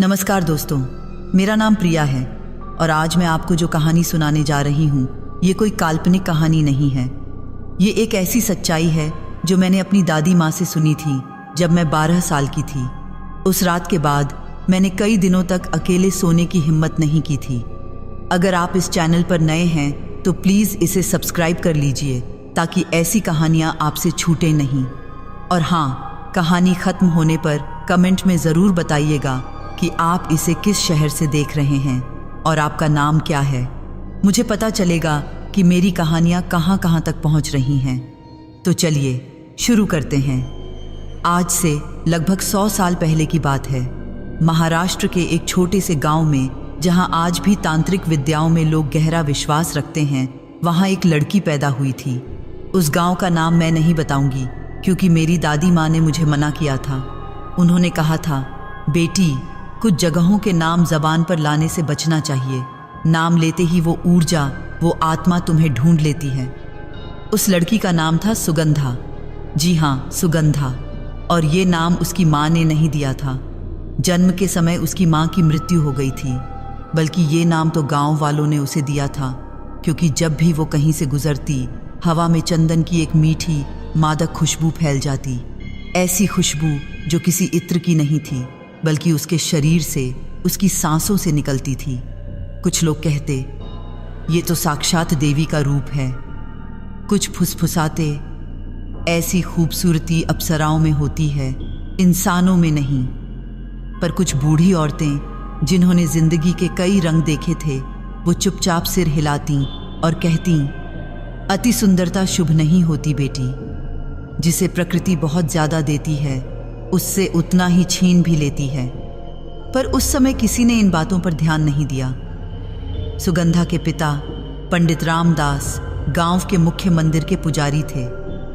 नमस्कार दोस्तों, मेरा नाम प्रिया है और आज मैं आपको जो कहानी सुनाने जा रही हूँ ये कोई काल्पनिक कहानी नहीं है। ये एक ऐसी सच्चाई है जो मैंने अपनी दादी माँ से सुनी थी जब मैं 12 साल की थी। उस रात के बाद मैंने कई दिनों तक अकेले सोने की हिम्मत नहीं की थी। अगर आप इस चैनल पर नए हैं तो प्लीज़ इसे सब्सक्राइब कर लीजिए ताकि ऐसी कहानियाँ आपसे छूटे नहीं। और हाँ, कहानी ख़त्म होने पर कमेंट में ज़रूर बताइएगा कि आप इसे किस शहर से देख रहे हैं और आपका नाम क्या है। मुझे पता चलेगा कि मेरी कहानियाँ कहाँ कहाँ तक पहुँच रही हैं। तो चलिए शुरू करते हैं। आज से लगभग 100 साल पहले की बात है। महाराष्ट्र के एक छोटे से गांव में, जहां आज भी तांत्रिक विद्याओं में लोग गहरा विश्वास रखते हैं, वहां एक लड़की पैदा हुई थी। उस गांव का नाम मैं नहीं बताऊंगी क्योंकि मेरी दादी माँ ने मुझे मना किया था। उन्होंने कहा था, बेटी, कुछ जगहों के नाम ज़बान पर लाने से बचना चाहिए। नाम लेते ही वो ऊर्जा, वो आत्मा तुम्हें ढूंढ लेती है। उस लड़की का नाम था सुगंधा। जी हाँ, सुगंधा। और ये नाम उसकी माँ ने नहीं दिया था। जन्म के समय उसकी माँ की मृत्यु हो गई थी, बल्कि ये नाम तो गांव वालों ने उसे दिया था क्योंकि जब भी वो कहीं से गुजरती, हवा में चंदन की एक मीठी मादक खुशबू फैल जाती। ऐसी खुशबू जो किसी इत्र की नहीं थी बल्कि उसके शरीर से, उसकी सांसों से निकलती थी। कुछ लोग कहते, ये तो साक्षात देवी का रूप है। कुछ फुसफुसाते, ऐसी खूबसूरती अप्सराओं में होती है, इंसानों में नहीं। पर कुछ बूढ़ी औरतें जिन्होंने जिंदगी के कई रंग देखे थे, वो चुपचाप सिर हिलाती और कहती, अति सुंदरता शुभ नहीं होती बेटी। जिसे प्रकृति बहुत ज़्यादा देती है उससे उतना ही छीन भी लेती है। पर उस समय किसी ने इन बातों पर ध्यान नहीं दिया। सुगंधा के पिता पंडित रामदास गांव के मुख्य मंदिर के पुजारी थे।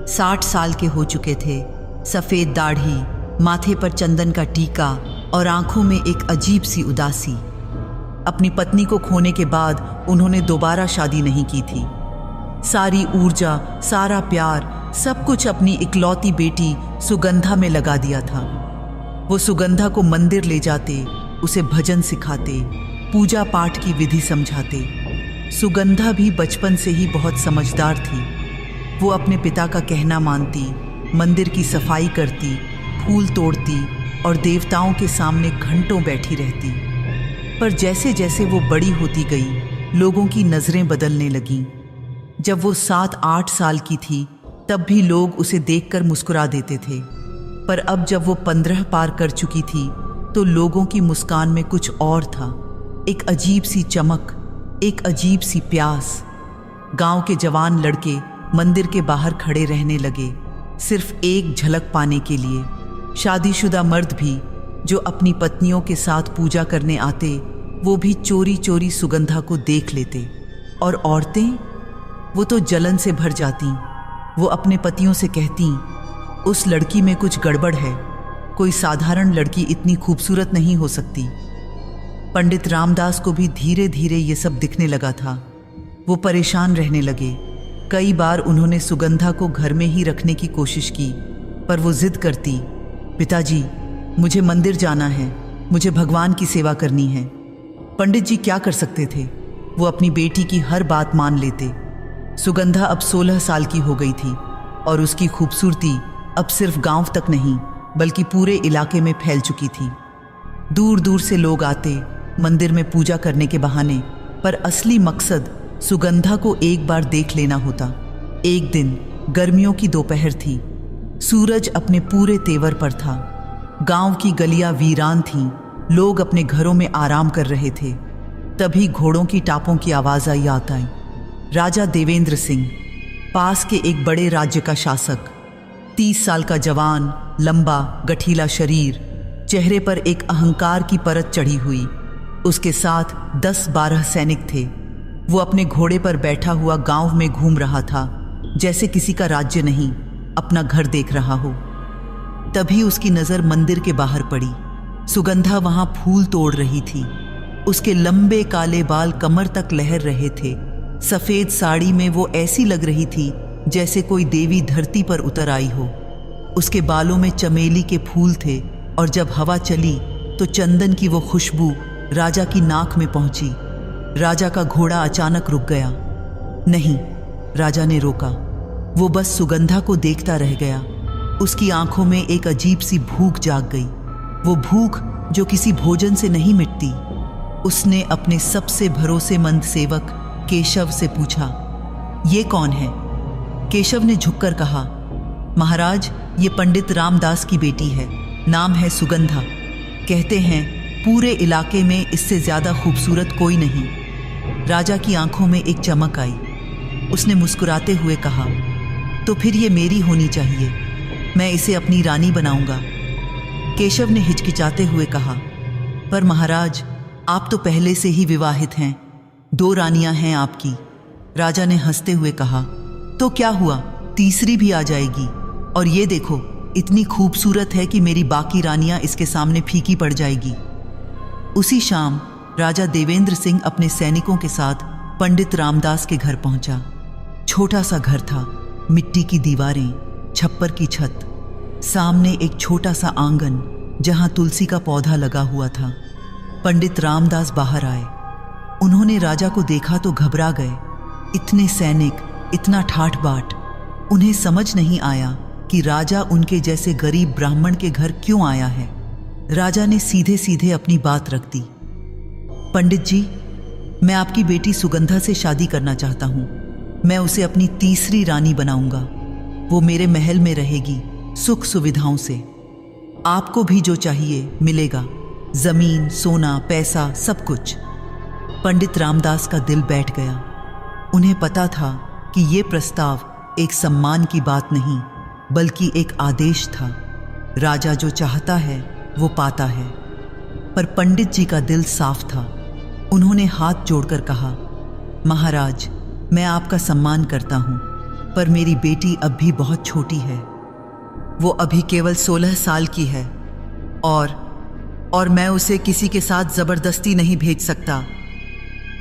60 साल के हो चुके थे। सफ़ेद दाढ़ी, माथे पर चंदन का टीका और आंखों में एक अजीब सी उदासी। अपनी पत्नी को खोने के बाद उन्होंने दोबारा शादी नहीं की थी। सारी ऊर्जा, सारा प्यार, सब कुछ अपनी इकलौती बेटी सुगंधा में लगा दिया था। वो सुगंधा को मंदिर ले जाते, उसे भजन सिखाते, पूजा पाठ की विधि समझाते। सुगंधा भी बचपन से ही बहुत समझदार थी। वो अपने पिता का कहना मानती, मंदिर की सफाई करती, फूल तोड़ती और देवताओं के सामने घंटों बैठी रहती। पर जैसे जैसे वो बड़ी होती गई, लोगों की नज़रें बदलने लगीं। जब वो 7-8 साल की थी तब भी लोग उसे देखकर मुस्कुरा देते थे। पर अब जब वो 15 पार कर चुकी थी तो लोगों की मुस्कान में कुछ और था। एक अजीब सी चमक, एक अजीब सी प्यास। गांव के जवान लड़के मंदिर के बाहर खड़े रहने लगे, सिर्फ एक झलक पाने के लिए। शादीशुदा मर्द भी जो अपनी पत्नियों के साथ पूजा करने आते, वो भी चोरी चोरी सुगंधा को देख लेते। और औरतें, वो तो जलन से भर जाती। वो अपने पतियों से कहती, उस लड़की में कुछ गड़बड़ है। कोई साधारण लड़की इतनी खूबसूरत नहीं हो सकती। पंडित रामदास को भी धीरे धीरे ये सब दिखने लगा था। वो परेशान रहने लगे। कई बार उन्होंने सुगंधा को घर में ही रखने की कोशिश की, पर वो जिद करती, पिताजी, मुझे मंदिर जाना है, मुझे भगवान की सेवा करनी है। पंडित जी क्या कर सकते थे? वो अपनी बेटी की हर बात मान लेते। सुगंधा अब 16 साल की हो गई थी और उसकी खूबसूरती अब सिर्फ गांव तक नहीं बल्कि पूरे इलाके में फैल चुकी थी। दूर दूर से लोग आते मंदिर में पूजा करने के बहाने, पर असली मकसद सुगंधा को एक बार देख लेना होता। एक दिन गर्मियों की दोपहर थी। सूरज अपने पूरे तेवर पर था। गांव की गलियां वीरान थीं। लोग अपने घरों में आराम कर रहे थे। तभी घोड़ों की टापों की आवाज़ आई आता है। राजा देवेंद्र सिंह, पास के एक बड़े राज्य का शासक, 30 साल का जवान, लंबा गठीला शरीर, चेहरे पर एक अहंकार की परत चढ़ी हुई। उसके साथ 10-12 सैनिक थे। वो अपने घोड़े पर बैठा हुआ गांव में घूम रहा था, जैसे किसी का राज्य नहीं, अपना घर देख रहा हो। तभी उसकी नज़र मंदिर के बाहर पड़ी। सुगंधा वहां फूल तोड़ रही थी। उसके लंबे काले बाल कमर तक लहर रहे थे। सफ़ेद साड़ी में वो ऐसी लग रही थी जैसे कोई देवी धरती पर उतर आई हो। उसके बालों में चमेली के फूल थे और जब हवा चली तो चंदन की वो खुशबू राजा की नाक में पहुंची। राजा का घोड़ा अचानक रुक गया। नहीं, राजा ने रोका। वो बस सुगंधा को देखता रह गया। उसकी आंखों में एक अजीब सी भूख जाग गई, वो भूख जो किसी भोजन से नहीं मिटती। उसने अपने सबसे भरोसेमंद सेवक केशव से पूछा, ये कौन है? केशव ने झुककर कहा, महाराज, ये पंडित रामदास की बेटी है, नाम है सुगंधा। कहते हैं पूरे इलाके में इससे ज्यादा खूबसूरत कोई नहीं। राजा की आंखों में एक चमक आई। उसने मुस्कुराते हुए कहा, तो फिर ये मेरी होनी चाहिए, मैं इसे अपनी रानी बनाऊंगा। केशव ने हिचकिचाते हुए कहा, पर महाराज, आप तो पहले से ही विवाहित हैं, 2 रानियां हैं आपकी। राजा ने हंसते हुए कहा, तो क्या हुआ, तीसरी भी आ जाएगी। और ये देखो, इतनी खूबसूरत है कि मेरी बाकी रानियां इसके सामने फीकी पड़ जाएगी। उसी शाम राजा देवेंद्र सिंह अपने सैनिकों के साथ पंडित रामदास के घर पहुंचा। छोटा सा घर था, मिट्टी की दीवारें, छप्पर की छत, सामने एक छोटा सा आंगन जहां तुलसी का पौधा लगा हुआ था। पंडित रामदास बाहर आए। उन्होंने राजा को देखा तो घबरा गए। इतने सैनिक, इतना ठाठ बाट। उन्हें समझ नहीं आया कि राजा उनके जैसे गरीब ब्राह्मण के घर क्यों आया है। राजा ने सीधे सीधे अपनी बात रख दी। पंडित जी, मैं आपकी बेटी सुगंधा से शादी करना चाहता हूं। मैं उसे अपनी तीसरी रानी बनाऊंगा। वो मेरे महल में रहेगी, सुख सुविधाओं से। आपको भी जो चाहिए मिलेगा, जमीन, सोना, पैसा, सब कुछ। पंडित रामदास का दिल बैठ गया। उन्हें पता था कि ये प्रस्ताव एक सम्मान की बात नहीं, बल्कि एक आदेश था। राजा जो चाहता है वो पाता है। पर पंडित जी का दिल साफ था। उन्होंने हाथ जोड़कर कहा, महाराज, मैं आपका सम्मान करता हूं, पर मेरी बेटी अब भी बहुत छोटी है। वो अभी केवल 16 साल की है और मैं उसे किसी के साथ जबरदस्ती नहीं भेज सकता।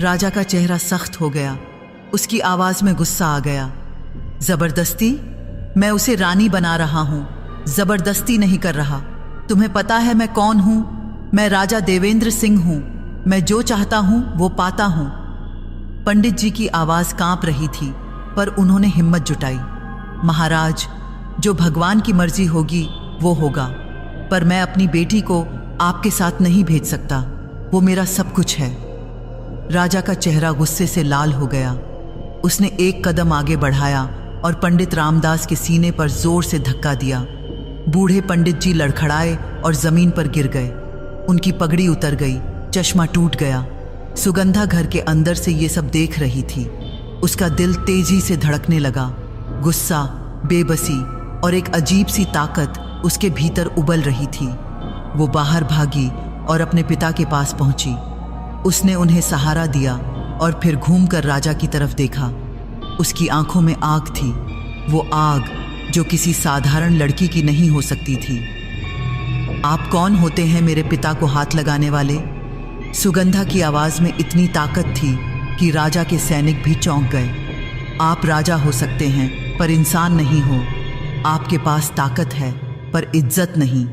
राजा का चेहरा सख्त हो गया। उसकी आवाज में गुस्सा आ गया। जबरदस्ती? मैं उसे रानी बना रहा हूं, जबरदस्ती नहीं कर रहा। तुम्हें पता है मैं कौन हूं? मैं राजा देवेंद्र सिंह हूं। मैं जो चाहता हूं वो पाता हूं। पंडित जी की आवाज कांप रही थी, पर उन्होंने हिम्मत जुटाई। महाराज, जो भगवान की मर्जी होगी वो होगा, पर मैं अपनी बेटी को आपके साथ नहीं भेज सकता। वो मेरा सब कुछ है। राजा का चेहरा गुस्से से लाल हो गया। उसने एक कदम आगे बढ़ाया और पंडित रामदास के सीने पर जोर से धक्का दिया। बूढ़े पंडित जी लड़खड़ाए और जमीन पर गिर गए। उनकी पगड़ी उतर गई, चश्मा टूट गया। सुगंधा घर के अंदर से ये सब देख रही थी। उसका दिल तेजी से धड़कने लगा। गुस्सा, बेबसी और एक अजीब सी ताकत उसके भीतर उबल रही थी। वो बाहर भागी और अपने पिता के पास पहुंची। उसने उन्हें सहारा दिया और फिर घूमकर राजा की तरफ देखा। उसकी आंखों में आग थी, वो आग जो किसी साधारण लड़की की नहीं हो सकती थी। आप कौन होते हैं मेरे पिता को हाथ लगाने वाले? सुगंधा की आवाज में इतनी ताकत थी कि राजा के सैनिक भी चौंक गए। आप राजा हो सकते हैं, पर इंसान नहीं हो। आपके पास ताकत है, पर इज्जत नहीं।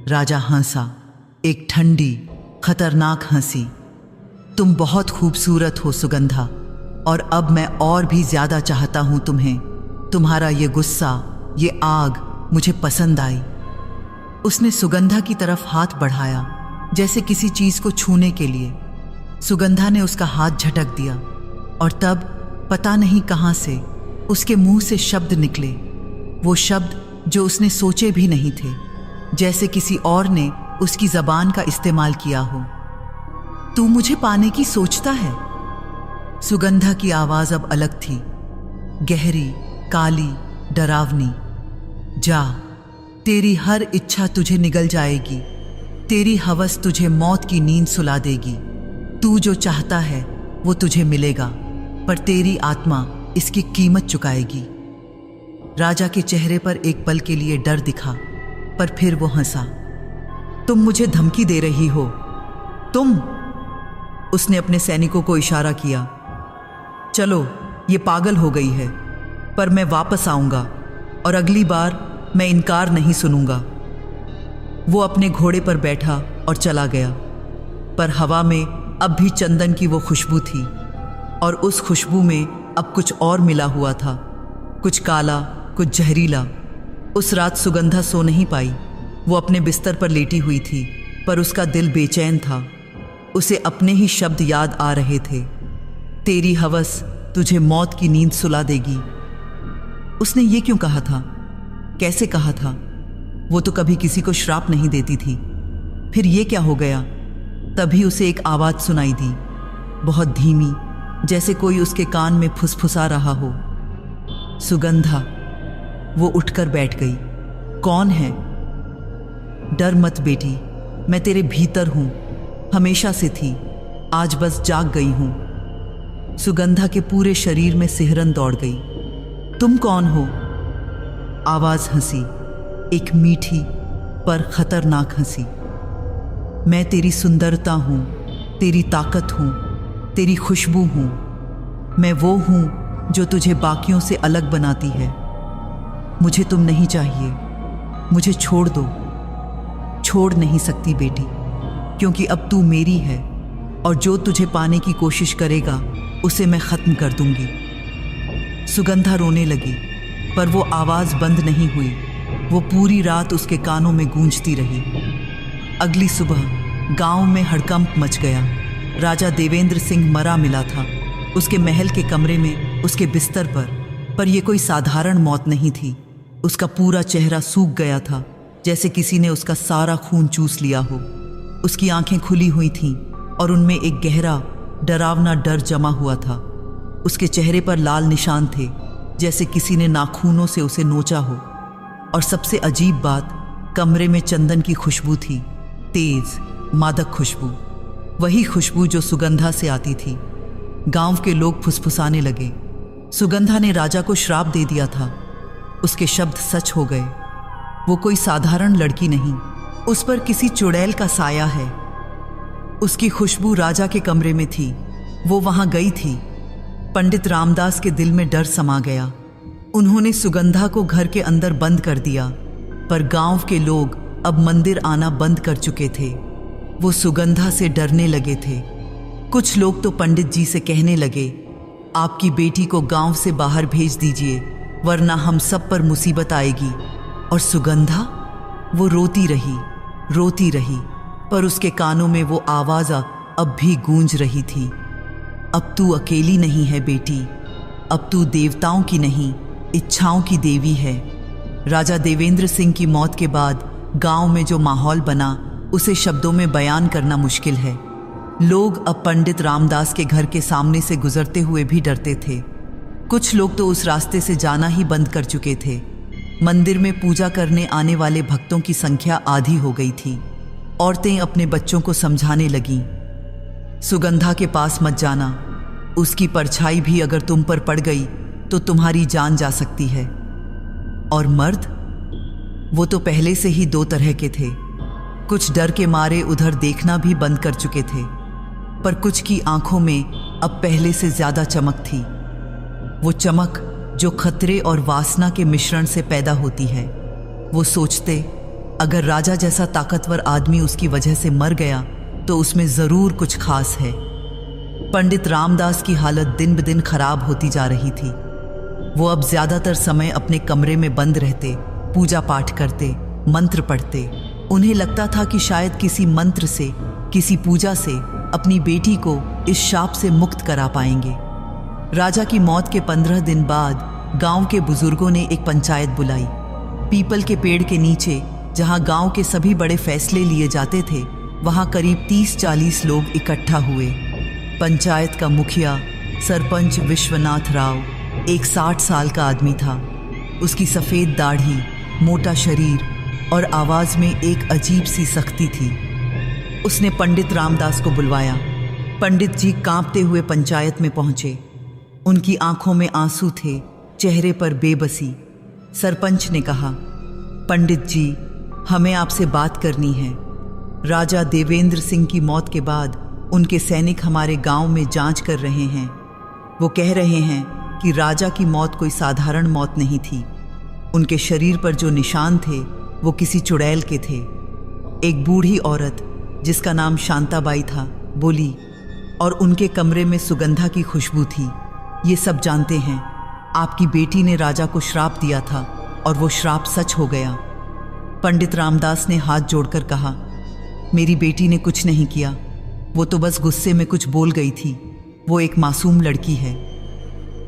राजा हंसा, एक ठंडी, खतरनाक हंसी। तुम बहुत खूबसूरत हो सुगंधा, और अब मैं और भी ज्यादा चाहता हूं तुम्हें। तुम्हारा ये गुस्सा, ये आग मुझे पसंद आई। उसने सुगंधा की तरफ हाथ बढ़ाया, जैसे किसी चीज को छूने के लिए। सुगंधा ने उसका हाथ झटक दिया और तब पता नहीं कहां से उसके मुंह से शब्द निकले। वो शब्द जो उसने सोचे भी नहीं थे, जैसे किसी और ने उसकी जबान का इस्तेमाल किया हो। तू मुझे पाने की सोचता है? सुगंधा की आवाज अब अलग थी, गहरी, काली, डरावनी। जा, तेरी हर इच्छा तुझे निगल जाएगी। तेरी हवस तुझे मौत की नींद सुला देगी। तू जो चाहता है वो तुझे मिलेगा, पर तेरी आत्मा इसकी कीमत चुकाएगी। राजा के चेहरे पर एक पल के लिए डर दिखा, पर फिर वो हंसा। तुम मुझे धमकी दे रही हो? तुम? उसने अपने सैनिकों को इशारा किया। चलो, ये पागल हो गई है, पर मैं वापस आऊंगा और अगली बार मैं इनकार नहीं सुनूंगा। वो अपने घोड़े पर बैठा और चला गया। पर हवा में अब भी चंदन की वो खुशबू थी, और उस खुशबू में अब कुछ और मिला हुआ था, कुछ काला, कुछ जहरीला। उस रात सुगंधा सो नहीं पाई। वो अपने बिस्तर पर लेटी हुई थी, पर उसका दिल बेचैन था। उसे अपने ही शब्द याद आ रहे थे, तेरी हवस तुझे मौत की नींद सुला देगी। उसने ये क्यों कहा था? कैसे कहा था? वो तो कभी किसी को श्राप नहीं देती थी। फिर ये क्या हो गया? तभी उसे एक आवाज़ सुनाई दी, बहुत धीमी, जैसे कोई उसके कान में फुसफुसा रहा हो। सुगंधा। वो उठकर बैठ गई। कौन है? डर मत बेटी, मैं तेरे भीतर हूं, हमेशा से थी, आज बस जाग गई हूं। सुगंधा के पूरे शरीर में सिहरन दौड़ गई। तुम कौन हो? आवाज हंसी, एक मीठी पर खतरनाक हंसी। मैं तेरी सुंदरता हूं, तेरी ताकत हूं, तेरी खुशबू हूं। मैं वो हूं जो तुझे बाकियों से अलग बनाती है। मुझे तुम नहीं चाहिए, मुझे छोड़ दो। छोड़ नहीं सकती बेटी, क्योंकि अब तू मेरी है, और जो तुझे पाने की कोशिश करेगा उसे मैं खत्म कर दूंगी। सुगंधा रोने लगी, पर वो आवाज बंद नहीं हुई। वो पूरी रात उसके कानों में गूंजती रही। अगली सुबह गांव में हड़कंप मच गया। राजा देवेंद्र सिंह मरा मिला था, उसके महल के कमरे में, उसके बिस्तर पर यह कोई साधारण मौत नहीं थी। उसका पूरा चेहरा सूख गया था, जैसे किसी ने उसका सारा खून चूस लिया हो। उसकी आंखें खुली हुई थीं और उनमें एक गहरा, डरावना डर जमा हुआ था। उसके चेहरे पर लाल निशान थे, जैसे किसी ने नाखूनों से उसे नोचा हो। और सबसे अजीब बात, कमरे में चंदन की खुशबू थी, तेज, मादक खुशबू, वही खुशबू जो सुगंधा से आती थी। गांव के लोग फुसफुसाने लगे, सुगंधा ने राजा को श्राप दे दिया था। उसके शब्द सच हो गए। वो कोई साधारण लड़की नहीं, उस पर किसी चुड़ैल का साया है। उसकी खुशबू राजा के कमरे में थी। वो वहां गई थी। पंडित रामदास के दिल में डर समा गया। उन्होंने सुगंधा को घर के अंदर बंद कर दिया, पर गांव के लोग अब मंदिर आना बंद कर चुके थे। वो सुगंधा से डरने लगे थे। कुछ लोग तो पंडित जी से कहने लगे, आपकी बेटी को गांव से बाहर भेज दीजिए, वरना हम सब पर मुसीबत आएगी। और सुगंधा, वो रोती रही, पर उसके कानों में वो आवाज़ अब भी गूंज रही थी, अब तू अकेली नहीं है बेटी, अब तू देवताओं की नहीं, इच्छाओं की देवी है। राजा देवेंद्र सिंह की मौत के बाद गांव में जो माहौल बना, उसे शब्दों में बयान करना मुश्किल है। लोग अब पंडित रामदास के घर के सामने से गुजरते हुए भी डरते थे। कुछ लोग तो उस रास्ते से जाना ही बंद कर चुके थे। मंदिर में पूजा करने आने वाले भक्तों की संख्या आधी हो गई थी। औरतें अपने बच्चों को समझाने लगीं, सुगंधा के पास मत जाना, उसकी परछाई भी अगर तुम पर पड़ गई तो तुम्हारी जान जा सकती है। और मर्द, वो तो पहले से ही दो तरह के थे। कुछ डर के मारे उधर देखना भी बंद कर चुके थे, पर कुछ की आंखों में अब पहले से ज्यादा चमक थी। वो चमक जो खतरे और वासना के मिश्रण से पैदा होती है। वो सोचते, अगर राजा जैसा ताकतवर आदमी उसकी वजह से मर गया तो उसमें जरूर कुछ खास है। पंडित रामदास की हालत दिन ब दिन खराब होती जा रही थी। वो अब ज्यादातर समय अपने कमरे में बंद रहते, पूजा पाठ करते, मंत्र पढ़ते। उन्हें लगता था कि शायद किसी मंत्र से, किसी पूजा से अपनी बेटी को इस शाप से मुक्त करा पाएंगे। राजा की मौत के 15 दिन बाद गांव के बुजुर्गों ने एक पंचायत बुलाई। पीपल के पेड़ के नीचे, जहां गांव के सभी बड़े फैसले लिए जाते थे, वहां करीब 30-40 लोग इकट्ठा हुए। पंचायत का मुखिया सरपंच विश्वनाथ राव एक 60 साल का आदमी था। उसकी सफ़ेद दाढ़ी, मोटा शरीर और आवाज़ में एक अजीब सी सख्ती थी। उसने पंडित रामदास को बुलवाया। पंडित जी कांपते हुए पंचायत में पहुंचे। उनकी आंखों में आंसू थे, चेहरे पर बेबसी। सरपंच ने कहा, पंडित जी, हमें आपसे बात करनी है। राजा देवेंद्र सिंह की मौत के बाद उनके सैनिक हमारे गांव में जांच कर रहे हैं। वो कह रहे हैं कि राजा की मौत कोई साधारण मौत नहीं थी। उनके शरीर पर जो निशान थे वो किसी चुड़ैल के थे। एक बूढ़ी औरत जिसका नाम शांताबाई था, बोली, और उनके कमरे में सुगंधा की खुशबू थी। ये सब जानते हैं। आपकी बेटी ने राजा को श्राप दिया था और वो श्राप सच हो गया। पंडित रामदास ने हाथ जोड़कर कहा, मेरी बेटी ने कुछ नहीं किया, वो तो बस गुस्से में कुछ बोल गई थी। वो एक मासूम लड़की है।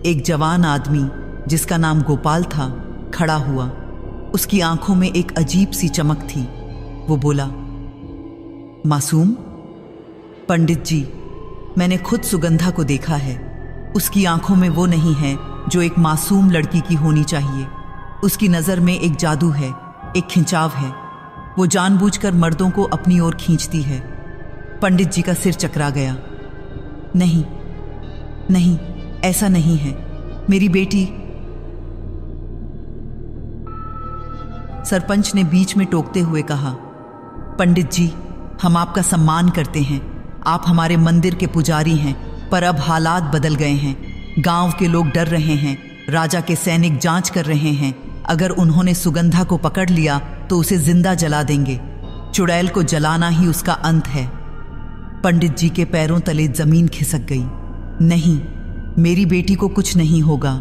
एक जवान आदमी जिसका नाम गोपाल था खड़ा हुआ। उसकी आंखों में एक अजीब सी चमक थी। वो बोला, मासूम? पंडित जी, मैंने खुद सुगंधा को देखा है। उसकी आंखों में वो नहीं है जो एक मासूम लड़की की होनी चाहिए। उसकी नज़र में एक जादू है, एक खिंचाव है। वो जानबूझकर मर्दों को अपनी ओर खींचती है। पंडित जी का सिर चकरा गया। नहीं नहीं, ऐसा नहीं है। मेरी बेटी। सरपंच ने बीच में टोकते हुए कहा, पंडित जी, हम आपका सम्मान करते हैं। आप हमारे मंदिर के पुजारी हैं, पर अब हालात बदल गए हैं। गांव के लोग डर रहे हैं। राजा के सैनिक जांच कर रहे हैं। अगर उन्होंने सुगंधा को पकड़ लिया तो उसे जिंदा जला देंगे। चुड़ैल को जलाना ही उसका अंत है। पंडित जी के पैरों तले जमीन खिसक गई। नहीं, मेरी बेटी को कुछ नहीं होगा।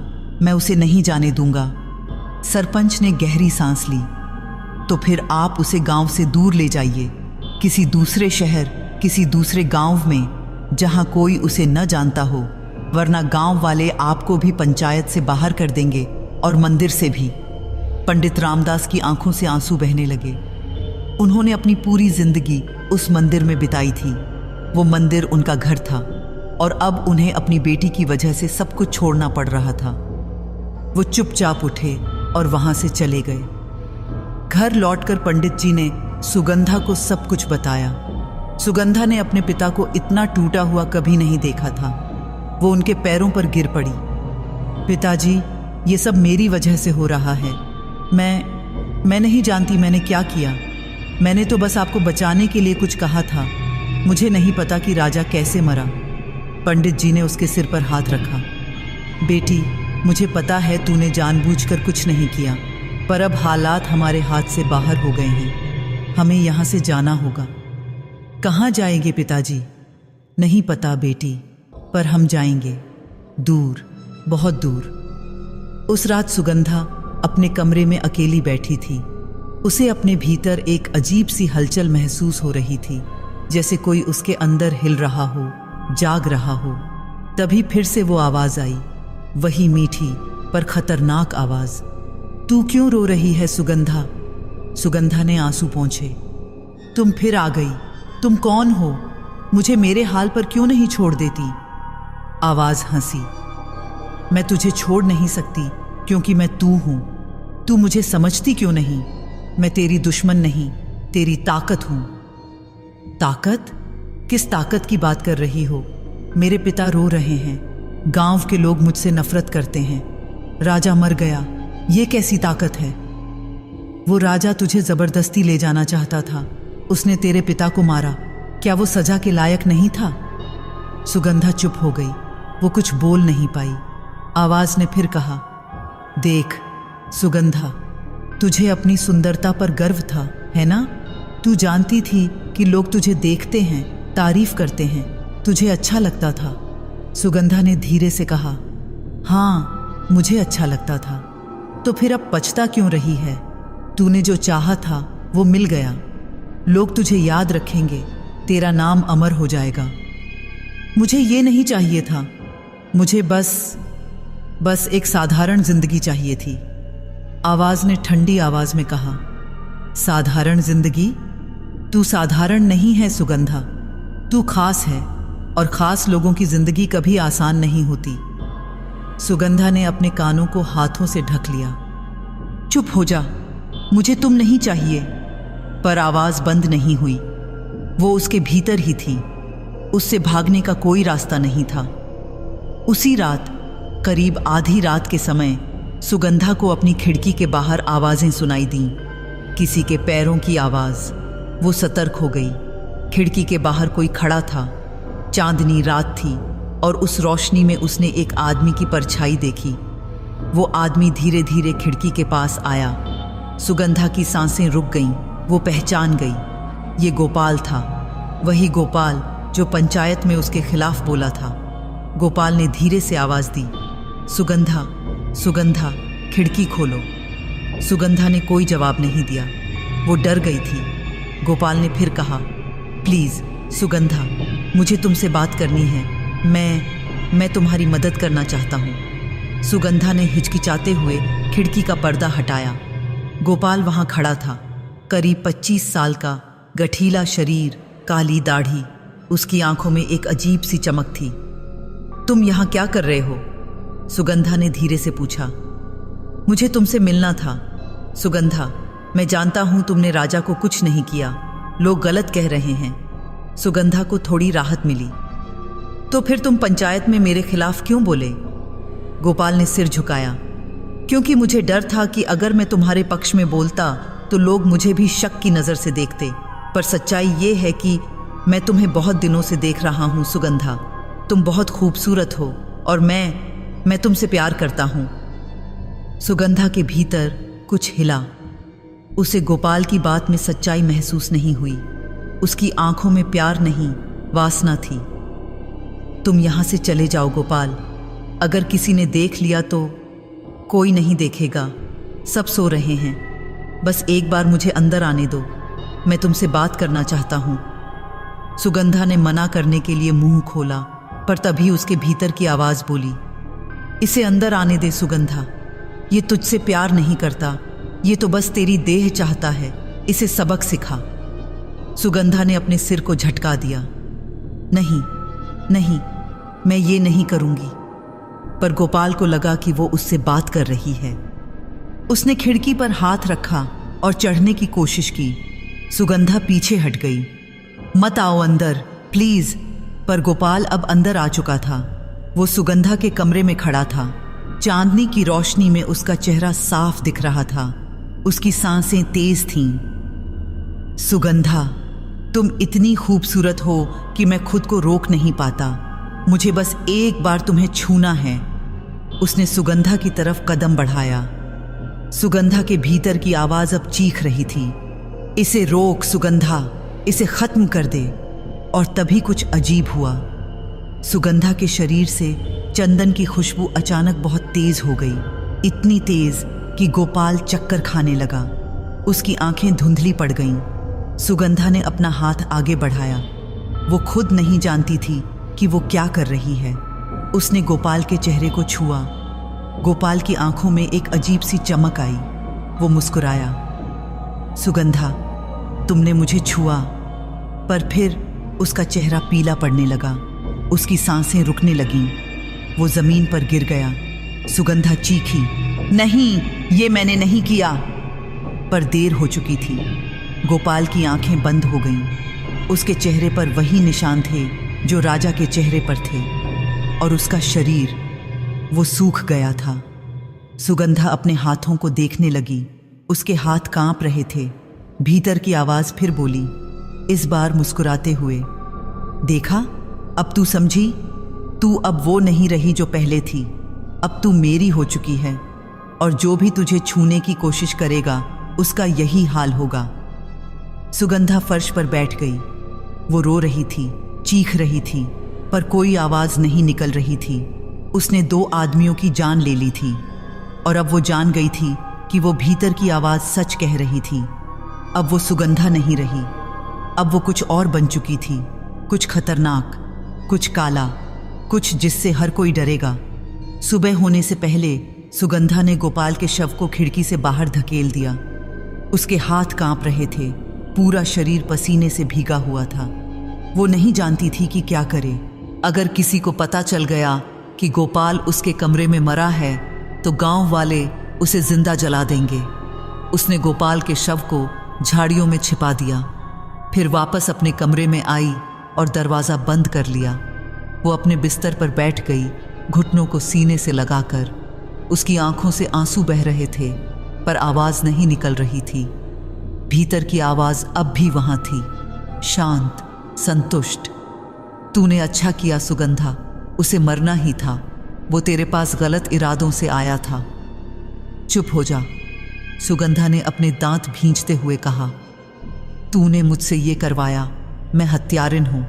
मैं उसे नहीं जाने दूंगा। सरपंच ने गहरी सांस ली। तो फिर आप उसे गांव से दूर ले जाइए, किसी दूसरे शहर, किसी दूसरे गांव में, जहां कोई उसे न जानता हो, वरना गांव वाले आपको भी पंचायत से बाहर कर देंगे और मंदिर से भी। पंडित रामदास की आंखों से आंसू बहने लगे। उन्होंने अपनी पूरी जिंदगी उस मंदिर में बिताई थी। वो मंदिर उनका घर था और अब उन्हें अपनी बेटी की वजह से सब कुछ छोड़ना पड़ रहा था। वो चुपचाप उठे और वहां से चले गए। घर लौटकर पंडित जी ने सुगंधा को सब कुछ बताया। सुगंधा ने अपने पिता को इतना टूटा हुआ कभी नहीं देखा था। वो उनके पैरों पर गिर पड़ी। पिताजी, ये सब मेरी वजह से हो रहा है। मैं नहीं जानती मैंने क्या किया। मैंने तो बस आपको बचाने के लिए कुछ कहा था। मुझे नहीं पता कि राजा कैसे मरा। पंडित जी ने उसके सिर पर हाथ रखा। बेटी, मुझे पता है तूने जानबूझकर कुछ नहीं किया, पर अब हालात हमारे हाथ से बाहर हो गए हैं। हमें यहाँ से जाना होगा। कहाँ जाएंगे पिताजी? नहीं पता बेटी, पर हम जाएंगे, दूर, बहुत दूर। उस रात सुगंधा अपने कमरे में अकेली बैठी थी। उसे अपने भीतर एक अजीब सी हलचल महसूस हो रही थी, जैसे कोई उसके अंदर हिल रहा हो, जाग रहा हो। तभी फिर से वो आवाज आई, वही मीठी पर खतरनाक आवाज। तू क्यों रो रही है सुगंधा? सुगंधा ने आंसू पोंछे। तुम फिर आ गई। तुम कौन हो? मुझे मेरे हाल पर क्यों नहीं छोड़ देती? आवाज हंसी। मैं तुझे छोड़ नहीं सकती क्योंकि मैं तू हूं। तू मुझे समझती क्यों नहीं? मैं तेरी दुश्मन नहीं, तेरी ताकत हूं। ताकत? किस ताकत की बात कर रही हो? मेरे पिता रो रहे हैं। गांव के लोग मुझसे नफरत करते हैं। राजा मर गया। ये कैसी ताकत है? वो राजा तुझे जबरदस्ती ले जाना चाहता था। उसने तेरे पिता को मारा। क्या वो सजा के लायक नहीं था? सुगंधा चुप हो गई। वो कुछ बोल नहीं पाई। आवाज ने फिर कहा, देख सुगंधा, तुझे अपनी सुंदरता पर गर्व था, है ना? तू जानती थी कि लोग तुझे देखते हैं, तारीफ करते हैं, तुझे अच्छा लगता था। सुगंधा ने धीरे से कहा, हाँ, मुझे अच्छा लगता था। तो फिर अब पछता क्यों रही है? तूने जो चाहा था वो मिल गया। लोग तुझे याद रखेंगे, तेरा नाम अमर हो जाएगा। मुझे ये नहीं चाहिए था। मुझे बस एक साधारण जिंदगी चाहिए थी। आवाज ने ठंडी आवाज में कहा, साधारण जिंदगी? तू साधारण नहीं है सुगंधा, तू खास है, और खास लोगों की जिंदगी कभी आसान नहीं होती। सुगंधा ने अपने कानों को हाथों से ढक लिया। चुप हो जा, मुझे तुम नहीं चाहिए। पर आवाज बंद नहीं हुई। वो उसके भीतर ही थी। उससे भागने का कोई रास्ता नहीं था। उसी रात, करीब आधी रात के समय, सुगंधा को अपनी खिड़की के बाहर आवाजें सुनाई दीं। किसी के पैरों की आवाज। वो सतर्क हो गई। खिड़की के बाहर कोई खड़ा था। चांदनी रात थी और उस रोशनी में उसने एक आदमी की परछाई देखी। वो आदमी धीरे धीरे खिड़की के पास आया। सुगंधा की सांसें रुक गईं। वो पहचान गई, ये गोपाल था। वही गोपाल जो पंचायत में उसके खिलाफ बोला था। गोपाल ने धीरे से आवाज दी, सुगंधा, सुगंधा, खिड़की खोलो। सुगंधा ने कोई जवाब नहीं दिया, वो डर गई थी। गोपाल ने फिर कहा, प्लीज सुगंधा, मुझे तुमसे बात करनी है। मैं तुम्हारी मदद करना चाहता हूँ। सुगंधा ने हिचकिचाते हुए खिड़की का पर्दा हटाया। गोपाल वहाँ खड़ा था, करीब 25 साल का, गठीला शरीर, काली दाढ़ी, उसकी आंखों में एक अजीब सी चमक थी। तुम यहाँ क्या कर रहे हो? सुगंधा ने धीरे से पूछा। मुझे तुमसे मिलना था। सुगंधा, मैं जानता हूँ तुमने राजा को कुछ नहीं किया, लोग गलत कह रहे हैं। सुगंधा को थोड़ी राहत मिली। तो फिर तुम पंचायत में मेरे खिलाफ क्यों बोले? गोपाल ने सिर झुकाया। क्योंकि मुझे डर था कि अगर मैं तुम्हारे पक्ष में बोलता तो लोग मुझे भी शक की नज़र से देखते। पर सच्चाई ये है कि मैं तुम्हें बहुत दिनों से देख रहा हूँ सुगंधा। तुम बहुत खूबसूरत हो और मैं तुमसे प्यार करता हूँ। सुगंधा के भीतर कुछ हिला। उसे गोपाल की बात में सच्चाई महसूस नहीं हुई। उसकी आंखों में प्यार नहीं, वासना थी। तुम यहाँ से चले जाओ गोपाल। अगर किसी ने देख लिया तो? कोई नहीं देखेगा, सब सो रहे हैं। बस एक बार मुझे अंदर आने दो, मैं तुमसे बात करना चाहता हूँ। सुगंधा ने मना करने के लिए मुंह खोला, पर तभी उसके भीतर की आवाज़ बोली, इसे अंदर आने दे सुगंधा। ये तुझसे प्यार नहीं करता, ये तो बस तेरी देह चाहता है। इसे सबक सिखा। सुगंधा ने अपने सिर को झटका दिया। नहीं नहीं, मैं ये नहीं करूँगी। पर गोपाल को लगा कि वो उससे बात कर रही है। उसने खिड़की पर हाथ रखा और चढ़ने की कोशिश की। सुगंधा पीछे हट गई। मत आओ अंदर प्लीज। पर गोपाल अब अंदर आ चुका था। वो सुगंधा के कमरे में खड़ा था। चांदनी की रोशनी में उसका चेहरा साफ दिख रहा था। उसकी सांसें तेज थीं। सुगंधा, तुम इतनी खूबसूरत हो कि मैं खुद को रोक नहीं पाता। मुझे बस एक बार तुम्हें छूना है। उसने सुगंधा की तरफ कदम बढ़ाया। सुगंधा के भीतर की आवाज अब चीख रही थी, इसे रोक सुगंधा, इसे खत्म कर दे। और तभी कुछ अजीब हुआ। सुगंधा के शरीर से चंदन की खुशबू अचानक बहुत तेज हो गई, इतनी तेज कि गोपाल चक्कर खाने लगा। उसकी आंखें धुंधली पड़ गईं। सुगंधा ने अपना हाथ आगे बढ़ाया। वो खुद नहीं जानती थी कि वो क्या कर रही है। उसने गोपाल के चेहरे को छुआ। गोपाल की आंखों में एक अजीब सी चमक आई। वो मुस्कुराया। सुगंधा, तुमने मुझे छुआ। पर फिर उसका चेहरा पीला पड़ने लगा। उसकी सांसें रुकने लगीं। वो जमीन पर गिर गया। सुगंधा चीखी, नहीं, ये मैंने नहीं किया। पर देर हो चुकी थी। गोपाल की आंखें बंद हो गईं। उसके चेहरे पर वही निशान थे जो राजा के चेहरे पर थे, और उसका शरीर, वो सूख गया था। सुगंधा अपने हाथों को देखने लगी। उसके हाथ कांप रहे थे। भीतर की आवाज फिर बोली, इस बार मुस्कुराते हुए, देखा, अब तू समझी? तू अब वो नहीं रही जो पहले थी। अब तू मेरी हो चुकी है, और जो भी तुझे छूने की कोशिश करेगा उसका यही हाल होगा। सुगंधा फर्श पर बैठ गई। वो रो रही थी, चीख रही थी, पर कोई आवाज नहीं निकल रही थी। उसने 2 आदमियों की जान ले ली थी, और अब वो जान गई थी कि वो भीतर की आवाज सच कह रही थी। अब वो सुगंधा नहीं रही। अब वो कुछ और बन चुकी थी, कुछ खतरनाक, कुछ काला, कुछ जिससे हर कोई डरेगा। सुबह होने से पहले सुगंधा ने गोपाल के शव को खिड़की से बाहर धकेल दिया। उसके हाथ कांप रहे थे, पूरा शरीर पसीने से भीगा हुआ था। वो नहीं जानती थी कि क्या करे। अगर किसी को पता चल गया कि गोपाल उसके कमरे में मरा है तो गांव वाले उसे जिंदा जला देंगे। उसने गोपाल के शव को झाड़ियों में छिपा दिया, फिर वापस अपने कमरे में आई और दरवाज़ा बंद कर लिया। वो अपने बिस्तर पर बैठ गई, घुटनों को सीने से लगाकर। उसकी आंखों से आंसू बह रहे थे, पर आवाज़ नहीं निकल रही थी। भीतर की आवाज़ अब भी वहाँ थी, शांत, संतुष्ट। तूने अच्छा किया सुगंधा, उसे मरना ही था। वो तेरे पास गलत इरादों से आया था। चुप हो जा, सुगंधा ने अपने दांत भींचते हुए कहा। तूने मुझसे ये करवाया, मैं हत्यारिन हूं।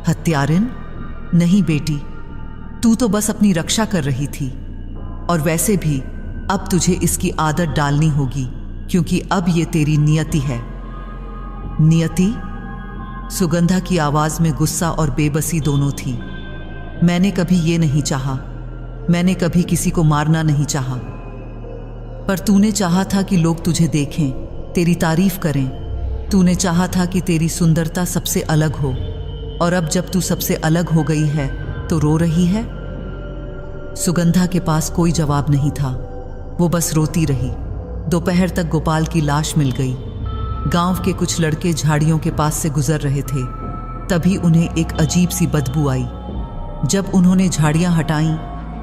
हत्यारिन? नहीं बेटी, तू तो बस अपनी रक्षा कर रही थी, और वैसे भी अब तुझे इसकी आदत डालनी होगी, क्योंकि अब ये तेरी नियति है। नियति? सुगंधा की आवाज में गुस्सा और बेबसी दोनों थी। मैंने कभी ये नहीं चाहा, मैंने कभी किसी को मारना नहीं चाहा, पर तूने चाहा था कि लोग तुझे देखें, तेरी तारीफ करें। तूने चाहा था कि तेरी सुंदरता सबसे अलग हो, और अब जब तू सबसे अलग हो गई है तो रो रही है? सुगंधा के पास कोई जवाब नहीं था, वो बस रोती रही। दोपहर तक गोपाल की लाश मिल गई। गांव के कुछ लड़के झाड़ियों के पास से गुजर रहे थे, तभी उन्हें एक अजीब सी बदबू आई। जब उन्होंने झाड़ियां हटाईं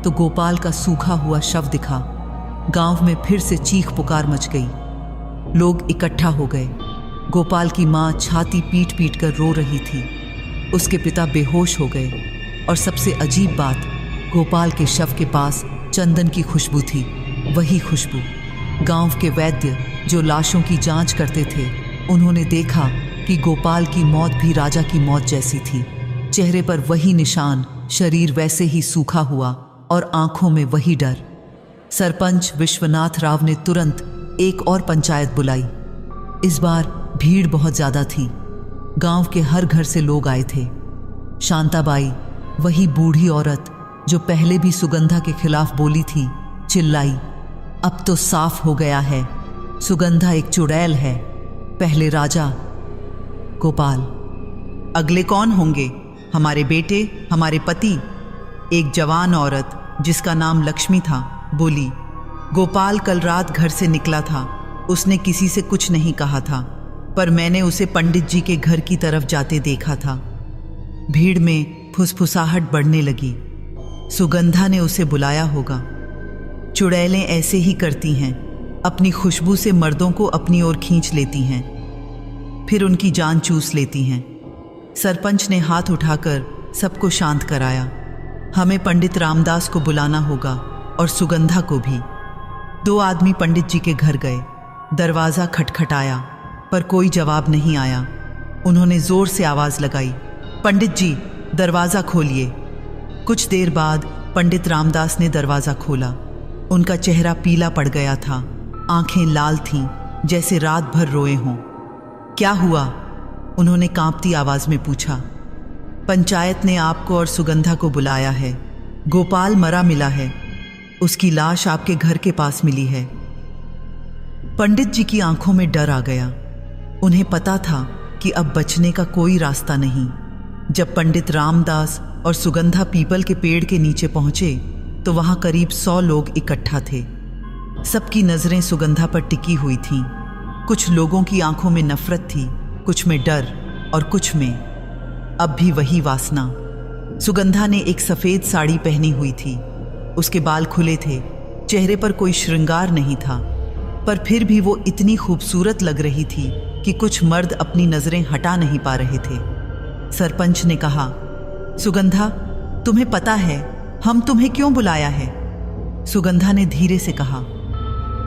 तो गोपाल का सूखा हुआ शव दिखा। गांव में फिर से चीख पुकार मच गई। लोग इकट्ठा हो गए। गोपाल की मां छाती पीट पीट कर रो रही थी। उसके पिता बेहोश हो गए, और सबसे अजीब बात, गोपाल के शव के पास चंदन की खुशबू थी, वही खुशबू। गांव के वैद्य जो लाशों की जांच करते थे, उन्होंने देखा कि गोपाल की मौत भी राजा की मौत जैसी थी। चेहरे पर वही निशान, शरीर वैसे ही सूखा हुआ, और आंखों में वही डर। सरपंच विश्वनाथ राव ने तुरंत एक और पंचायत बुलाई। इस बार भीड़ बहुत ज्यादा थी। गांव के हर घर से लोग आए थे। शांताबाई, वही बूढ़ी औरत जो पहले भी सुगंधा के खिलाफ बोली थी, चिल्लाई, अब तो साफ हो गया है, सुगंधा एक चुड़ैल है। पहले राजा, गोपाल, अगले कौन होंगे? हमारे बेटे, हमारे पति। एक जवान औरत जिसका नाम लक्ष्मी था बोली, गोपाल कल रात घर से निकला था, उसने किसी से कुछ नहीं कहा था, पर मैंने उसे पंडित जी के घर की तरफ जाते देखा था। भीड़ में फुसफुसाहट बढ़ने लगी। सुगंधा ने उसे बुलाया होगा। चुड़ैलें ऐसे ही करती हैं, अपनी खुशबू से मर्दों को अपनी ओर खींच लेती हैं, फिर उनकी जान चूस लेती हैं। सरपंच ने हाथ उठाकर सबको शांत कराया। हमें पंडित रामदास को बुलाना होगा, और सुगंधा को भी। 2 आदमी पंडित जी के घर गए। दरवाज़ा खटखटाया, पर कोई जवाब नहीं आया। उन्होंने जोर से आवाज़ लगाई, पंडित जी, दरवाज़ा खोलिए। कुछ देर बाद पंडित रामदास ने दरवाज़ा खोला। उनका चेहरा पीला पड़ गया था, आंखें लाल थीं, जैसे रात भर रोए हों। क्या हुआ? उन्होंने कांपती आवाज में पूछा। पंचायत ने आपको और सुगंधा को बुलाया है। गोपाल मरा मिला है, उसकी लाश आपके घर के पास मिली है। पंडित जी की आंखों में डर आ गया। उन्हें पता था कि अब बचने का कोई रास्ता नहीं। जब पंडित रामदास और सुगंधा पीपल के पेड़ के नीचे पहुंचे तो वहां करीब 100 लोग इकट्ठा थे। सबकी नजरें सुगंधा पर टिकी हुई थीं। कुछ लोगों की आंखों में नफरत थी, कुछ में डर, और कुछ में अब भी वही वासना। सुगंधा ने एक सफेद साड़ी पहनी हुई थी। उसके बाल खुले थे, चेहरे पर कोई श्रृंगार नहीं था, पर फिर भी वो इतनी खूबसूरत लग रही थी कि कुछ मर्द अपनी नजरें हटा नहीं पा रहे थे। सरपंच ने कहा, सुगंधा, तुम्हें पता है हम तुम्हें क्यों बुलाया है? सुगंधा ने धीरे से कहा,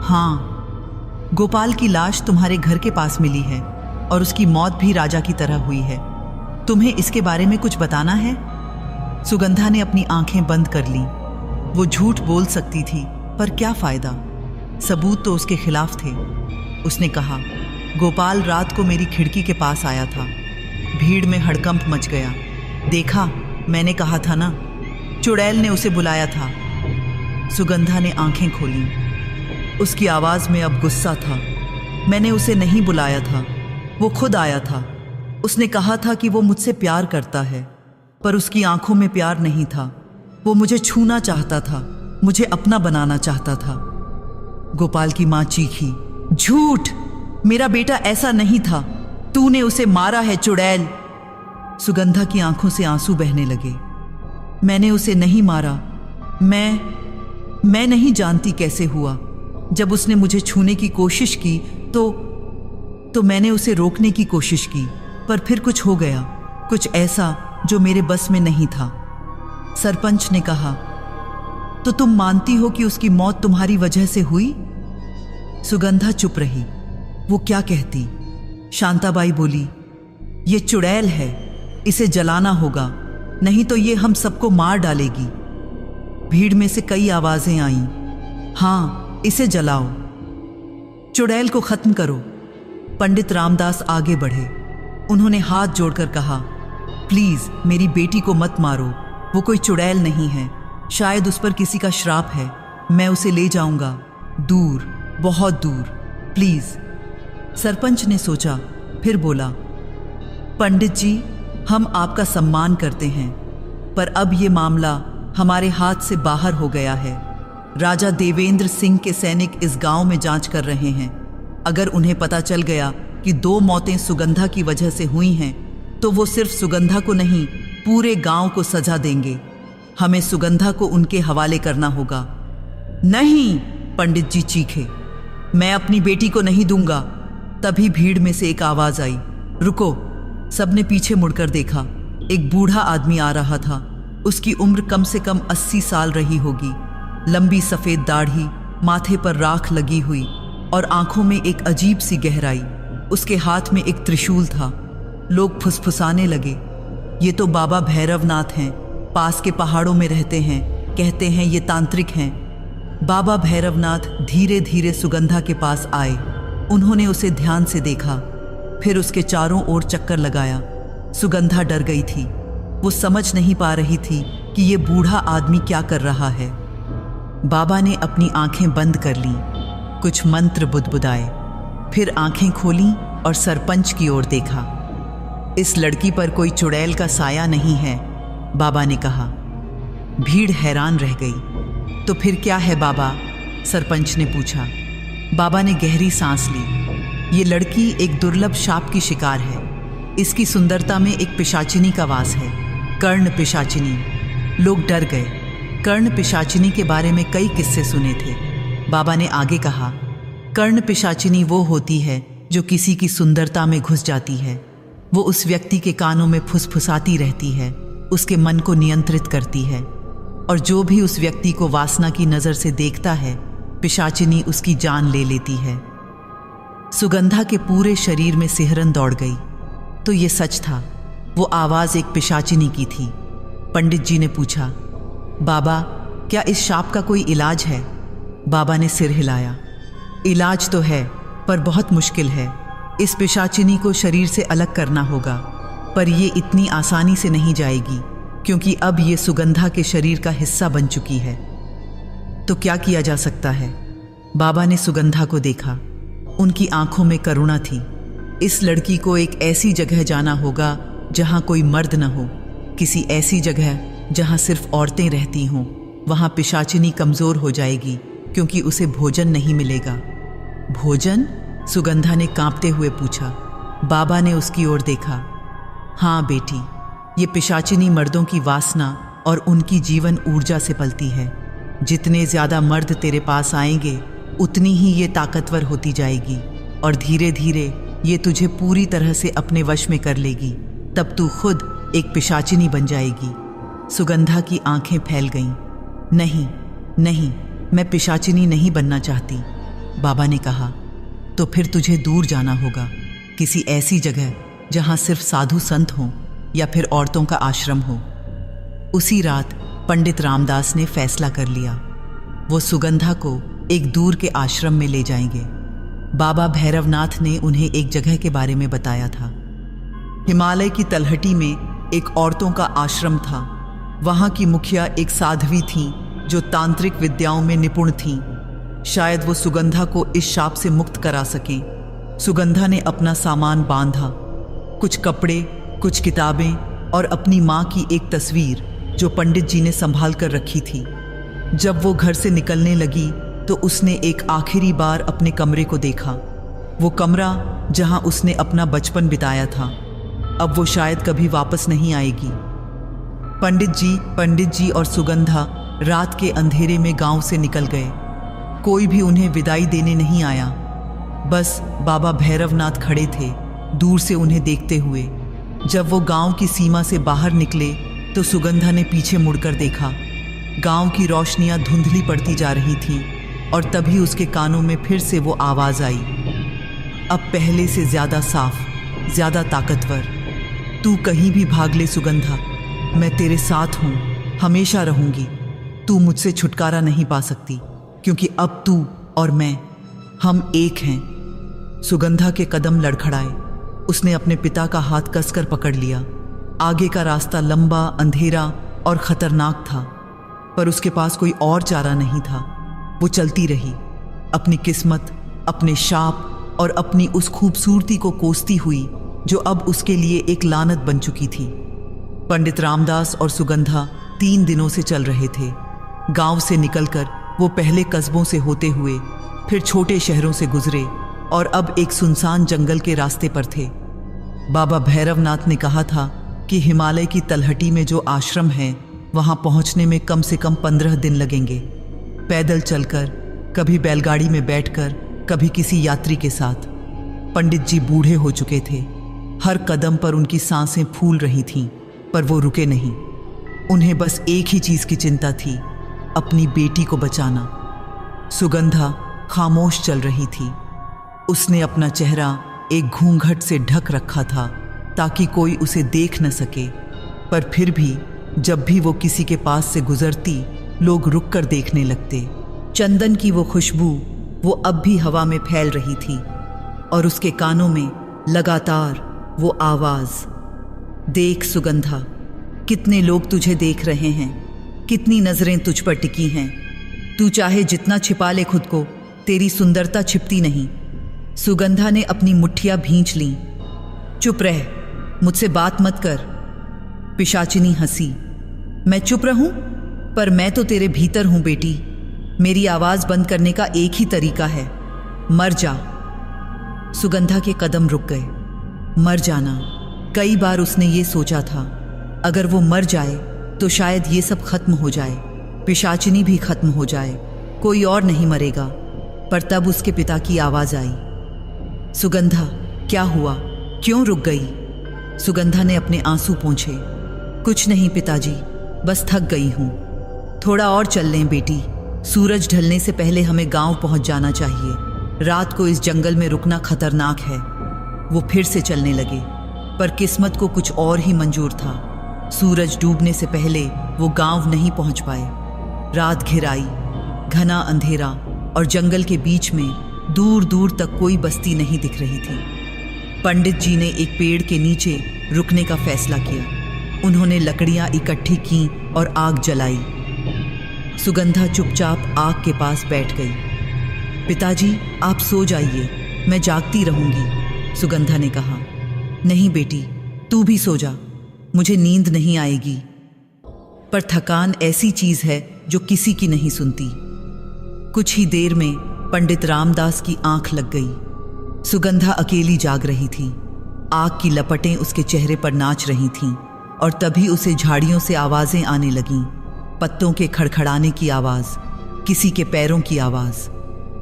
हाँ, गोपाल की लाश तुम्हारे घर के पास मिली है, और उसकी मौत भी राजा की तरह हुई है। तुम्हें इसके बारे में कुछ बताना है? सुगंधा ने अपनी आंखें बंद कर लीं। वो झूठ बोल सकती थी, पर क्या फायदा, सबूत तो उसके खिलाफ थे। उसने कहा, गोपाल रात को मेरी खिड़की के पास आया था। भीड़ में हड़कंप मच गया। देखा, मैंने कहा था ना, चुड़ैल ने उसे बुलाया था। सुगंधा ने आंखें खोली। उसकी आवाज में अब गुस्सा था। मैंने उसे नहीं बुलाया था, वो खुद आया था। उसने कहा था कि वो मुझसे प्यार करता है, पर उसकी आंखों में प्यार नहीं था। वो मुझे छूना चाहता था, मुझे अपना बनाना चाहता था। गोपाल की मां चीखी, झूठ, मेरा बेटा ऐसा नहीं था, तूने उसे मारा है चुड़ैल। सुगंधा की आंखों से आंसू बहने लगे। मैंने उसे नहीं मारा। मैं नहीं जानती कैसे हुआ। जब उसने मुझे छूने की कोशिश की तो मैंने उसे रोकने की कोशिश की, पर फिर कुछ हो गया, कुछ ऐसा जो मेरे बस में नहीं था। सरपंच ने कहा, तो तुम मानती हो कि उसकी मौत तुम्हारी वजह से हुई? सुगंधा चुप रही। वो क्या कहती? शांताबाई बोली, ये चुड़ैल है, इसे जलाना होगा, नहीं तो ये हम सबको मार डालेगी। भीड़ में से कई आवाजें आईं। हाँ, इसे जलाओ, चुड़ैल को खत्म करो। पंडित रामदास आगे बढ़े। उन्होंने हाथ जोड़कर कहा, प्लीज मेरी बेटी को मत मारो, वो कोई चुड़ैल नहीं है, शायद उस पर किसी का श्राप है। मैं उसे ले जाऊंगा, दूर, बहुत दूर, प्लीज। सरपंच ने सोचा, फिर बोला, पंडित जी, हम आपका सम्मान करते हैं, पर अब ये मामला हमारे हाथ से बाहर हो गया है। राजा देवेंद्र सिंह के सैनिक इस गांव में जांच कर रहे हैं। अगर उन्हें पता चल गया कि 2 मौतें सुगंधा की वजह से हुई हैं, तो वो सिर्फ सुगंधा को नहीं, पूरे गांव को सजा देंगे। हमें सुगंधा को उनके हवाले करना होगा। नहीं, पंडित जी चीखे, मैं अपनी बेटी को नहीं दूंगा। तभी भीड़ में से एक आवाज आई, रुको। सबने पीछे मुड़कर देखा। एक बूढ़ा आदमी आ रहा था। उसकी उम्र कम से कम 80 साल रही होगी। लंबी सफेद दाढ़ी, माथे पर राख लगी हुई और आंखों में एक अजीब सी गहराई। उसके हाथ में एक त्रिशूल था। लोग फुसफुसाने लगे, ये तो बाबा भैरवनाथ हैं, पास के पहाड़ों में रहते हैं, कहते हैं ये तांत्रिक हैं। बाबा भैरवनाथ धीरे धीरे सुगंधा के पास आए। उन्होंने उसे ध्यान से देखा, फिर उसके चारों ओर चक्कर लगाया। सुगंधा डर गई थी। वो समझ नहीं पा रही थी कि ये बूढ़ा आदमी क्या कर रहा है। बाबा ने अपनी आंखें बंद कर लीं, कुछ मंत्र बुदबुदाए, फिर आंखें खोलीं और सरपंच की ओर देखा। इस लड़की पर कोई चुड़ैल का साया नहीं है, बाबा ने कहा। भीड़ हैरान रह गई। तो फिर क्या है बाबा? सरपंच ने पूछा। बाबा ने गहरी सांस ली। ये लड़की एक दुर्लभ शाप की शिकार है। इसकी सुंदरता में एक पिशाचिनी का वास है, कर्ण पिशाचिनी। लोग डर गए। कर्ण पिशाचिनी के बारे में कई किस्से सुने थे। बाबा ने आगे कहा, कर्ण पिशाचिनी वो होती है जो किसी की सुंदरता में घुस जाती है। वो उस व्यक्ति के कानों में फुसफुसाती रहती है, उसके मन को नियंत्रित करती है, और जो भी उस व्यक्ति को वासना की नज़र से देखता है, पिशाचिनी उसकी जान ले लेती है। सुगंधा के पूरे शरीर में सिहरन दौड़ गई। तो ये सच था, वो आवाज़ एक पिशाचिनी की थी। पंडित जी ने पूछा, बाबा क्या इस शाप का कोई इलाज है? बाबा ने सिर हिलाया। इलाज तो है, पर बहुत मुश्किल है। इस पिशाचिनी को शरीर से अलग करना होगा, पर ये इतनी आसानी से नहीं जाएगी, क्योंकि अब ये सुगंधा के शरीर का हिस्सा बन चुकी है। तो क्या किया जा सकता है? बाबा ने सुगंधा को देखा। उनकी आंखों में करुणा थी। इस लड़की को एक ऐसी जगह जाना होगा जहां कोई मर्द न हो, किसी ऐसी जगह जहां सिर्फ औरतें रहती हों। वहां पिशाचिनी कमज़ोर हो जाएगी, क्योंकि उसे भोजन नहीं मिलेगा। भोजन? सुगंधा ने कांपते हुए पूछा। बाबा ने उसकी ओर देखा। हाँ बेटी, ये पिशाचिनी मर्दों की वासना और उनकी जीवन ऊर्जा से पलती है। जितने ज़्यादा मर्द तेरे पास आएंगे, उतनी ही ये ताकतवर होती जाएगी, और धीरे धीरे ये तुझे पूरी तरह से अपने वश में कर लेगी। तब तू खुद एक पिशाचिनी बन जाएगी। सुगंधा की आंखें फैल गईं। नहीं नहीं, मैं पिशाचिनी नहीं बनना चाहती, बाबा ने कहा। तो फिर तुझे दूर जाना होगा, किसी ऐसी जगह जहां सिर्फ साधु संत हों, या फिर औरतों का आश्रम हो। उसी रात पंडित रामदास ने फैसला कर लिया। वो सुगंधा को एक दूर के आश्रम में ले जाएंगे। बाबा भैरवनाथ ने उन्हें एक जगह के बारे में बताया था। हिमालय की तलहटी में एक औरतों का आश्रम था। वहाँ की मुखिया एक साध्वी थीं जो तांत्रिक विद्याओं में निपुण थीं। शायद वो सुगंधा को इस शाप से मुक्त करा सकें। सुगंधा ने अपना सामान बांधा, कुछ कपड़े, कुछ किताबें और अपनी माँ की एक तस्वीर जो पंडित जी ने संभाल कर रखी थी। जब वो घर से निकलने लगी तो उसने एक आखिरी बार अपने कमरे को देखा, वो कमरा जहाँ उसने अपना बचपन बिताया था। अब वो शायद कभी वापस नहीं आएगी। पंडित जी और सुगंधा रात के अंधेरे में गांव से निकल गए। कोई भी उन्हें विदाई देने नहीं आया। बस बाबा भैरवनाथ खड़े थे, दूर से उन्हें देखते हुए। जब वो गांव की सीमा से बाहर निकले तो सुगंधा ने पीछे मुड़कर देखा। गांव की रोशनियां धुंधली पड़ती जा रही थीं, और तभी उसके कानों में फिर से वो आवाज़ आई, अब पहले से ज़्यादा साफ, ज़्यादा ताकतवर। तू कहीं भी भाग ले सुगंधा, मैं तेरे साथ हूं, हमेशा रहूंगी। तू मुझसे छुटकारा नहीं पा सकती, क्योंकि अब तू और मैं, हम एक हैं। सुगंधा के कदम लड़खड़ाए। उसने अपने पिता का हाथ कसकर पकड़ लिया। आगे का रास्ता लंबा, अंधेरा और खतरनाक था, पर उसके पास कोई और चारा नहीं था। वो चलती रही, अपनी किस्मत, अपने शाप और अपनी उस खूबसूरती को कोसती हुई जो अब उसके लिए एक लानत बन चुकी थी। पंडित रामदास और सुगंधा 3 दिनों से चल रहे थे। गांव से निकलकर वो पहले कस्बों से होते हुए फिर छोटे शहरों से गुजरे और अब एक सुनसान जंगल के रास्ते पर थे। बाबा भैरवनाथ ने कहा था कि हिमालय की तलहटी में जो आश्रम है वहां पहुंचने में कम से कम 15 दिन लगेंगे। पैदल चलकर, कभी बैलगाड़ी में बैठकर, कभी किसी यात्री के साथ। पंडित जी बूढ़े हो चुके थे। हर कदम पर उनकी सांसें फूल रही थीं, पर वो रुके नहीं। उन्हें बस एक ही चीज की चिंता थी, अपनी बेटी को बचाना। सुगंधा खामोश चल रही थी। उसने अपना चेहरा एक घूंघट से ढक रखा था ताकि कोई उसे देख न सके, पर फिर भी जब भी वो किसी के पास से गुजरती, लोग रुककर देखने लगते। चंदन की वो खुशबू वो अब भी हवा में फैल रही थी और उसके कानों में लगातार वो आवाज, देख सुगंधा, कितने लोग तुझे देख रहे हैं, कितनी नजरें तुझ पर टिकी हैं। तू चाहे जितना छिपा ले खुद को, तेरी सुंदरता छिपती नहीं। सुगंधा ने अपनी मुट्ठियां भींच लीं। चुप रह, मुझसे बात मत कर। पिशाचिनी हंसी। मैं चुप रहूं? पर मैं तो तेरे भीतर हूं बेटी। मेरी आवाज बंद करने का एक ही तरीका है, मर जा। सुगंधा के कदम रुक गए। मर जाना, कई बार उसने ये सोचा था, अगर वो मर जाए तो शायद ये सब खत्म हो जाए, पिशाचिनी भी खत्म हो जाए, कोई और नहीं मरेगा। पर तब उसके पिता की आवाज आई। सुगंधा, क्या हुआ? क्यों रुक गई? सुगंधा ने अपने आंसू पोंछे। कुछ नहीं पिताजी, बस थक गई हूं। थोड़ा और चल लें बेटी, सूरज ढलने से पहले हमें गांव पहुंच जाना चाहिए। रात को इस जंगल में रुकना खतरनाक है। वो फिर से चलने लगे, पर किस्मत को कुछ और ही मंजूर था। सूरज डूबने से पहले वो गांव नहीं पहुंच पाए। रात घिर आई, घना अंधेरा, और जंगल के बीच में दूर दूर तक कोई बस्ती नहीं दिख रही थी। पंडित जी ने एक पेड़ के नीचे रुकने का फैसला किया। उन्होंने लकड़ियां इकट्ठी की और आग जलाई। सुगंधा चुपचाप आग के पास बैठ गई। पिताजी, आप सो जाइए, मैं जागती रहूंगी, सुगंधा ने कहा। नहीं बेटी, तू भी सो जा, मुझे नींद नहीं आएगी। पर थकान ऐसी चीज है जो किसी की नहीं सुनती। कुछ ही देर में पंडित रामदास की आंख लग गई। सुगंधा अकेली जाग रही थी। आग की लपटें उसके चेहरे पर नाच रही थीं, और तभी उसे झाड़ियों से आवाजें आने लगीं। पत्तों के खड़खड़ाने की आवाज, किसी के पैरों की आवाज।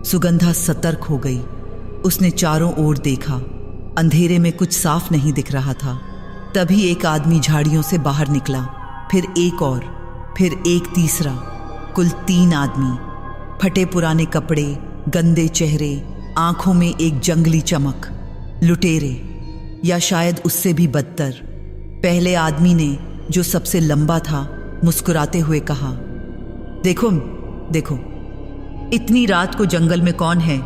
सुगंधा सतर्क हो गई। उसने चारों ओर देखा। अंधेरे में कुछ साफ नहीं दिख रहा था। तभी एक आदमी झाड़ियों से बाहर निकला, फिर एक और, फिर एक तीसरा। कुल 3 आदमी। फटे पुराने कपड़े, गंदे चेहरे, आंखों में एक जंगली चमक। लुटेरे, या शायद उससे भी बदतर। पहले आदमी ने, जो सबसे लंबा था, मुस्कुराते हुए कहा, देखो देखो, इतनी रात को जंगल में कौन है?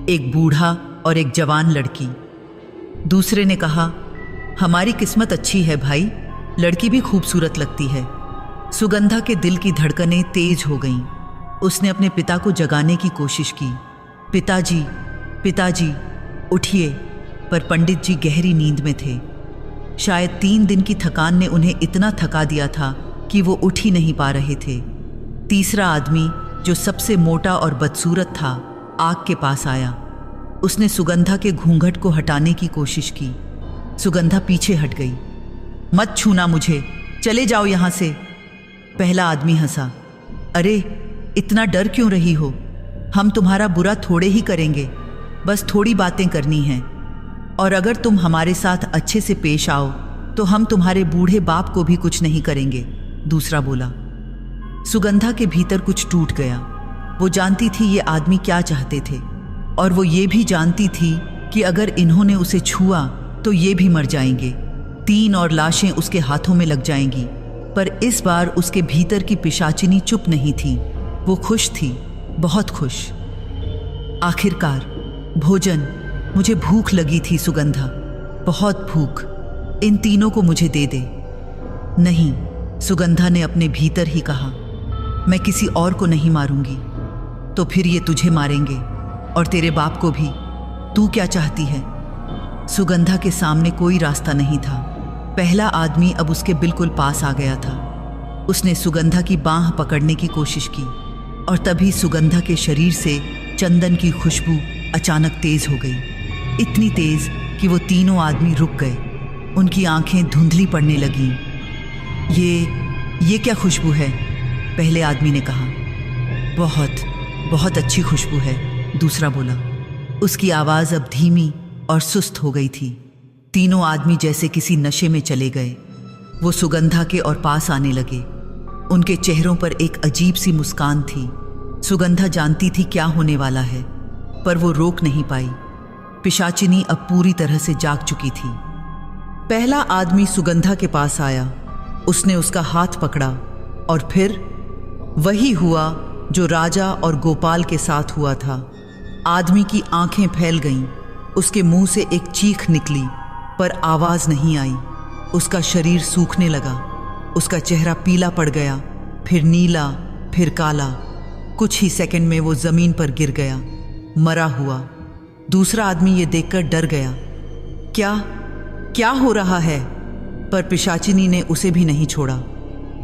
एक बूढ़ा और एक जवान लड़की। दूसरे ने कहा, हमारी किस्मत अच्छी है भाई, लड़की भी खूबसूरत लगती है। सुगंधा के दिल की धड़कनें तेज हो गईं। उसने अपने पिता को जगाने की कोशिश की। पिताजी, पिताजी, उठिए। पर पंडित जी गहरी नींद में थे। शायद 3 दिन की थकान ने उन्हें इतना थका दिया था कि वो उठ ही नहीं पा रहे थे। तीसरा आदमी, जो सबसे मोटा और बदसूरत था, आग के पास आया। उसने सुगंधा के घूंघट को हटाने की कोशिश की। सुगंधा पीछे हट गई। मत छूना मुझे, चले जाओ यहां से। पहला आदमी हंसा। अरे, इतना डर क्यों रही हो? हम तुम्हारा बुरा थोड़े ही करेंगे, बस थोड़ी बातें करनी हैं। और अगर तुम हमारे साथ अच्छे से पेश आओ तो हम तुम्हारे बूढ़े बाप को भी कुछ नहीं करेंगे, दूसरा बोला। सुगंधा के भीतर कुछ टूट गया। वो जानती थी ये आदमी क्या चाहते थे, और वो ये भी जानती थी कि अगर इन्होंने उसे छुआ तो ये भी मर जाएंगे। 3 और लाशें उसके हाथों में लग जाएंगी। पर इस बार उसके भीतर की पिशाचिनी चुप नहीं थी। वो खुश थी, बहुत खुश। आखिरकार भोजन। मुझे भूख लगी थी सुगंधा, बहुत भूख। इन तीनों को मुझे दे दे। नहीं, सुगंधा ने अपने भीतर ही कहा, मैं किसी और को नहीं मारूंगी। तो फिर ये तुझे मारेंगे और तेरे बाप को भी। तू क्या चाहती है? सुगंधा के सामने कोई रास्ता नहीं था। पहला आदमी अब उसके बिल्कुल पास आ गया था। उसने सुगंधा की बांह पकड़ने की कोशिश की और तभी सुगंधा के शरीर से चंदन की खुशबू अचानक तेज हो गई, इतनी तेज कि वो तीनों आदमी रुक गए। उनकी आंखें धुंधली पड़ने लगीं। ये क्या खुशबू है? पहले आदमी ने कहा। बहुत अच्छी खुशबू है, दूसरा बोला। उसकी आवाज़ अब धीमी और सुस्त हो गई थी। तीनों आदमी जैसे किसी नशे में चले गए। वो सुगंधा के और पास आने लगे। उनके चेहरों पर एक अजीब सी मुस्कान थी। सुगंधा जानती थी क्या होने वाला है, पर वो रोक नहीं पाई। पिशाचिनी अब पूरी तरह से जाग चुकी थी। पहला आदमी सुगंधा के पास आया। उसने उसका हाथ पकड़ा और फिर वही हुआ जो राजा और गोपाल के साथ हुआ था। आदमी की आंखें फैल गईं। उसके मुंह से एक चीख निकली, पर आवाज नहीं आई। उसका शरीर सूखने लगा। उसका चेहरा पीला पड़ गया, फिर नीला, फिर काला। कुछ ही सेकंड में वो जमीन पर गिर गया, मरा हुआ। दूसरा आदमी ये देखकर डर गया। क्या हो रहा है? पर पिशाचिनी ने उसे भी नहीं छोड़ा।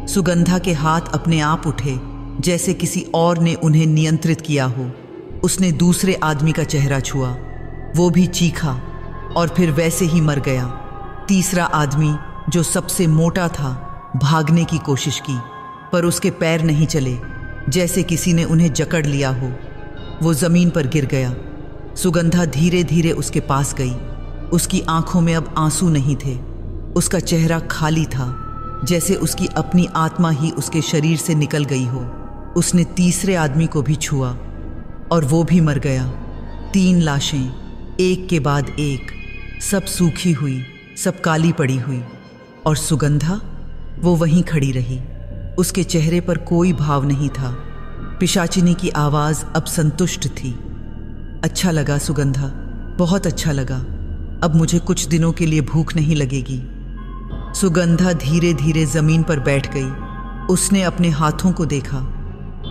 सुगंधा के हाथ अपने आप उठे, जैसे किसी और ने उन्हें नियंत्रित किया हो। उसने दूसरे आदमी का चेहरा छुआ। वो भी चीखा और फिर वैसे ही मर गया। तीसरा आदमी, जो सबसे मोटा था, भागने की कोशिश की, पर उसके पैर नहीं चले, जैसे किसी ने उन्हें जकड़ लिया हो। वो जमीन पर गिर गया। सुगंधा धीरे धीरे उसके पास गई। उसकी आंखों में अब आंसू नहीं थे। उसका चेहरा खाली था, जैसे उसकी अपनी आत्मा ही उसके शरीर से निकल गई हो। उसने तीसरे आदमी को भी छुआ और वो भी मर गया। 3 लाशें, एक के बाद एक, सब सूखी हुई, सब काली पड़ी हुई। और सुगंधा, वो वहीं खड़ी रही। उसके चेहरे पर कोई भाव नहीं था। पिशाचिनी की आवाज़ अब संतुष्ट थी। अच्छा लगा सुगंधा, बहुत अच्छा लगा। अब मुझे कुछ दिनों के लिए भूख नहीं लगेगी। सुगंधा धीरे धीरे जमीन पर बैठ गई। उसने अपने हाथों को देखा,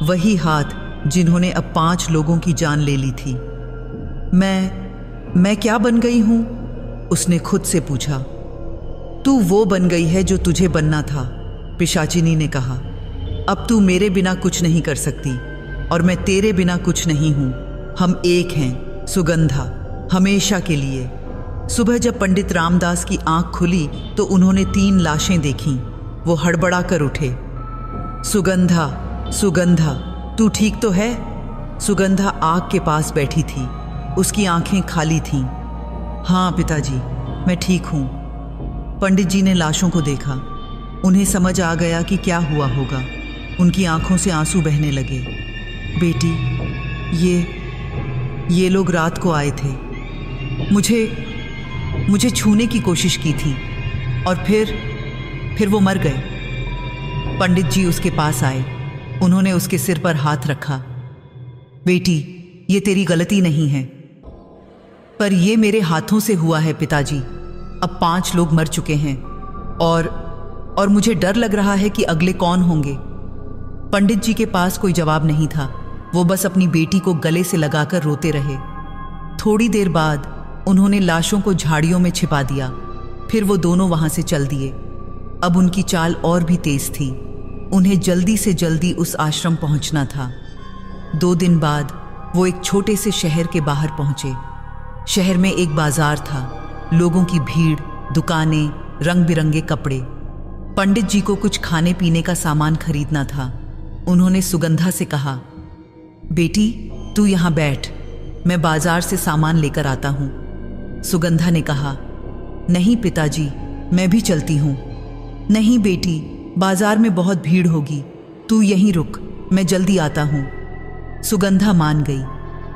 वही हाथ जिन्होंने अब 5 लोगों की जान ले ली थी। मैं क्या बन गई हूं? उसने खुद से पूछा। तू वो बन गई है जो तुझे बनना था, पिशाचिनी ने कहा। अब तू मेरे बिना कुछ नहीं कर सकती और मैं तेरे बिना कुछ नहीं हूं। हम एक हैं सुगंधा, हमेशा के लिए। सुबह जब पंडित रामदास की आंख खुली तो उन्होंने 3 लाशें देखीं। वो हड़बड़ा कर उठे। सुगंधा, तू ठीक तो है? सुगंधा आग के पास बैठी थी। उसकी आंखें खाली थीं। हाँ पिताजी, मैं ठीक हूँ। पंडित जी ने लाशों को देखा। उन्हें समझ आ गया कि क्या हुआ होगा। उनकी आंखों से आंसू बहने लगे। बेटी, ये लोग रात को आए थे। मुझे छूने की कोशिश की थी और फिर वो मर गए। पंडित जी उसके पास आए। उन्होंने उसके सिर पर हाथ रखा। बेटी, ये तेरी गलती नहीं है, पर ये मेरे हाथों से हुआ है पिताजी। अब 5 लोग मर चुके हैं और मुझे डर लग रहा है कि अगले कौन होंगे। पंडित जी के पास कोई जवाब नहीं था। वो बस अपनी बेटी को गले से लगाकर रोते रहे। थोड़ी देर बाद उन्होंने लाशों को झाड़ियों में छिपा दिया। फिर वो दोनों वहां से चल दिए। अब उनकी चाल और भी तेज थी। उन्हें जल्दी से जल्दी उस आश्रम पहुंचना था। 2 दिन बाद वो एक छोटे से शहर के बाहर पहुंचे। शहर में एक बाजार था। लोगों की भीड़, दुकानें, रंग बिरंगे कपड़े। पंडित जी को कुछ खाने पीने का सामान खरीदना था। उन्होंने सुगंधा से कहा, बेटी तू यहाँ बैठ, मैं बाजार से सामान लेकर आता हूँ। सुगंधा ने कहा, नहीं पिताजी, मैं भी चलती हूँ। नहीं बेटी, बाजार में बहुत भीड़ होगी, तू यहीं रुक, मैं जल्दी आता हूँ। सुगंधा मान गई।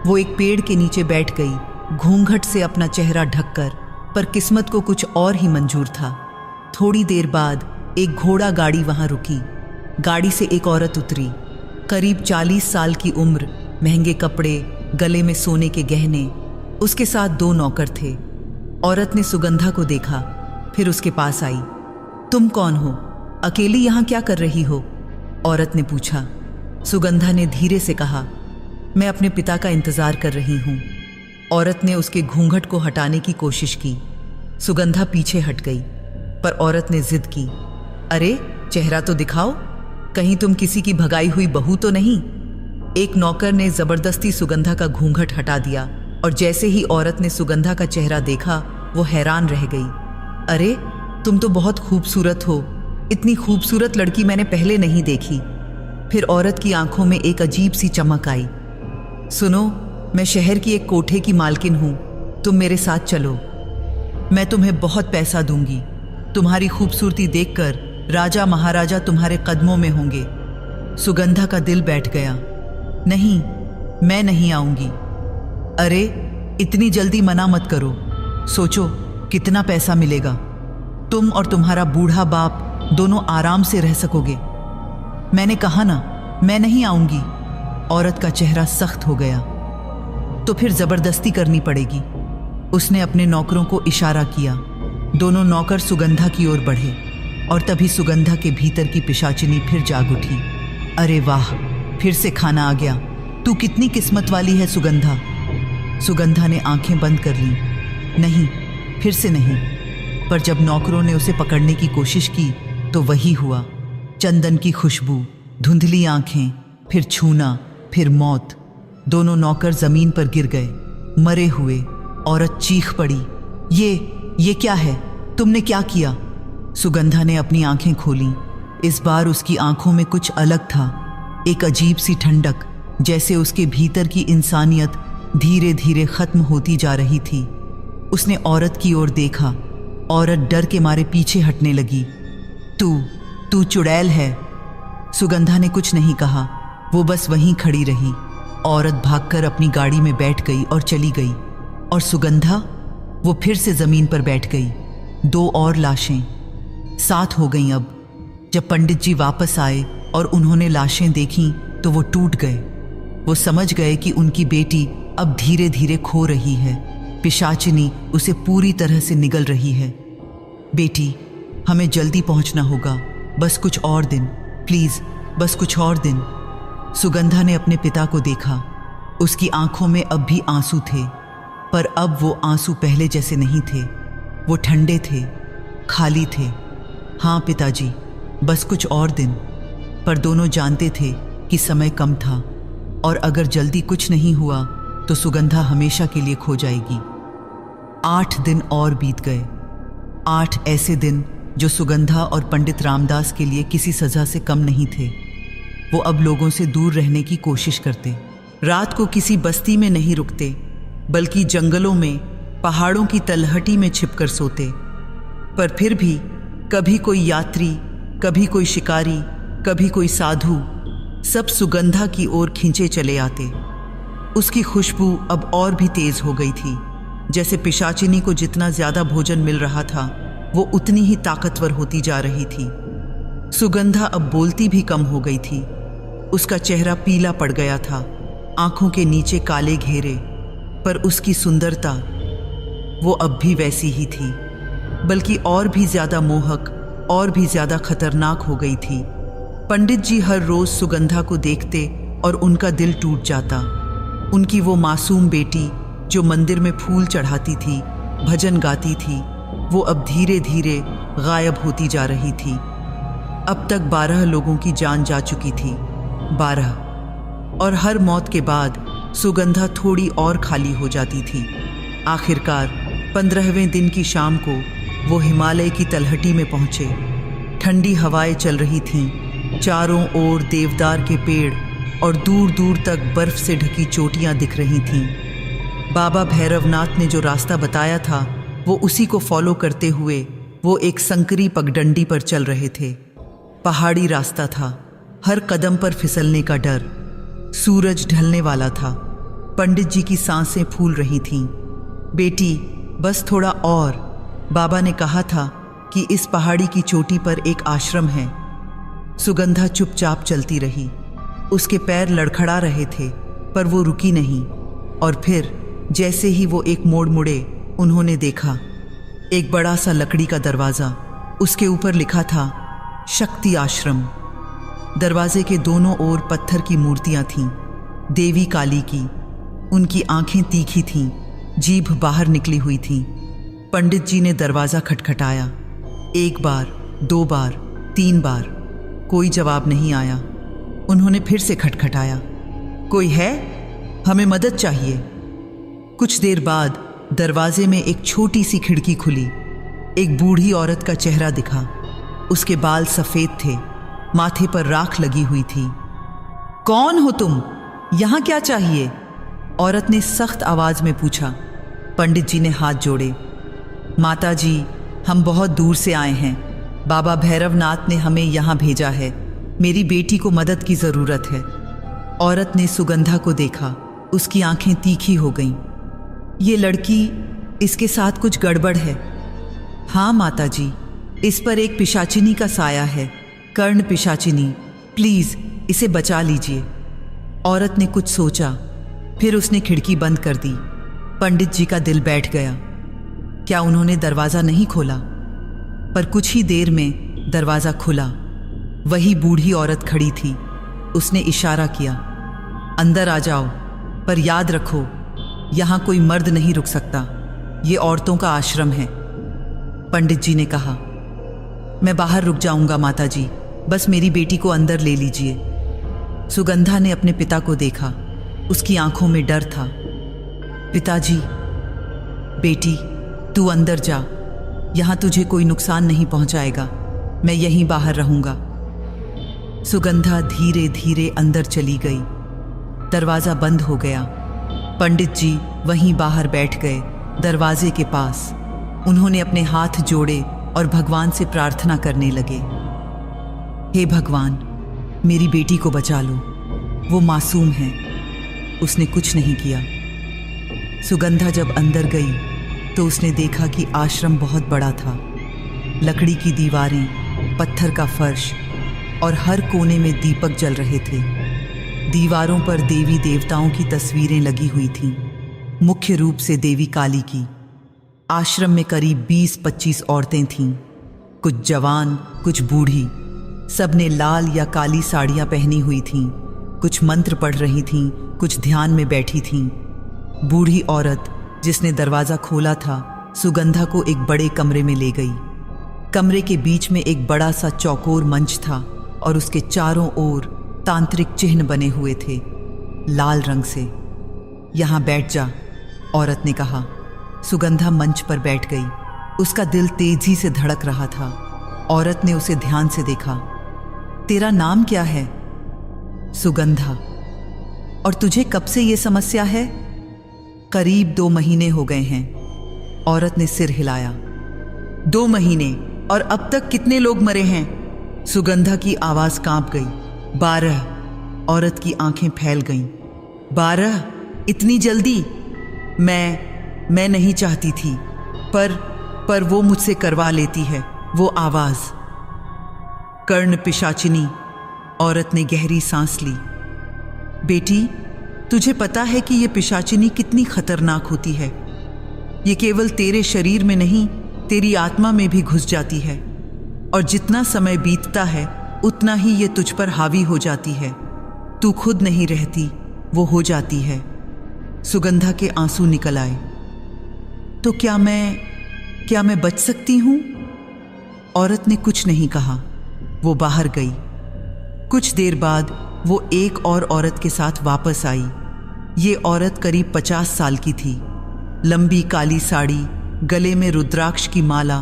वो एक पेड़ के नीचे बैठ गई, घूंघट से अपना चेहरा ढककर, पर किस्मत को कुछ और ही मंजूर था। थोड़ी देर बाद एक घोड़ा गाड़ी वहां रुकी। गाड़ी से एक औरत उतरी, करीब 40 साल की उम्र, महंगे कपड़े, गले में सोने के गहने। उसके साथ 2 नौकर थे। औरत ने सुगंधा को देखा, फिर उसके पास आई। तुम कौन हो? अकेली यहाँ क्या कर रही हो? औरत ने पूछा। सुगंधा ने धीरे से कहा, मैं अपने पिता का इंतजार कर रही हूँ। औरत ने उसके घूंघट को हटाने की कोशिश की। सुगंधा पीछे हट गई, पर औरत ने जिद की, अरे चेहरा तो दिखाओ, कहीं तुम किसी की भगाई हुई बहू तो नहीं? एक नौकर ने जबरदस्ती सुगंधा का घूंघट हटा दिया और जैसे ही औरत ने सुगंधा का चेहरा देखा, वो हैरान रह गई। अरे तुम तो बहुत खूबसूरत हो, इतनी खूबसूरत लड़की मैंने पहले नहीं देखी। फिर औरत की आंखों में एक अजीब सी चमक आई। सुनो, मैं शहर की एक कोठे की मालकिन हूं, तुम मेरे साथ चलो, मैं तुम्हें बहुत पैसा दूंगी। तुम्हारी खूबसूरती देखकर राजा महाराजा तुम्हारे कदमों में होंगे। सुगंधा का दिल बैठ गया। नहीं, मैं नहीं आऊंगी। अरे इतनी जल्दी मना मत करो, सोचो कितना पैसा मिलेगा। तुम और तुम्हारा बूढ़ा बाप दोनों आराम से रह सकोगे। मैंने कहा ना, मैं नहीं आऊंगी। औरत का चेहरा सख्त हो गया। तो फिर जबरदस्ती करनी पड़ेगी। उसने अपने नौकरों को इशारा किया। दोनों नौकर सुगंधा की ओर बढ़े और तभी सुगंधा के भीतर की पिशाचिनी फिर जाग उठी। अरे वाह, फिर से खाना आ गया। तू कितनी किस्मत वाली है सुगंधा। सुगंधा ने आंखें बंद कर ली। नहीं, फिर से नहीं। पर जब नौकरों ने उसे पकड़ने की कोशिश की तो वही हुआ। चंदन की खुशबू, धुंधली आंखें, फिर छूना, फिर मौत। दोनों नौकर जमीन पर गिर गए, मरे हुए। औरत चीख पड़ी, ये क्या है? तुमने क्या किया? सुगंधा ने अपनी आंखें खोली। इस बार उसकी आंखों में कुछ अलग था, एक अजीब सी ठंडक, जैसे उसके भीतर की इंसानियत धीरे धीरे खत्म होती जा रही थी। उसने औरत की ओर देखा। औरत डर के मारे पीछे हटने लगी। तू चुड़ैल है। सुगंधा ने कुछ नहीं कहा, वो बस वहीं खड़ी रही। औरत भागकर अपनी गाड़ी में बैठ गई और चली गई। और सुगंधा, वो फिर से जमीन पर बैठ गई। 2 और लाशें साथ हो गईं। अब जब पंडित जी वापस आए और उन्होंने लाशें देखीं तो वो टूट गए। वो समझ गए कि उनकी बेटी अब धीरे धीरे खो रही है। पिशाचिनी उसे पूरी तरह से निगल रही है। बेटी, हमें जल्दी पहुंचना होगा, बस कुछ और दिन, प्लीज, बस कुछ और दिन। सुगंधा ने अपने पिता को देखा। उसकी आंखों में अब भी आंसू थे, पर अब वो आंसू पहले जैसे नहीं थे। वो ठंडे थे, खाली थे। हाँ पिताजी, बस कुछ और दिन। पर दोनों जानते थे कि समय कम था और अगर जल्दी कुछ नहीं हुआ तो सुगंधा हमेशा के लिए खो जाएगी। 8 दिन और बीत गए। 8 ऐसे दिन जो सुगंधा और पंडित रामदास के लिए किसी सजा से कम नहीं थे। वो अब लोगों से दूर रहने की कोशिश करते। रात को किसी बस्ती में नहीं रुकते, बल्कि जंगलों में, पहाड़ों की तलहटी में छिपकर सोते। पर फिर भी कभी कोई यात्री, कभी कोई शिकारी, कभी कोई साधु, सब सुगंधा की ओर खींचे चले आते। उसकी खुशबू अब और भी तेज हो गई थी। जैसे पिशाचिनी को जितना ज्यादा भोजन मिल रहा था, वो उतनी ही ताकतवर होती जा रही थी। सुगंधा अब बोलती भी कम हो गई थी। उसका चेहरा पीला पड़ गया था, आंखों के नीचे काले घेरे, पर उसकी सुंदरता वो अब भी वैसी ही थी, बल्कि और भी ज्यादा मोहक, और भी ज्यादा खतरनाक हो गई थी। पंडित जी हर रोज सुगंधा को देखते और उनका दिल टूट जाता। उनकी वो मासूम बेटी जो मंदिर में फूल चढ़ाती थी, भजन गाती थी, वो अब धीरे धीरे गायब होती जा रही थी। अब तक 12 लोगों की जान जा चुकी थी। 12। और हर मौत के बाद सुगंधा थोड़ी और खाली हो जाती थी। आखिरकार 15वें दिन की शाम को वो हिमालय की तलहटी में पहुंचे। ठंडी हवाएं चल रही थीं, चारों ओर देवदार के पेड़ और दूर दूर तक बर्फ से ढकी चोटियां दिख रही थीं। बाबा भैरवनाथ ने जो रास्ता बताया था, वो उसी को फॉलो करते हुए वो एक संकरी पगडंडी पर चल रहे थे। पहाड़ी रास्ता था, हर कदम पर फिसलने का डर। सूरज ढलने वाला था। पंडित जी की सांसें फूल रही थीं। बेटी, बस थोड़ा और, बाबा ने कहा था, कि इस पहाड़ी की चोटी पर एक आश्रम है। सुगंधा चुपचाप चलती रही। उसके पैर लड़खड़ा रहे थे, पर वो रुकी नहीं। और फिर जैसे ही वो एक मोड़ मुड़े, उन्होंने देखा एक बड़ा सा लकड़ी का दरवाज़ा। उसके ऊपर लिखा था शक्ति आश्रम। दरवाजे के दोनों ओर पत्थर की मूर्तियां थीं, देवी काली की। उनकी आंखें तीखी थीं, जीभ बाहर निकली हुई थी। पंडित जी ने दरवाज़ा खटखटाया। 1 बार, 2 बार, 3 बार, कोई जवाब नहीं आया। उन्होंने फिर से खटखटाया। कोई है? हमें मदद चाहिए। कुछ देर बाद दरवाजे में एक छोटी सी खिड़की खुली। एक बूढ़ी औरत का चेहरा दिखा। उसके बाल सफ़ेद थे, माथे पर राख लगी हुई थी। कौन हो तुम? यहाँ क्या चाहिए? औरत ने सख्त आवाज़ में पूछा। पंडित जी ने हाथ जोड़े। माता जी, हम बहुत दूर से आए हैं। बाबा भैरवनाथ ने हमें यहाँ भेजा है। मेरी बेटी को मदद की ज़रूरत है। औरत ने सुगंधा को देखा। उसकी आंखें तीखी हो गईं। ये लड़की, इसके साथ कुछ गड़बड़ है। हाँ माता जी, इस पर एक पिशाचिनी का साया है, कर्ण पिशाचिनी। प्लीज़ इसे बचा लीजिए। औरत ने कुछ सोचा, फिर उसने खिड़की बंद कर दी। पंडित जी का दिल बैठ गया। क्या उन्होंने दरवाज़ा नहीं खोला? पर कुछ ही देर में दरवाज़ा खुला। वही बूढ़ी औरत खड़ी थी। उसने इशारा किया, अंदर आ जाओ, पर याद रखो, यहाँ कोई मर्द नहीं रुक सकता। ये औरतों का आश्रम है। पंडित जी ने कहा, मैं बाहर रुक जाऊंगा माता जी, बस मेरी बेटी को अंदर ले लीजिए। सुगंधा ने अपने पिता को देखा। उसकी आंखों में डर था। पिताजी, बेटी तू अंदर जा, यहाँ तुझे कोई नुकसान नहीं पहुँचाएगा। मैं यहीं बाहर रहूँगा। सुगंधा धीरे धीरे अंदर चली गई। दरवाज़ा बंद हो गया। पंडित जी वहीं बाहर बैठ गए, दरवाजे के पास। उन्होंने अपने हाथ जोड़े और भगवान से प्रार्थना करने लगे। हे भगवान, मेरी बेटी को बचा लो, वो मासूम है, उसने कुछ नहीं किया। सुगंधा जब अंदर गई तो उसने देखा कि आश्रम बहुत बड़ा था। लकड़ी की दीवारें, पत्थर का फर्श और हर कोने में दीपक जल रहे थे। दीवारों पर देवी देवताओं की तस्वीरें लगी हुई थीं, मुख्य रूप से देवी काली की। आश्रम में करीब 20-25 औरतें थीं, कुछ जवान, कुछ बूढ़ी। सब ने लाल या काली साड़ियाँ पहनी हुई थीं। कुछ मंत्र पढ़ रही थीं, कुछ ध्यान में बैठी थीं। बूढ़ी औरत जिसने दरवाज़ा खोला था, सुगंधा को एक बड़े कमरे में ले गई। कमरे के बीच में एक बड़ा सा चौकोर मंच था और उसके चारों ओर तांत्रिक चिन्ह बने हुए थे, लाल रंग से। यहाँ बैठ जा, औरत ने कहा। सुगंधा मंच पर बैठ गई। उसका दिल तेजी से धड़क रहा था। औरत ने उसे ध्यान से देखा। तेरा नाम क्या है? सुगंधा। और तुझे कब से ये समस्या है? करीब 2 महीने हो गए हैं। औरत ने सिर हिलाया। 2 महीने? और अब तक कितने लोग मरे हैं? सुगंधा की आवाज कांप गई। 12। औरत की आंखें फैल गईं। 12? इतनी जल्दी? मैं नहीं चाहती थी, पर वो मुझसे करवा लेती है। वो आवाज। कर्ण पिशाचिनी। औरत ने गहरी सांस ली। बेटी, तुझे पता है कि ये पिशाचिनी कितनी खतरनाक होती है? ये केवल तेरे शरीर में नहीं, तेरी आत्मा में भी घुस जाती है, और जितना समय बीतता है उतना ही ये तुझ पर हावी हो जाती है। तू खुद नहीं रहती, वो हो जाती है। सुगंधा के आंसू निकल आए। तो क्या मैं बच सकती हूं? औरत ने कुछ नहीं कहा। वो बाहर गई। कुछ देर बाद वो एक और औरत के साथ वापस आई। ये औरत करीब 50 साल की थी। लंबी काली साड़ी, गले में रुद्राक्ष की माला,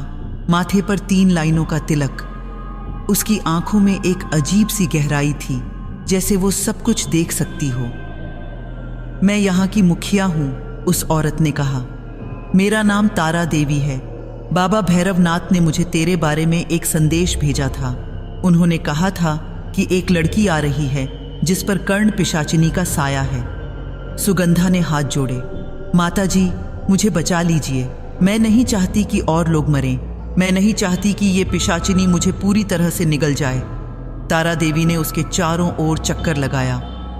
माथे पर 3 लाइनों का तिलक। उसकी आंखों में एक अजीब सी गहराई थी, जैसे वो सब कुछ देख सकती हो। मैं यहाँ की मुखिया हूँ, उस औरत ने कहा। मेरा नाम तारा देवी है। बाबा भैरवनाथ ने मुझे तेरे बारे में एक संदेश भेजा था। उन्होंने कहा था कि एक लड़की आ रही है जिस पर कर्ण पिशाचिनी का साया है। सुगंधा ने हाथ जोड़े। माता जी, मुझे बचा लीजिए। मैं नहीं चाहती कि और लोग मरें। मैं नहीं चाहती कि ये पिशाचिनी मुझे पूरी तरह से निगल जाए। तारा देवी ने उसके चारों ओर चक्कर लगाया।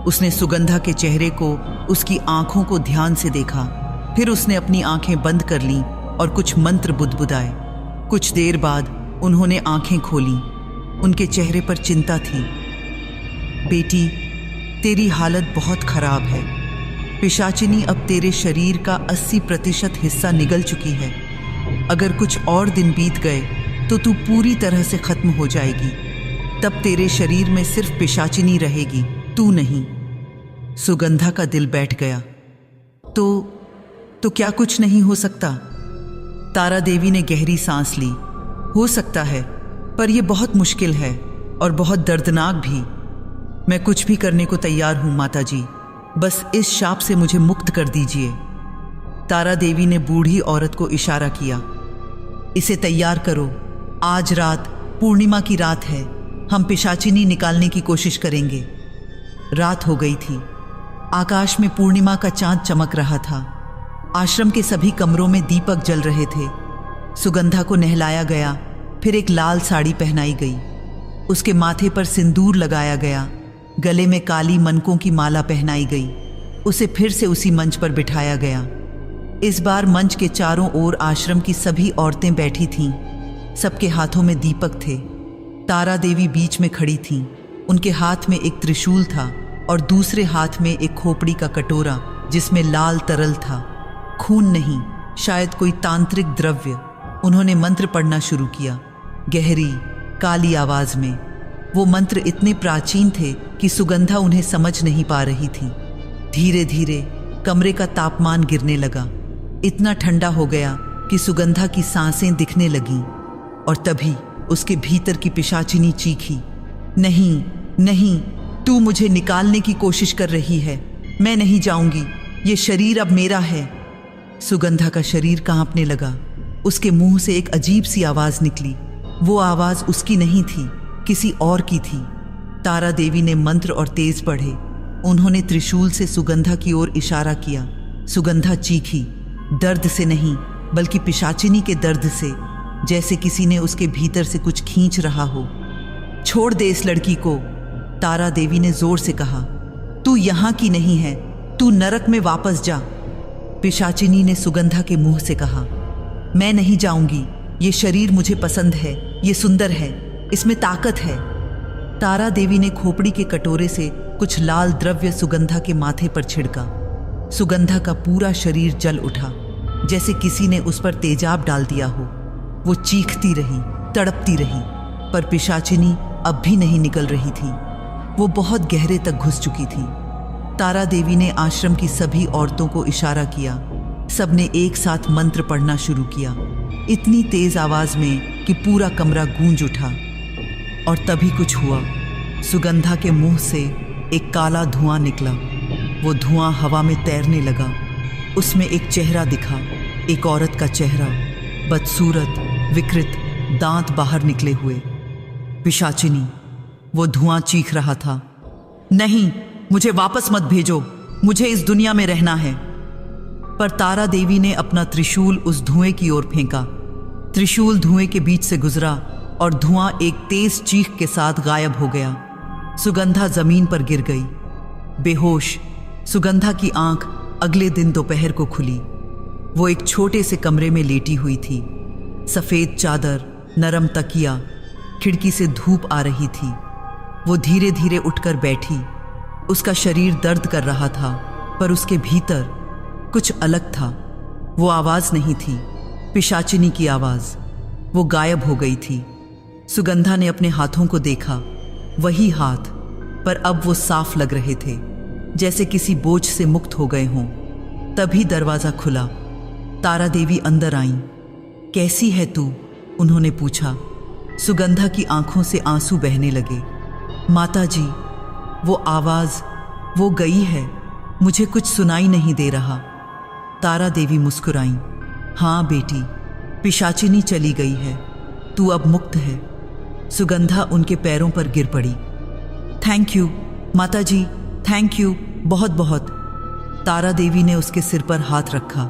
उसने सुगंधा के चेहरे को, उसकी आंखों को ध्यान से देखा। फिर उसने अपनी आंखें बंद कर लीं और कुछ मंत्र बुदबुदाए। कुछ देर बाद उन्होंने आंखें खोलीं। उनके चेहरे पर चिंता थी। बेटी, तेरी हालत बहुत खराब है। पिशाचिनी अब तेरे शरीर का 80% हिस्सा निगल चुकी है। अगर कुछ और दिन बीत गए तो तू पूरी तरह से खत्म हो जाएगी। तब तेरे शरीर में सिर्फ पिशाचिनी रहेगी, तू नहीं। सुगंधा का दिल बैठ गया। तो क्या कुछ नहीं हो सकता? तारा देवी ने गहरी सांस ली। हो सकता है, पर यह बहुत मुश्किल है और बहुत दर्दनाक भी। मैं कुछ भी करने को तैयार हूं माताजी, बस इस शाप से मुझे मुक्त कर दीजिए। तारा देवी ने बूढ़ी औरत को इशारा किया। इसे तैयार करो। आज रात पूर्णिमा की रात है। हम पिशाचिनी निकालने की कोशिश करेंगे। रात हो गई थी। आकाश में पूर्णिमा का चांद चमक रहा था। आश्रम के सभी कमरों में दीपक जल रहे थे। सुगंधा को नहलाया गया, फिर एक लाल साड़ी पहनाई गई। उसके माथे पर सिंदूर लगाया गया, गले में काली मनकों की माला पहनाई गई। उसे फिर से उसी मंच पर बिठाया गया। इस बार मंच के चारों ओर आश्रम की सभी औरतें बैठी थीं। सबके हाथों में दीपक थे। तारा देवी बीच में खड़ी थीं। उनके हाथ में एक त्रिशूल था और दूसरे हाथ में एक खोपड़ी का कटोरा जिसमें लाल तरल था, खून नहीं, शायद कोई तांत्रिक द्रव्य। उन्होंने मंत्र पढ़ना शुरू किया, गहरी काली आवाज में। वो मंत्र इतने प्राचीन थे कि सुगंधा उन्हें समझ नहीं पा रही थी। धीरे धीरे कमरे का तापमान गिरने लगा। इतना ठंडा हो गया कि सुगंधा की सांसें दिखने लगीं। और तभी उसके भीतर की पिशाचिनी चीखी, नहीं नहीं, तू मुझे निकालने की कोशिश कर रही है। मैं नहीं जाऊंगी, ये शरीर अब मेरा है। सुगंधा का शरीर कांपने लगा। उसके मुंह से एक अजीब सी आवाज निकली। वो आवाज उसकी नहीं थी, किसी और की थी। तारा देवी ने मंत्र और तेज पढ़े। उन्होंने त्रिशूल से सुगंधा की ओर इशारा किया। सुगंधा चीखी, दर्द से नहीं बल्कि पिशाचिनी के दर्द से, जैसे किसी ने उसके भीतर से कुछ खींच रहा हो। छोड़ दे इस लड़की को, तारा देवी ने जोर से कहा। तू यहां की नहीं है, तू नरक में वापस जा। पिशाचिनी ने सुगंधा के मुंह से कहा, मैं नहीं जाऊंगी। ये शरीर मुझे पसंद है, ये सुंदर है, इसमें ताकत है। तारा देवी ने खोपड़ी के कटोरे से कुछ लाल द्रव्य सुगंधा के माथे पर छिड़का। सुगंधा का पूरा शरीर जल उठा, जैसे किसी ने उस पर तेजाब डाल दिया हो। वो चीखती रही, तड़पती रही, पर पिशाचिनी अब भी नहीं निकल रही थी। वो बहुत गहरे तक घुस चुकी थी। तारा देवी ने आश्रम की सभी औरतों को इशारा किया। सबने एक साथ मंत्र पढ़ना शुरू किया, इतनी तेज आवाज में कि पूरा कमरा गूंज उठा। और तभी कुछ हुआ। सुगंधा के मुंह से एक काला धुआं निकला। वो धुआं हवा में तैरने लगा। उसमें एक चेहरा दिखा, एक औरत का चेहरा, बदसूरत, विकृत, दांत बाहर निकले हुए। पिशाचिनी। वो धुआं चीख रहा था, नहीं, मुझे वापस मत भेजो, मुझे इस दुनिया में रहना है। पर तारा देवी ने अपना त्रिशूल उस धुएं की ओर फेंका। त्रिशूल धुएं के बीच से गुजरा और धुआं एक तेज चीख के साथ गायब हो गया। सुगंधा जमीन पर गिर गई, बेहोश। सुगंधा की आंख अगले दिन दोपहर को खुली। वो एक छोटे से कमरे में लेटी हुई थी। सफेद चादर, नरम तकिया, खिड़की से धूप आ रही थी। वो धीरे धीरे उठकर बैठी। उसका शरीर दर्द कर रहा था, पर उसके भीतर कुछ अलग था। वो आवाज नहीं थी, पिशाचिनी की आवाज। वो गायब हो गई थी। सुगंधा ने अपने हाथों को देखा, वही हाथ, पर अब वो साफ लग रहे थे, जैसे किसी बोझ से मुक्त हो गए हों। तभी दरवाजा खुला। तारा देवी अंदर आईं। कैसी है तू? उन्होंने पूछा। सुगंधा की आंखों से आंसू बहने लगे। माताजी, वो आवाज, वो गई है, मुझे कुछ सुनाई नहीं दे रहा। तारा देवी मुस्कुराईं। हाँ बेटी, पिशाचिनी चली गई है, तू अब मुक्त है। सुगंधा उनके पैरों पर गिर पड़ी। थैंक यू माताजी, थैंक यू, बहुत बहुत। तारा देवी ने उसके सिर पर हाथ रखा।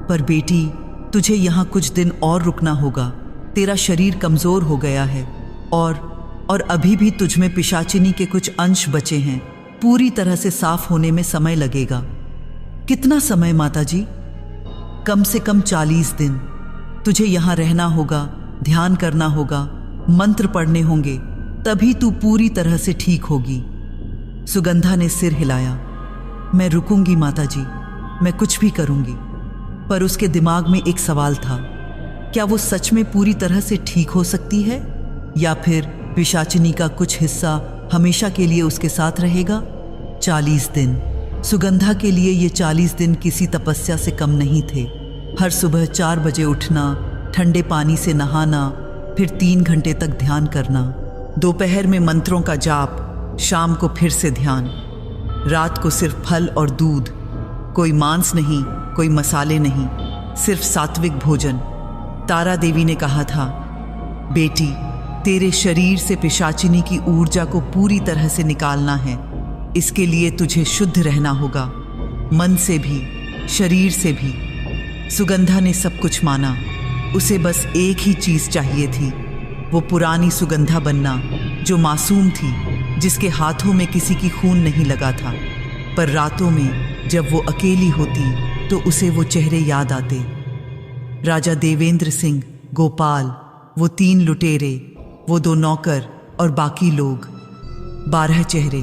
पर बेटी, तुझे यहाँ कुछ दिन और रुकना होगा। तेरा शरीर कमज़ोर हो गया है और अभी भी तुझ में पिशाचिनी के कुछ अंश बचे हैं। पूरी तरह से साफ होने में समय लगेगा। कितना समय माताजी? कम से कम 40 दिन। तुझे यहाँ रहना होगा, ध्यान करना होगा, मंत्र पढ़ने होंगे, तभी तू पूरी तरह से ठीक होगी। सुगंधा ने सिर हिलाया। मैं रुकूंगी माताजी, मैं कुछ भी करूंगी। पर उसके दिमाग में एक सवाल था, क्या वो सच में पूरी तरह से ठीक हो सकती है या फिर पिशाचिनी का कुछ हिस्सा हमेशा के लिए उसके साथ रहेगा? 40 दिन। सुगंधा के लिए ये 40 दिन किसी तपस्या से कम नहीं थे। हर सुबह 4 बजे उठना, ठंडे पानी से नहाना, फिर 3 घंटे तक ध्यान करना, दोपहर में मंत्रों का जाप, शाम को फिर से ध्यान, रात को सिर्फ फल और दूध, कोई मांस नहीं, कोई मसाले नहीं, सिर्फ सात्विक भोजन। तारा देवी ने कहा था, बेटी, तेरे शरीर से पिशाचिनी की ऊर्जा को पूरी तरह से निकालना है। इसके लिए तुझे शुद्ध रहना होगा, मन से भी, शरीर से भी। सुगंधा ने सब कुछ माना। उसे बस एक ही चीज़ चाहिए थी, वो पुरानी सुगंधा बनना, जो मासूम थी, जिसके हाथों में किसी की खून नहीं लगा था। पर रातों में जब वो अकेली होती तो उसे वो चेहरे याद आते। राजा देवेंद्र सिंह, गोपाल, वो 3 लुटेरे, वो 2 नौकर और बाकी लोग। 12 चेहरे,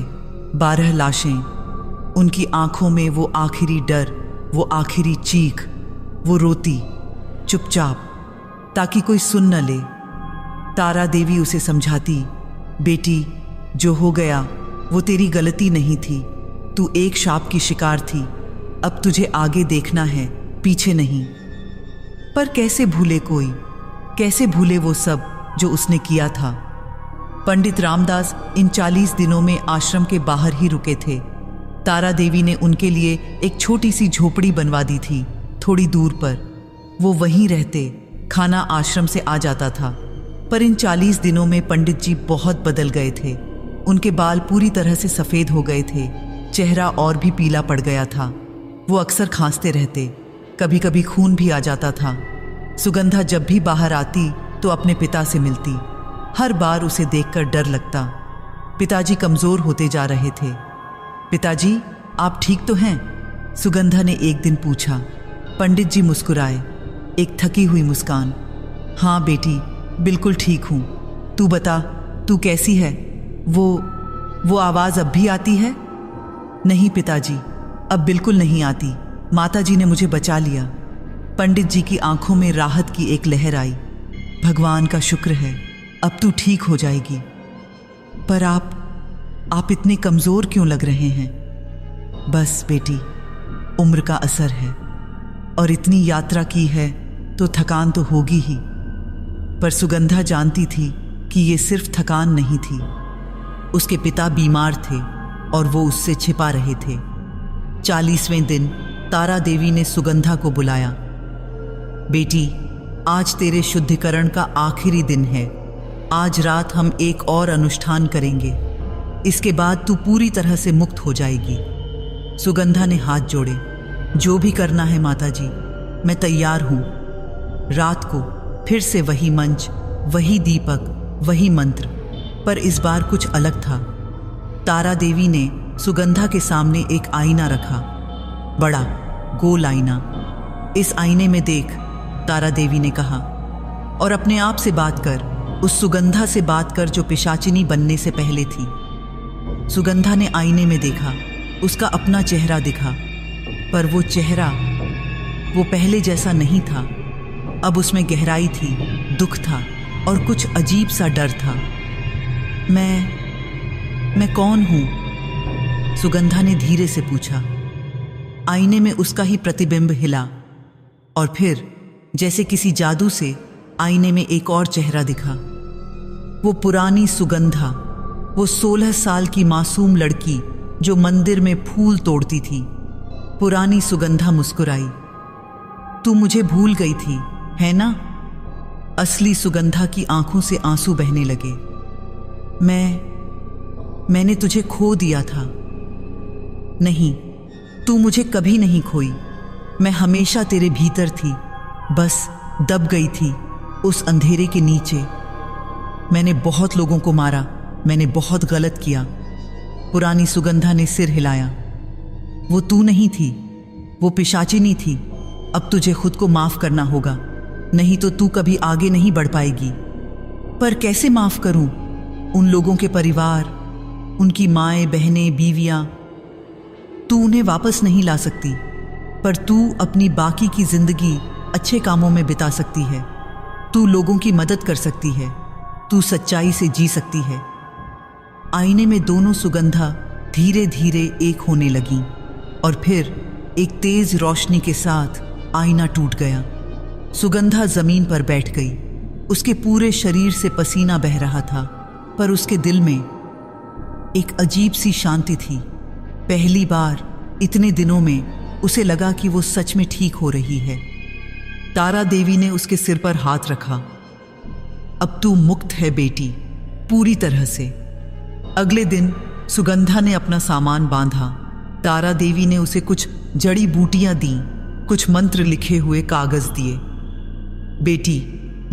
12 लाशें। उनकी आंखों में वो आखिरी डर, वो आखिरी चीख। वो रोती चुपचाप ताकि कोई सुन न ले। तारा देवी उसे समझाती, बेटी, जो हो गया वो तेरी गलती नहीं थी, तू एक शाप की शिकार थी। अब तुझे आगे देखना है, पीछे नहीं। पर कैसे भूले कोई, कैसे भूले वो सब जो उसने किया था। पंडित रामदास इन 40 दिनों में आश्रम के बाहर ही रुके थे। तारा देवी ने उनके लिए एक छोटी सी झोपड़ी बनवा दी थी, थोड़ी दूर पर। वो वहीं रहते, खाना आश्रम से आ जाता था। पर इन 40 दिनों में पंडित जी बहुत बदल गए थे। उनके बाल पूरी तरह से सफ़ेद हो गए थे, चेहरा और भी पीला पड़ गया था। वो अक्सर खांसते रहते, कभी कभी खून भी आ जाता था। सुगंधा जब भी बाहर आती तो अपने पिता से मिलती। हर बार उसे देखकर डर लगता। पिताजी कमज़ोर होते जा रहे थे। पिताजी, आप ठीक तो हैं? सुगंधा ने एक दिन पूछा। पंडित जी मुस्कुराए, एक थकी हुई मुस्कान। हाँ बेटी, बिल्कुल ठीक हूँ। तू बता, तू कैसी है? वो आवाज़ अब भी आती है? नहीं पिताजी, अब बिल्कुल नहीं आती। माताजी ने मुझे बचा लिया। पंडित जी की आंखों में राहत की एक लहर आई। भगवान का शुक्र है, अब तू ठीक हो जाएगी। पर आप इतने कमज़ोर क्यों लग रहे हैं? बस बेटी, उम्र का असर है, और इतनी यात्रा की है तो थकान तो होगी ही। पर सुगंधा जानती थी कि ये सिर्फ थकान नहीं थी। उसके पिता बीमार थे और वो उससे छिपा रहे थे। 40वें दिन तारा देवी ने सुगंधा को बुलाया। बेटी, आज तेरे शुद्धिकरण का आखिरी दिन है। आज रात हम एक और अनुष्ठान करेंगे। इसके बाद तू पूरी तरह से मुक्त हो जाएगी। सुगंधा ने हाथ जोड़े। जो भी करना है माताजी, मैं तैयार हूँ। रात को फिर से वही मंच, वही दीपक, वही मंत्र, पर इस बार कुछ अलग था। तारा देवी ने सुगंधा के सामने एक आईना रखा, बड़ा गोल आईना। इस आईने में देख, तारा देवी ने कहा, और अपने आप से बात कर, उस सुगंधा से बात कर जो पिशाचिनी बनने से पहले थी। सुगंधा ने आईने में देखा, उसका अपना चेहरा दिखा, पर वो चेहरा वो पहले जैसा नहीं था। अब उसमें गहराई थी, दुख था और कुछ अजीब सा डर था। मैं कौन हूं? सुगंधा ने धीरे से पूछा। आईने में उसका ही प्रतिबिंब हिला, और फिर जैसे किसी जादू से आईने में एक और चेहरा दिखा। वो पुरानी सुगंधा, वो 16 साल की मासूम लड़की जो मंदिर में फूल तोड़ती थी। पुरानी सुगंधा मुस्कुराई। तू मुझे भूल गई थी, है ना? असली सुगंधा की आंखों से आंसू बहने लगे। मैंने तुझे खो दिया था। नहीं, तू मुझे कभी नहीं खोई। मैं हमेशा तेरे भीतर थी, बस दब गई थी। उस अंधेरे के नीचे। मैंने बहुत लोगों को मारा, मैंने बहुत गलत किया। पुरानी सुगंधा ने सिर हिलाया। वो तू नहीं थी, वो पिशाचिनी थी। अब तुझे खुद को माफ करना होगा, नहीं तो तू कभी आगे नहीं बढ़ पाएगी। पर कैसे माफ करूं? उन लोगों के परिवार, उनकी माएं, बहनें, बीवियां। तू उन्हें वापस नहीं ला सकती, पर तू अपनी बाकी की जिंदगी अच्छे कामों में बिता सकती है। तू लोगों की मदद कर सकती है, तू सच्चाई से जी सकती है। आईने में दोनों सुगंधा धीरे धीरे एक होने लगीं और फिर एक तेज रोशनी के साथ आईना टूट गया। सुगंधा जमीन पर बैठ गई। उसके पूरे शरीर से पसीना बह रहा था, पर उसके दिल में एक अजीब सी शांति थी। पहली बार इतने दिनों में उसे लगा कि वो सच में ठीक हो रही है। तारा देवी ने उसके सिर पर हाथ रखा। अब तू मुक्त है बेटी, पूरी तरह से। अगले दिन सुगंधा ने अपना सामान बांधा। तारा देवी ने उसे कुछ जड़ी बूटियां दी, कुछ मंत्र लिखे हुए कागज दिए। बेटी,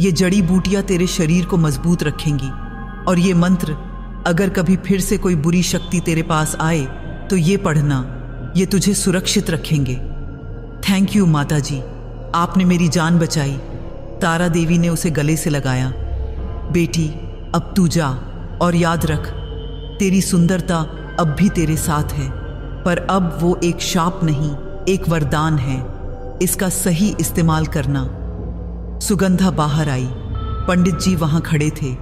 ये जड़ी बूटियां तेरे शरीर को मजबूत रखेंगी, और ये मंत्र अगर कभी फिर से कोई बुरी शक्ति तेरे पास आए तो ये पढ़ना, ये तुझे सुरक्षित रखेंगे। थैंक यू माता जी, आपने मेरी जान बचाई। तारा देवी ने उसे गले से लगाया। बेटी, अब तू जा, और याद रख, तेरी सुंदरता अब भी तेरे साथ है, पर अब वो एक शाप नहीं, एक वरदान है। इसका सही इस्तेमाल करना। सुगंधा बाहर आई। पंडित जी वहां खड़े थे,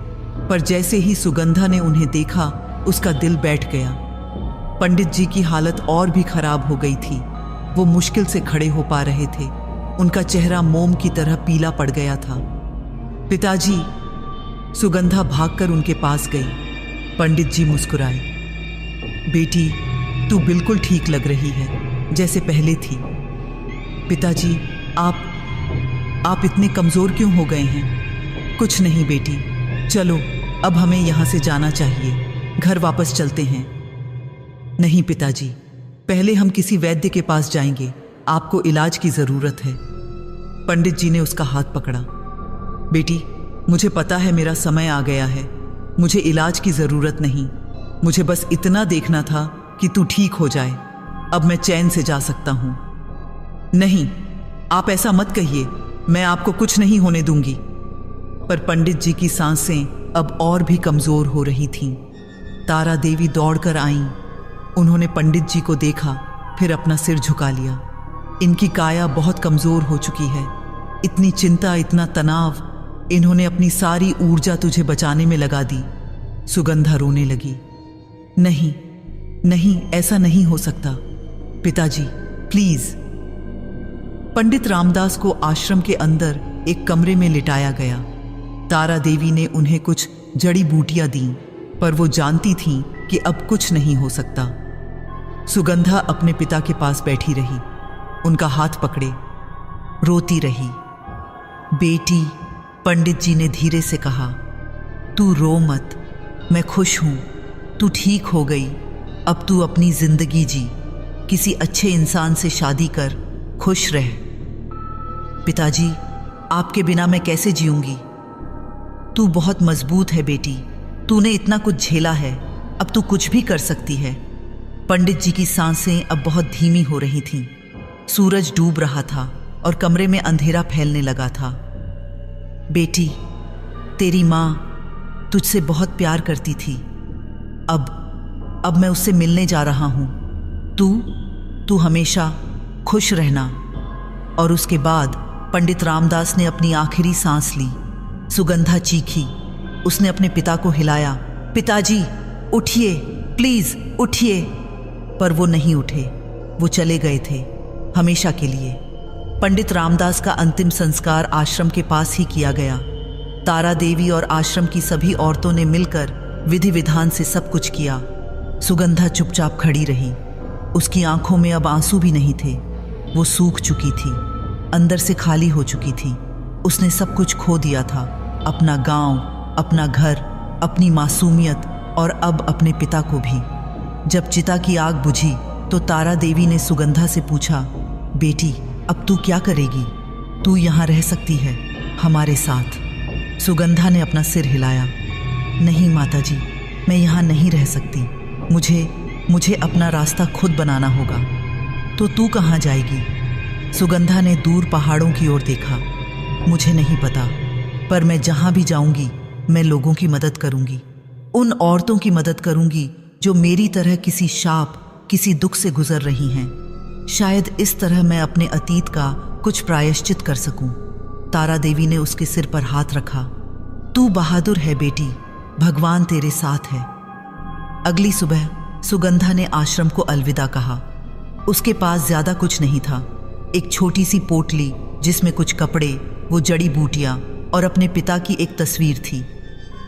पर जैसे ही सुगंधा ने उन्हें देखा, उसका दिल बैठ गया। पंडित जी की हालत और भी खराब हो गई थी। वो मुश्किल से खड़े हो पा रहे थे। उनका चेहरा मोम की तरह पीला पड़ गया था। पिताजी, सुगंधा भागकर उनके पास गई। पंडित जी मुस्कुराए। बेटी, तू बिल्कुल ठीक लग रही है, जैसे पहले थी। पिताजी, आप इतने कमजोर क्यों हो गए हैं? कुछ नहीं बेटी, चलो अब हमें यहां से जाना चाहिए, घर वापस चलते हैं। नहीं पिताजी, पहले हम किसी वैद्य के पास जाएंगे, आपको इलाज की जरूरत है। पंडित जी ने उसका हाथ पकड़ा। बेटी, मुझे पता है मेरा समय आ गया है, मुझे इलाज की जरूरत नहीं, मुझे बस इतना देखना था कि तू ठीक हो जाए। अब मैं चैन से जा सकता हूं। नहीं, आप ऐसा मत कहिए, मैं आपको कुछ नहीं होने दूंगी। पर पंडित जी की सांसें अब और भी कमजोर हो रही थीं। तारा देवी दौड़कर आईं। उन्होंने पंडित जी को देखा, फिर अपना सिर झुका लिया। इनकी काया बहुत कमजोर हो चुकी है। इतनी चिंता, इतना तनाव, इन्होंने अपनी सारी ऊर्जा तुझे बचाने में लगा दी। सुगंधा रोने लगी। नहीं नहीं, ऐसा नहीं हो सकता पिताजी, प्लीज। पंडित रामदास को आश्रम के अंदर एक कमरे में लिटाया गया। तारा देवी ने उन्हें कुछ जड़ी बूटियां दी, पर वो जानती थीं कि अब कुछ नहीं हो सकता। सुगंधा अपने पिता के पास बैठी रही, उनका हाथ पकड़े रोती रही। बेटी, पंडित जी ने धीरे से कहा, तू रो मत, मैं खुश हूं, तू ठीक हो गई। अब तू अपनी जिंदगी जी, किसी अच्छे इंसान से शादी कर, खुश रह। पिताजी, आपके बिना मैं कैसे जीऊंगी? तू बहुत मजबूत है बेटी, तूने इतना कुछ झेला है, अब तू कुछ भी कर सकती है। पंडित जी की सांसें अब बहुत धीमी हो रही थीं। सूरज डूब रहा था और कमरे में अंधेरा फैलने लगा था। बेटी, तेरी माँ तुझसे बहुत प्यार करती थी। अब मैं उससे मिलने जा रहा हूं। तू हमेशा खुश रहना। और उसके बाद पंडित रामदास ने अपनी आखिरी सांस ली। सुगंधा चीखी। उसने अपने पिता को हिलाया, पिताजी उठिए, प्लीज उठिए। पर वो नहीं उठे, वो चले गए थे हमेशा के लिए। पंडित रामदास का अंतिम संस्कार आश्रम के पास ही किया गया। तारा देवी और आश्रम की सभी औरतों ने मिलकर विधि विधान से सब कुछ किया। सुगंधा चुपचाप खड़ी रही। उसकी आंखों में अब आंसू भी नहीं थे। वो सूख चुकी थी, अंदर से खाली हो चुकी थी। उसने सब कुछ खो दिया था, अपना गांव, अपना घर, अपनी मासूमियत और अब अपने पिता को भी। जब चिता की आग बुझी तो तारा देवी ने सुगंधा से पूछा, बेटी अब तू क्या करेगी? तू यहाँ रह सकती है हमारे साथ। सुगंधा ने अपना सिर हिलाया। नहीं माताजी, मैं यहाँ नहीं रह सकती। मुझे अपना रास्ता खुद बनाना होगा। तो तू कहाँ जाएगी? सुगंधा ने दूर पहाड़ों की ओर देखा। मुझे नहीं पता, पर मैं जहाँ भी जाऊंगी मैं लोगों की मदद करूंगी। उन औरतों की मदद करूंगी जो मेरी तरह किसी शाप, किसी दुख से गुजर रही हैं। शायद इस तरह मैं अपने अतीत का कुछ प्रायश्चित कर सकूं। तारा देवी ने उसके सिर पर हाथ रखा। तू बहादुर है बेटी, भगवान तेरे साथ है। अगली सुबह सुगंधा ने आश्रम को अलविदा कहा। उसके पास ज्यादा कुछ नहीं था। एक छोटी सी पोटली जिसमें कुछ कपड़े, वो जड़ी बूटियां और अपने पिता की एक तस्वीर थी।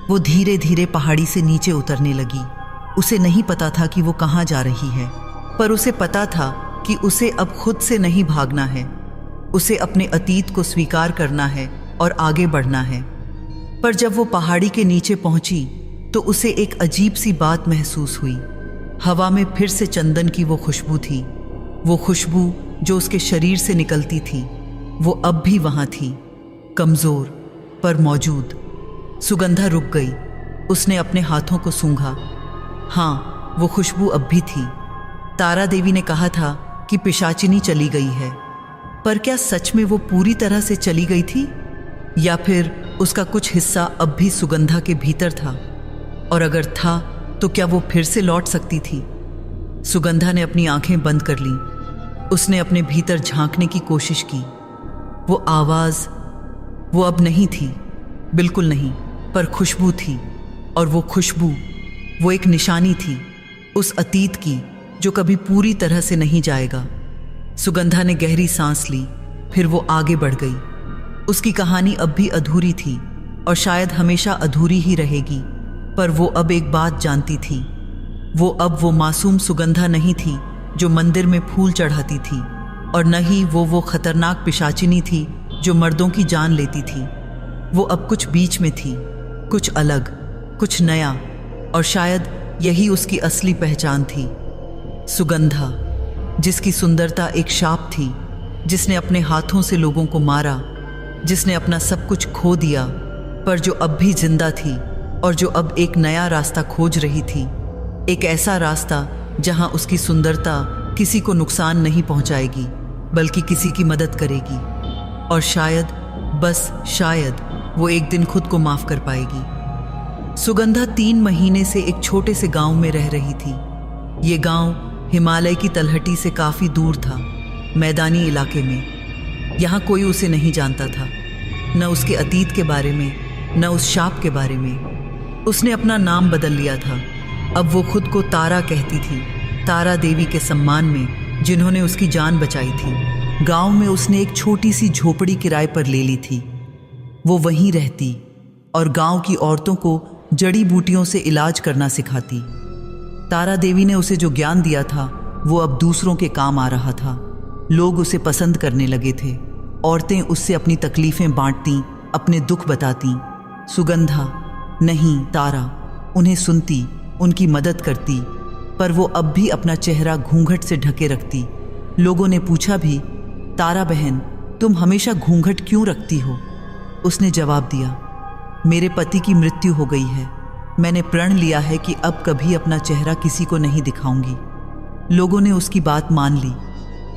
वो धीरे धीरे पहाड़ी से नीचे उतरने लगी। उसे नहीं पता था कि वो कहाँ जा रही है, पर उसे पता था कि उसे अब खुद से नहीं भागना है। उसे अपने अतीत को स्वीकार करना है और आगे बढ़ना है। पर जब वो पहाड़ी के नीचे पहुंची तो उसे एक अजीब सी बात महसूस हुई। हवा में फिर से चंदन की वो खुशबू थी। वो खुशबू जो उसके शरीर से निकलती थी, वो अब भी वहां थी, कमजोर पर मौजूद। सुगंधा रुक गई। उसने अपने हाथों को सूंघा। हाँ, वो खुशबू अब भी थी। तारा देवी ने कहा था कि पिशाचिनी चली गई है, पर क्या सच में वो पूरी तरह से चली गई थी, या फिर उसका कुछ हिस्सा अब भी सुगंधा के भीतर था? और अगर था तो क्या वो फिर से लौट सकती थी? सुगंधा ने अपनी आंखें बंद कर लीं। उसने अपने भीतर झांकने की कोशिश की। वो आवाज, वो अब नहीं थी, बिल्कुल नहीं, पर खुशबू थी। और वो खुशबू, वो एक निशानी थी उस अतीत की जो कभी पूरी तरह से नहीं जाएगा। सुगंधा ने गहरी सांस ली, फिर वो आगे बढ़ गई। उसकी कहानी अब भी अधूरी थी और शायद हमेशा अधूरी ही रहेगी, पर वो अब एक बात जानती थी। वो अब वो मासूम सुगंधा नहीं थी जो मंदिर में फूल चढ़ाती थी, और न ही वो खतरनाक पिशाचिनी थी जो मर्दों की जान लेती थी। वो अब कुछ बीच में थी, कुछ अलग, कुछ नया, और शायद यही उसकी असली पहचान थी। सुगंधा, जिसकी सुंदरता एक शाप थी, जिसने अपने हाथों से लोगों को मारा, जिसने अपना सब कुछ खो दिया, पर जो अब भी जिंदा थी और जो अब एक नया रास्ता खोज रही थी। एक ऐसा रास्ता जहां उसकी सुंदरता किसी को नुकसान नहीं पहुंचाएगी, बल्कि किसी की मदद करेगी। और शायद, बस शायद, वो एक दिन खुद को माफ कर पाएगी। सुगंधा 3 महीने से एक छोटे से गांव में रह रही थी। ये गांव हिमालय की तलहटी से काफी दूर था, मैदानी इलाके में। यहाँ कोई उसे नहीं जानता था, न उसके अतीत के बारे में, न उस शाप के बारे में। उसने अपना नाम बदल लिया था। अब वो खुद को तारा कहती थी, तारा देवी के सम्मान में, जिन्होंने उसकी जान बचाई थी। गांव में उसने एक छोटी सी झोपड़ी किराए पर ले ली थी। वो वहीं रहती और गांव की औरतों को जड़ी बूटियों से इलाज करना सिखाती। तारा देवी ने उसे जो ज्ञान दिया था वो अब दूसरों के काम आ रहा था। लोग उसे पसंद करने लगे थे। औरतें उससे अपनी तकलीफें बांटती, अपने दुख बताती। सुगंधा, नहीं तारा, उन्हें सुनती, उनकी मदद करती, पर वो अब भी अपना चेहरा घूंघट से ढके रखती। लोगों ने पूछा भी, तारा बहन, तुम हमेशा घूंघट क्यों रखती हो? उसने जवाब दिया, मेरे पति की मृत्यु हो गई है। मैंने प्रण लिया है कि अब कभी अपना चेहरा किसी को नहीं दिखाऊंगी। लोगों ने उसकी बात मान ली।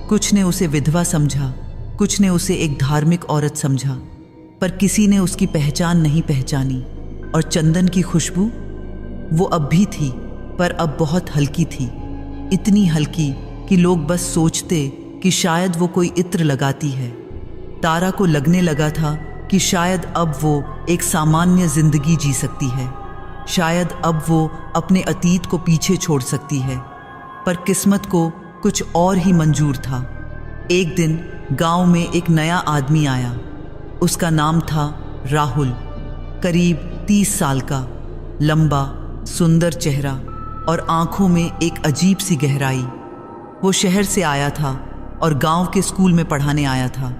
कुछ ने उसे विधवा समझा, कुछ ने उसे एक धार्मिक औरत समझा, पर किसी ने उसकी पहचान नहीं पहचानी। और चंदन की खुशबू, वो अब भी थी, पर अब बहुत हल्की थी। इतनी हल्की कि लोग बस सोचते कि शायद वो कोई इत्र लगाती है। तारा को लगने लगा था कि शायद अब वो एक सामान्य जिंदगी जी सकती है। शायद अब वो अपने अतीत को पीछे छोड़ सकती है, पर किस्मत को कुछ और ही मंजूर था। एक दिन गांव में एक नया आदमी आया। उसका नाम था राहुल। करीब 30 साल का, लंबा, सुंदर चेहरा और आंखों में एक अजीब सी गहराई। वो शहर से आया था और गांव के स्कूल में पढ़ाने आया था।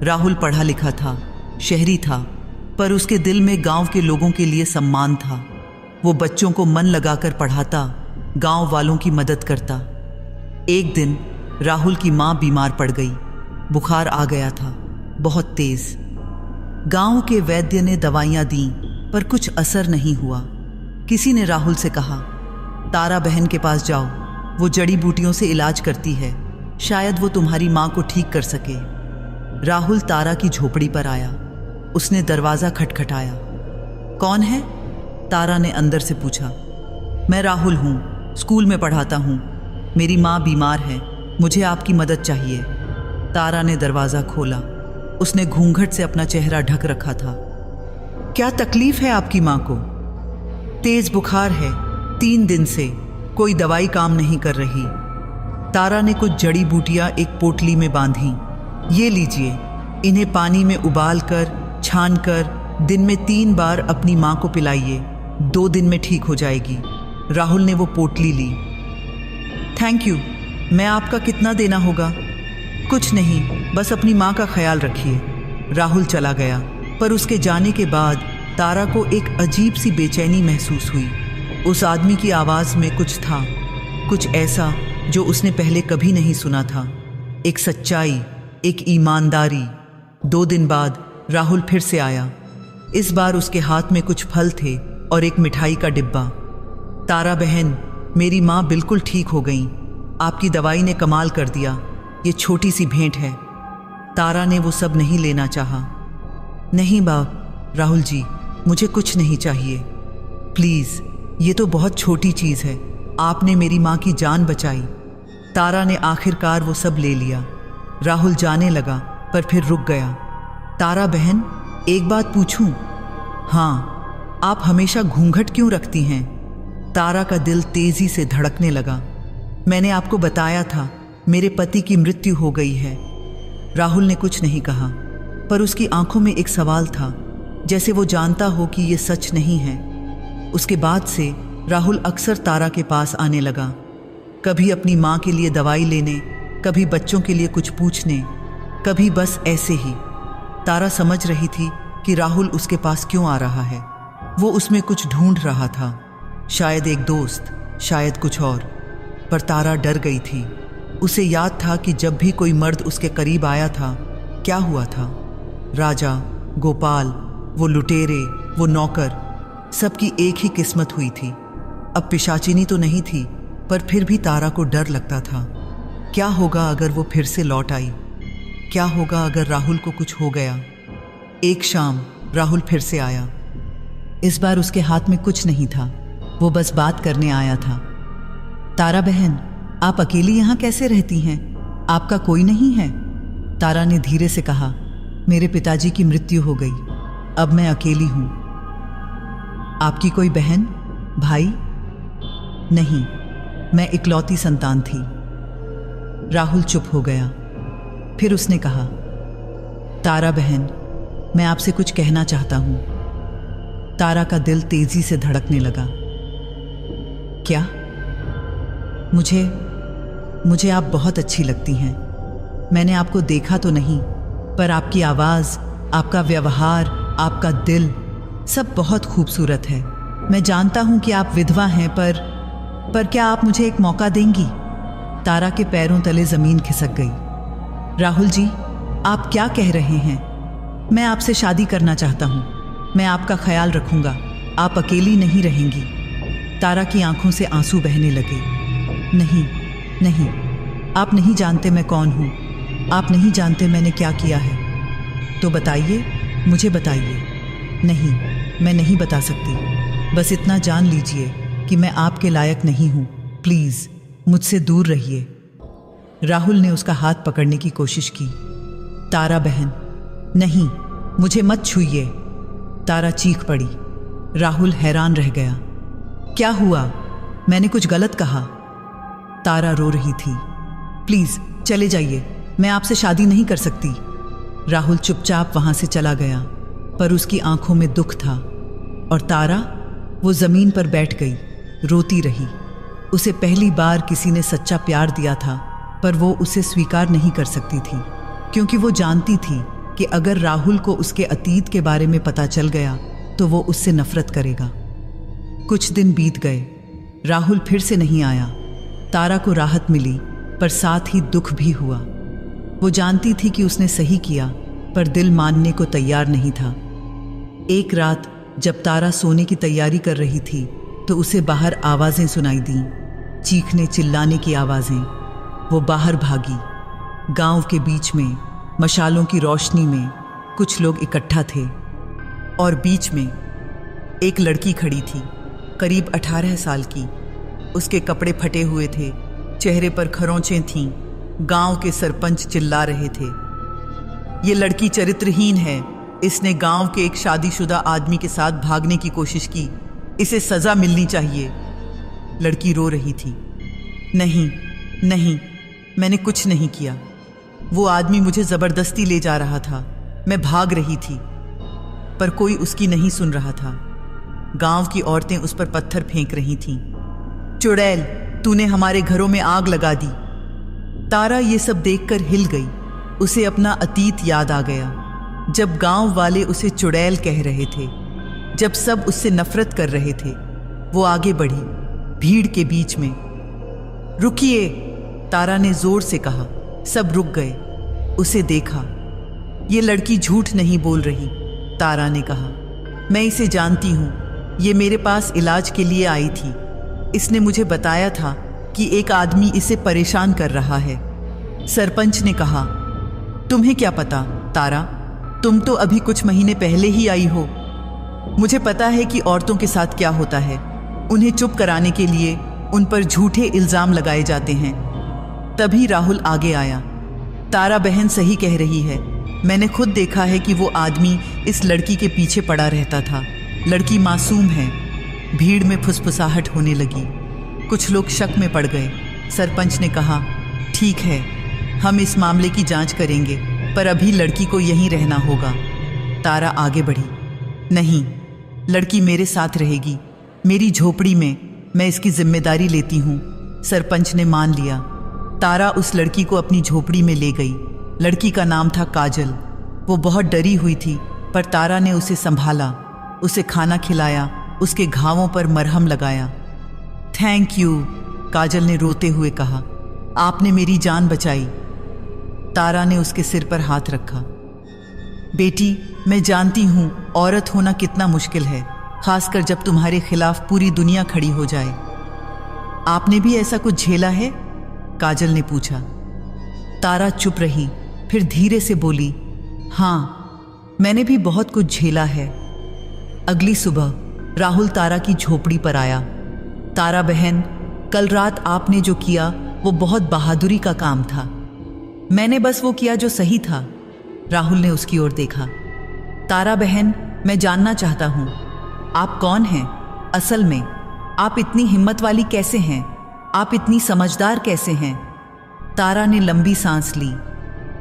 राहुल पढ़ा लिखा था, शहरी था, पर उसके दिल में गांव के लोगों के लिए सम्मान था। वो बच्चों को मन लगाकर पढ़ाता, गांव वालों की मदद करता। एक दिन राहुल की माँ बीमार पड़ गई। बुखार आ गया था, बहुत तेज। गांव के वैद्य ने दवाइयां दी पर कुछ असर नहीं हुआ। किसी ने राहुल से कहा, तारा बहन के पास जाओ, वो जड़ी बूटियों से इलाज करती है, शायद वो तुम्हारी माँ को ठीक कर सके। राहुल तारा की झोपड़ी पर आया। उसने दरवाज़ा खटखटाया। कौन है? तारा ने अंदर से पूछा। मैं राहुल हूँ, स्कूल में पढ़ाता हूँ। मेरी माँ बीमार है, मुझे आपकी मदद चाहिए। तारा ने दरवाज़ा खोला। उसने घूंघट से अपना चेहरा ढक रखा था। क्या तकलीफ है आपकी माँ को? तेज बुखार है, 3 दिन से, कोई दवाई काम नहीं कर रही। तारा ने कुछ जड़ी बूटियाँ एक पोटली में बांधी। ये लीजिए, इन्हें पानी में उबाल कर, छान कर दिन में 3 बार अपनी माँ को पिलाइए, 2 दिन में ठीक हो जाएगी। राहुल ने वो पोटली ली। Thank you. मैं आपका कितना देना होगा? कुछ नहीं, बस अपनी माँ का ख्याल रखिए। राहुल चला गया, पर उसके जाने के बाद तारा को एक अजीब सी बेचैनी महसूस हुई। उस आदमी की आवाज़ में कुछ था, कुछ ऐसा जो उसने पहले कभी नहीं सुना था। एक सच्चाई, एक ईमानदारी। 2 दिन बाद राहुल फिर से आया। इस बार उसके हाथ में कुछ फल थे और एक मिठाई का डिब्बा। तारा बहन, मेरी माँ बिल्कुल ठीक हो गई। आपकी दवाई ने कमाल कर दिया। ये छोटी सी भेंट है। तारा ने वो सब नहीं लेना चाहा। नहीं बाप, राहुल जी, मुझे कुछ नहीं चाहिए। प्लीज़, ये तो बहुत छोटी चीज़ है। आपने मेरी माँ की जान बचाई। तारा ने आखिरकार वो सब ले लिया। राहुल जाने लगा, पर फिर रुक गया। तारा बहन, एक बात पूछूं? हाँ। आप हमेशा घूंघट क्यों रखती हैं? तारा का दिल तेजी से धड़कने लगा। मैंने आपको बताया था, मेरे पति की मृत्यु हो गई है। राहुल ने कुछ नहीं कहा, पर उसकी आंखों में एक सवाल था, जैसे वो जानता हो कि ये सच नहीं है। उसके बाद से राहुल अक्सर तारा के पास आने लगा, कभी अपनी माँ के लिए दवाई लेने, कभी बच्चों के लिए कुछ पूछने, कभी बस ऐसे ही। तारा समझ रही थी कि राहुल उसके पास क्यों आ रहा है। वो उसमें कुछ ढूंढ रहा था, शायद एक दोस्त, शायद कुछ और। पर तारा डर गई थी। उसे याद था कि जब भी कोई मर्द उसके करीब आया था, क्या हुआ था। राजा, गोपाल, वो लुटेरे, वो नौकर, सबकी एक ही किस्मत हुई थी। अब पिशाचिनी तो नहीं थी, पर फिर भी तारा को डर लगता था। क्या होगा अगर वो फिर से लौट आई? क्या होगा अगर राहुल को कुछ हो गया? एक शाम राहुल फिर से आया। इस बार उसके हाथ में कुछ नहीं था, वो बस बात करने आया था। तारा बहन, आप अकेली यहाँ कैसे रहती हैं? आपका कोई नहीं है? तारा ने धीरे से कहा, मेरे पिताजी की मृत्यु हो गई, अब मैं अकेली हूँ। आपकी कोई बहन, भाई? नहीं, मैं इकलौती संतान थी। राहुल चुप हो गया। फिर उसने कहा, तारा बहन, मैं आपसे कुछ कहना चाहता हूं। तारा का दिल तेजी से धड़कने लगा। क्या? मुझे आप बहुत अच्छी लगती हैं। मैंने आपको देखा तो नहीं, पर आपकी आवाज़, आपका व्यवहार, आपका दिल, सब बहुत खूबसूरत है। मैं जानता हूं कि आप विधवा हैं, पर क्या आप मुझे एक मौका देंगी? तारा के पैरों तले ज़मीन खिसक गई। राहुल जी, आप क्या कह रहे हैं? मैं आपसे शादी करना चाहता हूँ। मैं आपका ख्याल रखूँगा। आप अकेली नहीं रहेंगी। तारा की आंखों से आंसू बहने लगे। नहीं, नहीं, आप नहीं जानते मैं कौन हूँ। आप नहीं जानते मैंने क्या किया है। तो बताइए, मुझे बताइए। नहीं, मैं नहीं बता सकती। बस इतना जान लीजिए कि मैं आपके लायक नहीं हूँ। प्लीज़ मुझसे दूर रहिए। राहुल ने उसका हाथ पकड़ने की कोशिश की। तारा बहन, नहीं, मुझे मत छूइए। तारा चीख पड़ी। राहुल हैरान रह गया। क्या हुआ? मैंने कुछ गलत कहा? तारा रो रही थी। प्लीज़ चले जाइए, मैं आपसे शादी नहीं कर सकती। राहुल चुपचाप वहाँ से चला गया, पर उसकी आंखों में दुख था। और तारा, वो ज़मीन पर बैठ गई, रोती रही। उसे पहली बार किसी ने सच्चा प्यार दिया था, पर वो उसे स्वीकार नहीं कर सकती थी, क्योंकि वो जानती थी कि अगर राहुल को उसके अतीत के बारे में पता चल गया तो वो उससे नफरत करेगा। कुछ दिन बीत गए। राहुल फिर से नहीं आया। तारा को राहत मिली, पर साथ ही दुख भी हुआ। वो जानती थी कि उसने सही किया, पर दिल मानने को तैयार नहीं था। एक रात जब तारा सोने की तैयारी कर रही थी तो उसे बाहर आवाज़ें सुनाई दीं, चीखने चिल्लाने की आवाज़ें। वो बाहर भागी। गांव के बीच में मशालों की रोशनी में कुछ लोग इकट्ठा थे और बीच में एक लड़की खड़ी थी, करीब 18 साल की। उसके कपड़े फटे हुए थे, चेहरे पर खरोंचें थीं। गांव के सरपंच चिल्ला रहे थे, ये लड़की चरित्रहीन है, इसने गांव के एक शादीशुदा आदमी के साथ भागने की कोशिश की, इसे सजा मिलनी चाहिए। लड़की रो रही थी, नहीं नहीं, मैंने कुछ नहीं किया। वो आदमी मुझे ज़बरदस्ती ले जा रहा था, मैं भाग रही थी, पर कोई उसकी नहीं सुन रहा था। गांव की औरतें उस पर पत्थर फेंक रही थीं। चुड़ैल, तूने हमारे घरों में आग लगा दी। तारा ये सब देखकर हिल गई। उसे अपना अतीत याद आ गया, जब गांव वाले उसे चुड़ैल कह रहे थे, जब सब उससे नफरत कर रहे थे। वो आगे बढ़ी, भीड़ के बीच में। रुकिए, तारा ने जोर से कहा। सब रुक गए। उसे देखा। ये लड़की झूठ नहीं बोल रही, तारा ने कहा। मैं इसे जानती हूँ, ये मेरे पास इलाज के लिए आई थी। इसने मुझे बताया था कि एक आदमी इसे परेशान कर रहा है। सरपंच ने कहा, तुम्हें क्या पता तारा, तुम तो अभी कुछ महीने पहले ही आई हो। मुझे पता है कि औरतों के साथ क्या होता है। उन्हें चुप कराने के लिए उन पर झूठे इल्ज़ाम लगाए जाते हैं। तभी राहुल आगे आया। तारा बहन सही कह रही है, मैंने खुद देखा है कि वो आदमी इस लड़की के पीछे पड़ा रहता था। लड़की मासूम है। भीड़ में फुसफुसाहट होने लगी। कुछ लोग शक में पड़ गए। सरपंच ने कहा, ठीक है, हम इस मामले की जांच करेंगे, पर अभी लड़की को यहीं रहना होगा। तारा आगे बढ़ी। नहीं, लड़की मेरे साथ रहेगी, मेरी झोपड़ी में। मैं इसकी जिम्मेदारी लेती हूँ। सरपंच ने मान लिया। तारा उस लड़की को अपनी झोपड़ी में ले गई। लड़की का नाम था काजल। वो बहुत डरी हुई थी, पर तारा ने उसे संभाला, उसे खाना खिलाया, उसके घावों पर मरहम लगाया। थैंक यू, काजल ने रोते हुए कहा, आपने मेरी जान बचाई। तारा ने उसके सिर पर हाथ रखा। बेटी, मैं जानती हूँ औरत होना कितना मुश्किल है, खासकर जब तुम्हारे खिलाफ पूरी दुनिया खड़ी हो जाए। आपने भी ऐसा कुछ झेला है? काजल ने पूछा। तारा चुप रही, फिर धीरे से बोली, हाँ, मैंने भी बहुत कुछ झेला है। अगली सुबह राहुल तारा की झोपड़ी पर आया। तारा बहन, कल रात आपने जो किया वो बहुत बहादुरी का काम था। मैंने बस वो किया जो सही था। राहुल ने उसकी ओर देखा। तारा बहन, मैं जानना चाहता हूँ, आप कौन हैं असल में? आप इतनी हिम्मत वाली कैसे हैं? आप इतनी समझदार कैसे हैं? तारा ने लंबी सांस ली।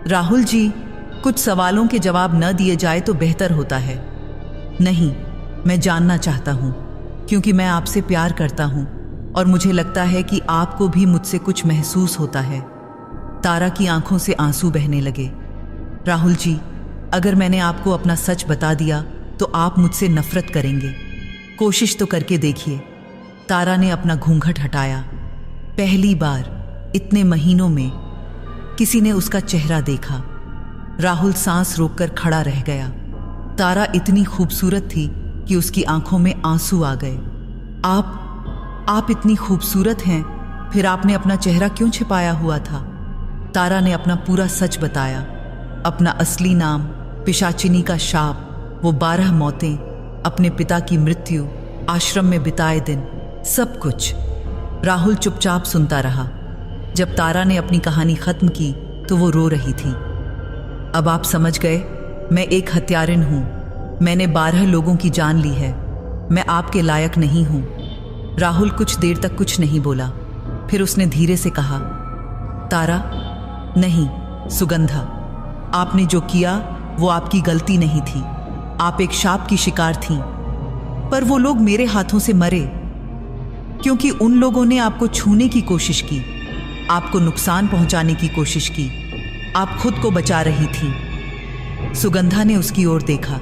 राहुल जी, कुछ सवालों के जवाब न दिए जाए तो बेहतर होता है। नहीं, मैं जानना चाहता हूँ, क्योंकि मैं आपसे प्यार करता हूँ और मुझे लगता है कि आपको भी मुझसे कुछ महसूस होता है। तारा की आंखों से आंसू बहने लगे। राहुल जी, अगर मैंने आपको अपना सच बता दिया तो आप मुझसे नफरत करेंगे। कोशिश तो करके देखिए। तारा ने अपना घूंघट हटाया। पहली बार इतने महीनों में किसी ने उसका चेहरा देखा। राहुल सांस रोककर खड़ा रह गया। तारा इतनी खूबसूरत थी कि उसकी आंखों में आंसू आ गए। आप इतनी खूबसूरत हैं, फिर आपने अपना चेहरा क्यों छिपाया हुआ था? तारा ने अपना पूरा सच बताया, अपना असली नाम, पिशाचिनी का शाप, वो 12 मौतें, अपने पिता की मृत्यु, आश्रम में बिताए दिन, सब कुछ। राहुल चुपचाप सुनता रहा। जब तारा ने अपनी कहानी खत्म की तो वो रो रही थी। अब आप समझ गए, मैं एक हत्यारिन हूँ। मैंने 12 लोगों की जान ली है। मैं आपके लायक नहीं हूँ। राहुल कुछ देर तक कुछ नहीं बोला, फिर उसने धीरे से कहा, तारा, नहीं, सुगंधा, आपने जो किया वो आपकी गलती नहीं थी। आप एक शाप की शिकार थीं, पर वो लोग मेरे हाथों से मरे, क्योंकि उन लोगों ने आपको छूने की कोशिश की, आपको नुकसान पहुंचाने की कोशिश की। आप खुद को बचा रही थी। सुगंधा ने उसकी ओर देखा।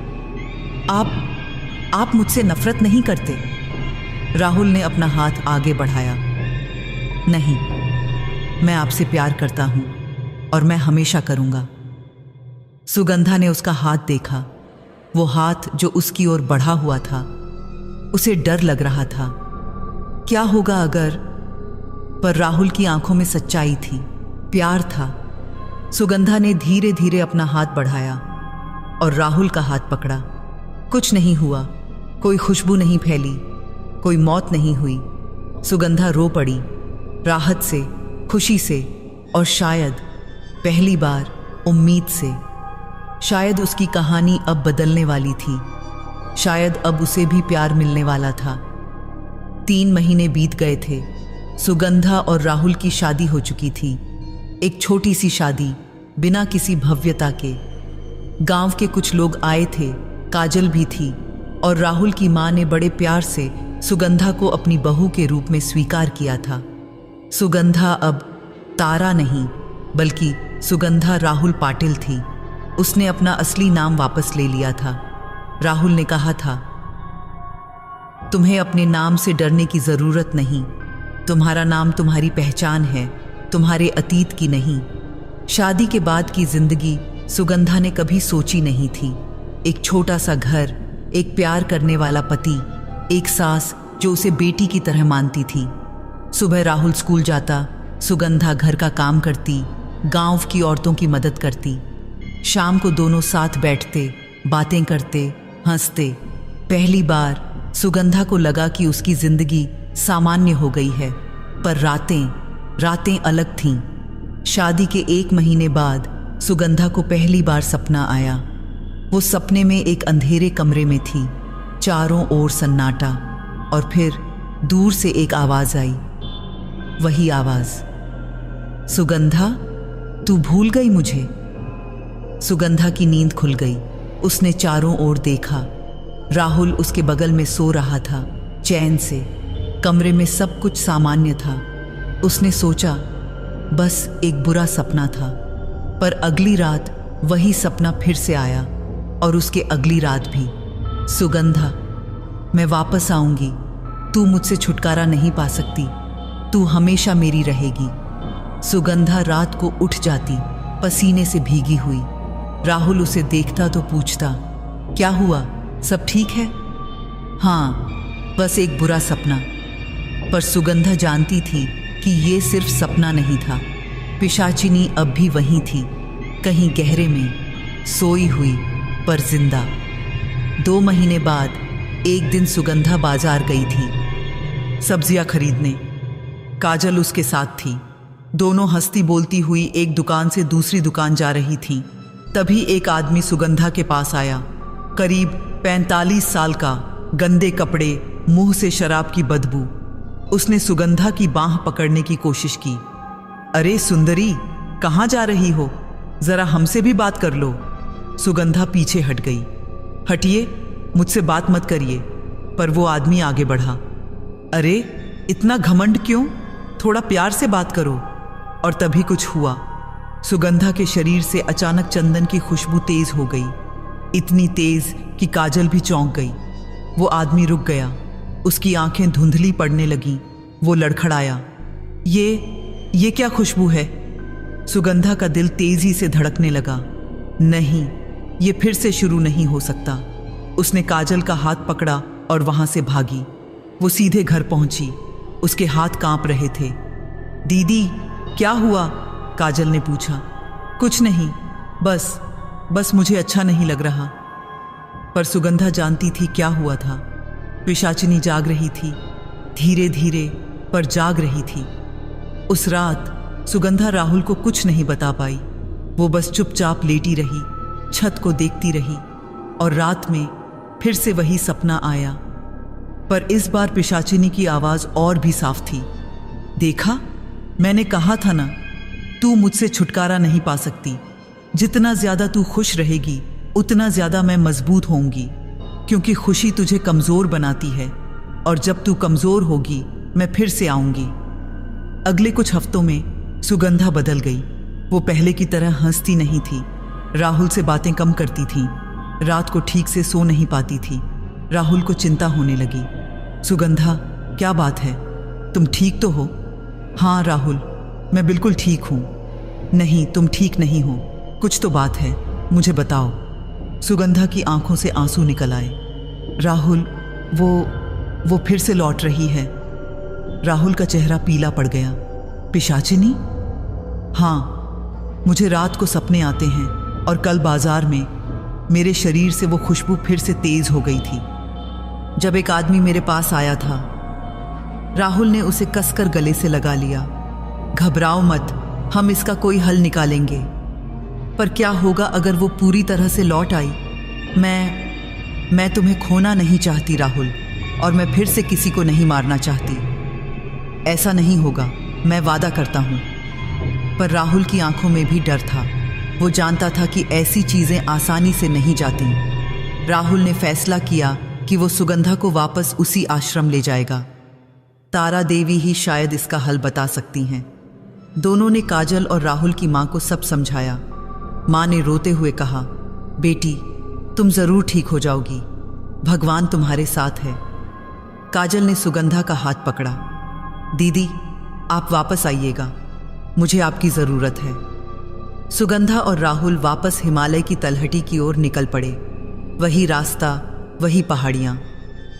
आप मुझसे नफरत नहीं करते? राहुल ने अपना हाथ आगे बढ़ाया। नहीं, मैं आपसे प्यार करता हूं और मैं हमेशा करूंगा। सुगंधा ने उसका हाथ देखा। वो हाथ जो उसकी ओर बढ़ा हुआ था। उसे डर लग रहा था, क्या होगा अगर। पर राहुल की आंखों में सच्चाई थी, प्यार था। सुगंधा ने धीरे धीरे अपना हाथ बढ़ाया और राहुल का हाथ पकड़ा। कुछ नहीं हुआ, कोई खुशबू नहीं फैली, कोई मौत नहीं हुई। सुगंधा रो पड़ी, राहत से, खुशी से और शायद पहली बार उम्मीद से। शायद उसकी कहानी अब बदलने वाली थी, शायद अब उसे भी प्यार मिलने वाला था। 3 महीने बीत गए थे। सुगंधा और राहुल की शादी हो चुकी थी। एक छोटी सी शादी, बिना किसी भव्यता के। गांव के कुछ लोग आए थे, काजल भी थी, और राहुल की मां ने बड़े प्यार से सुगंधा को अपनी बहू के रूप में स्वीकार किया था। सुगंधा अब तारा नहीं, बल्कि सुगंधा राहुल पाटिल थी। उसने अपना असली नाम वापस ले लिया था। राहुल ने कहा था, तुम्हें अपने नाम से डरने की जरूरत नहीं। तुम्हारा नाम तुम्हारी पहचान है, तुम्हारे अतीत की नहीं। शादी के बाद की जिंदगी सुगंधा ने कभी सोची नहीं थी। एक छोटा सा घर, एक प्यार करने वाला पति, एक सास जो उसे बेटी की तरह मानती थी। सुबह राहुल स्कूल जाता, सुगंधा घर का काम करती, गांव की औरतों की मदद करती। शाम को दोनों साथ बैठते, बातें करते, हंसते। पहली बार सुगंधा को लगा कि उसकी जिंदगी सामान्य हो गई है, पर रातें अलग थीं। शादी के 1 महीने बाद सुगंधा को पहली बार सपना आया। वो सपने में एक अंधेरे कमरे में थी, चारों ओर सन्नाटा, और फिर दूर से एक आवाज आई। वही आवाज, सुगंधा, तू भूल गई मुझे। सुगंधा की नींद खुल गई। उसने चारों ओर देखा। राहुल उसके बगल में सो रहा था, चैन से। कमरे में सब कुछ सामान्य था। उसने सोचा, बस एक बुरा सपना था। पर अगली रात वही सपना फिर से आया, और उसके अगली रात भी। सुगंधा, मैं वापस आऊंगी। तू मुझसे छुटकारा नहीं पा सकती। तू हमेशा मेरी रहेगी। सुगंधा रात को उठ जाती, पसीने से भीगी हुई। राहुल उसे देखता तो पूछता, क्या हुआ, सब ठीक है? हाँ, बस एक बुरा सपना। पर सुगंधा जानती थी कि ये सिर्फ सपना नहीं था। पिशाचिनी अब भी वहीं थी, कहीं गहरे में, सोई हुई पर जिंदा। 2 महीने बाद एक दिन सुगंधा बाजार गई थी सब्जियां खरीदने। काजल उसके साथ थी। दोनों हंसती बोलती हुई एक दुकान से दूसरी दुकान जा रही थीं। तभी एक आदमी सुगंधा के पास आया, करीब 45 साल का, गंदे कपड़े, मुंह से शराब की बदबू। उसने सुगंधा की बांह पकड़ने की कोशिश की। अरे सुंदरी, कहाँ जा रही हो? जरा हमसे भी बात कर लो। सुगंधा पीछे हट गई। हटिए, मुझसे बात मत करिए। पर वो आदमी आगे बढ़ा। अरे इतना घमंड क्यों? थोड़ा प्यार से बात करो। और तभी कुछ हुआ। सुगंधा के शरीर से अचानक चंदन की खुशबू तेज हो गई, इतनी तेज कि काजल भी चौंक गई। वो आदमी रुक गया, उसकी आंखें धुंधली पड़ने लगीं। वो लड़खड़ाया, ये क्या खुशबू है? सुगंधा का दिल तेजी से धड़कने लगा। नहीं, ये फिर से शुरू नहीं हो सकता। उसने काजल का हाथ पकड़ा और वहां से भागी। वो सीधे घर पहुंची। उसके हाथ कांप रहे थे। दीदी, क्या हुआ? काजल ने पूछा। कुछ नहीं, बस मुझे अच्छा नहीं लग रहा। पर सुगंधा जानती थी क्या हुआ था। पिशाचिनी जाग रही थी, धीरे धीरे पर जाग रही थी। उस रात सुगंधा राहुल को कुछ नहीं बता पाई। वो बस चुपचाप लेटी रही, छत को देखती रही। और रात में फिर से वही सपना आया, पर इस बार पिशाचिनी की आवाज और भी साफ थी। देखा, मैंने कहा था ना, तू मुझसे छुटकारा नहीं पा सकती। जितना ज्यादा तू खुश रहेगी, उतना ज्यादा मैं मजबूत होऊंगी, क्योंकि खुशी तुझे कमजोर बनाती है, और जब तू कमजोर होगी मैं फिर से आऊंगी। अगले कुछ हफ्तों में सुगंधा बदल गई। वो पहले की तरह हंसती नहीं थी, राहुल से बातें कम करती थी, रात को ठीक से सो नहीं पाती थी। राहुल को चिंता होने लगी। सुगंधा, क्या बात है? तुम ठीक तो हो? हाँ राहुल, मैं बिल्कुल ठीक हूँ। नहीं, तुम ठीक नहीं हो, कुछ तो बात है। मुझे बताओ। सुगंधा की आंखों से आंसू निकल आए। राहुल, वो फिर से लौट रही है। राहुल का चेहरा पीला पड़ गया। पिशाचिनी? हाँ, मुझे रात को सपने आते हैं और कल बाजार में मेरे शरीर से वो खुशबू फिर से तेज हो गई थी। जब एक आदमी मेरे पास आया था। राहुल ने उसे कसकर गले से लगा लिया। घबराओ मत, हम इसका कोई हल निकालेंगे। पर क्या होगा अगर वो पूरी तरह से लौट आई? मैं तुम्हें खोना नहीं चाहती राहुल, और मैं फिर से किसी को नहीं मारना चाहती। ऐसा नहीं होगा, मैं वादा करता हूं। पर राहुल की आंखों में भी डर था। वो जानता था कि ऐसी चीजें आसानी से नहीं जाती। राहुल ने फैसला किया कि वो सुगंधा को वापस उसी आश्रम ले जाएगा। तारा देवी ही शायद इसका हल बता सकती हैं। दोनों ने काजल और राहुल की मां को सब समझाया। मां ने रोते हुए कहा, बेटी, तुम जरूर ठीक हो जाओगी, भगवान तुम्हारे साथ है। काजल ने सुगंधा का हाथ पकड़ा। दीदी, आप वापस आइएगा, मुझे आपकी जरूरत है। सुगंधा और राहुल वापस हिमालय की तलहटी की ओर निकल पड़े। वही रास्ता, वही पहाड़ियां।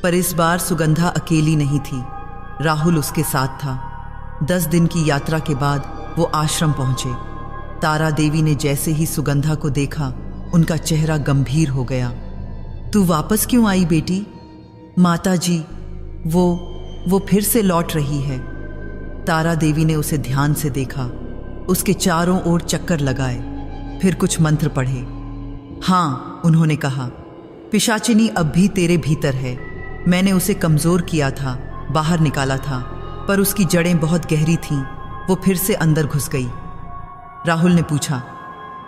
पर इस बार सुगंधा अकेली नहीं थी, राहुल उसके साथ था। 10 दिन की यात्रा के बाद वो आश्रम पहुंचे। तारा देवी ने जैसे ही सुगंधा को देखा, उनका चेहरा गंभीर हो गया। तू वापस क्यों आई बेटी? माता जी, वो फिर से लौट रही है। तारा देवी ने उसे ध्यान से देखा, उसके चारों ओर चक्कर लगाए, फिर कुछ मंत्र पढ़े। हाँ, उन्होंने कहा, पिशाचिनी अब भी तेरे भीतर है। मैंने उसे कमजोर किया था, बाहर निकाला था, पर उसकी जड़ें बहुत गहरी थीं। वो फिर से अंदर घुस गई। राहुल ने पूछा,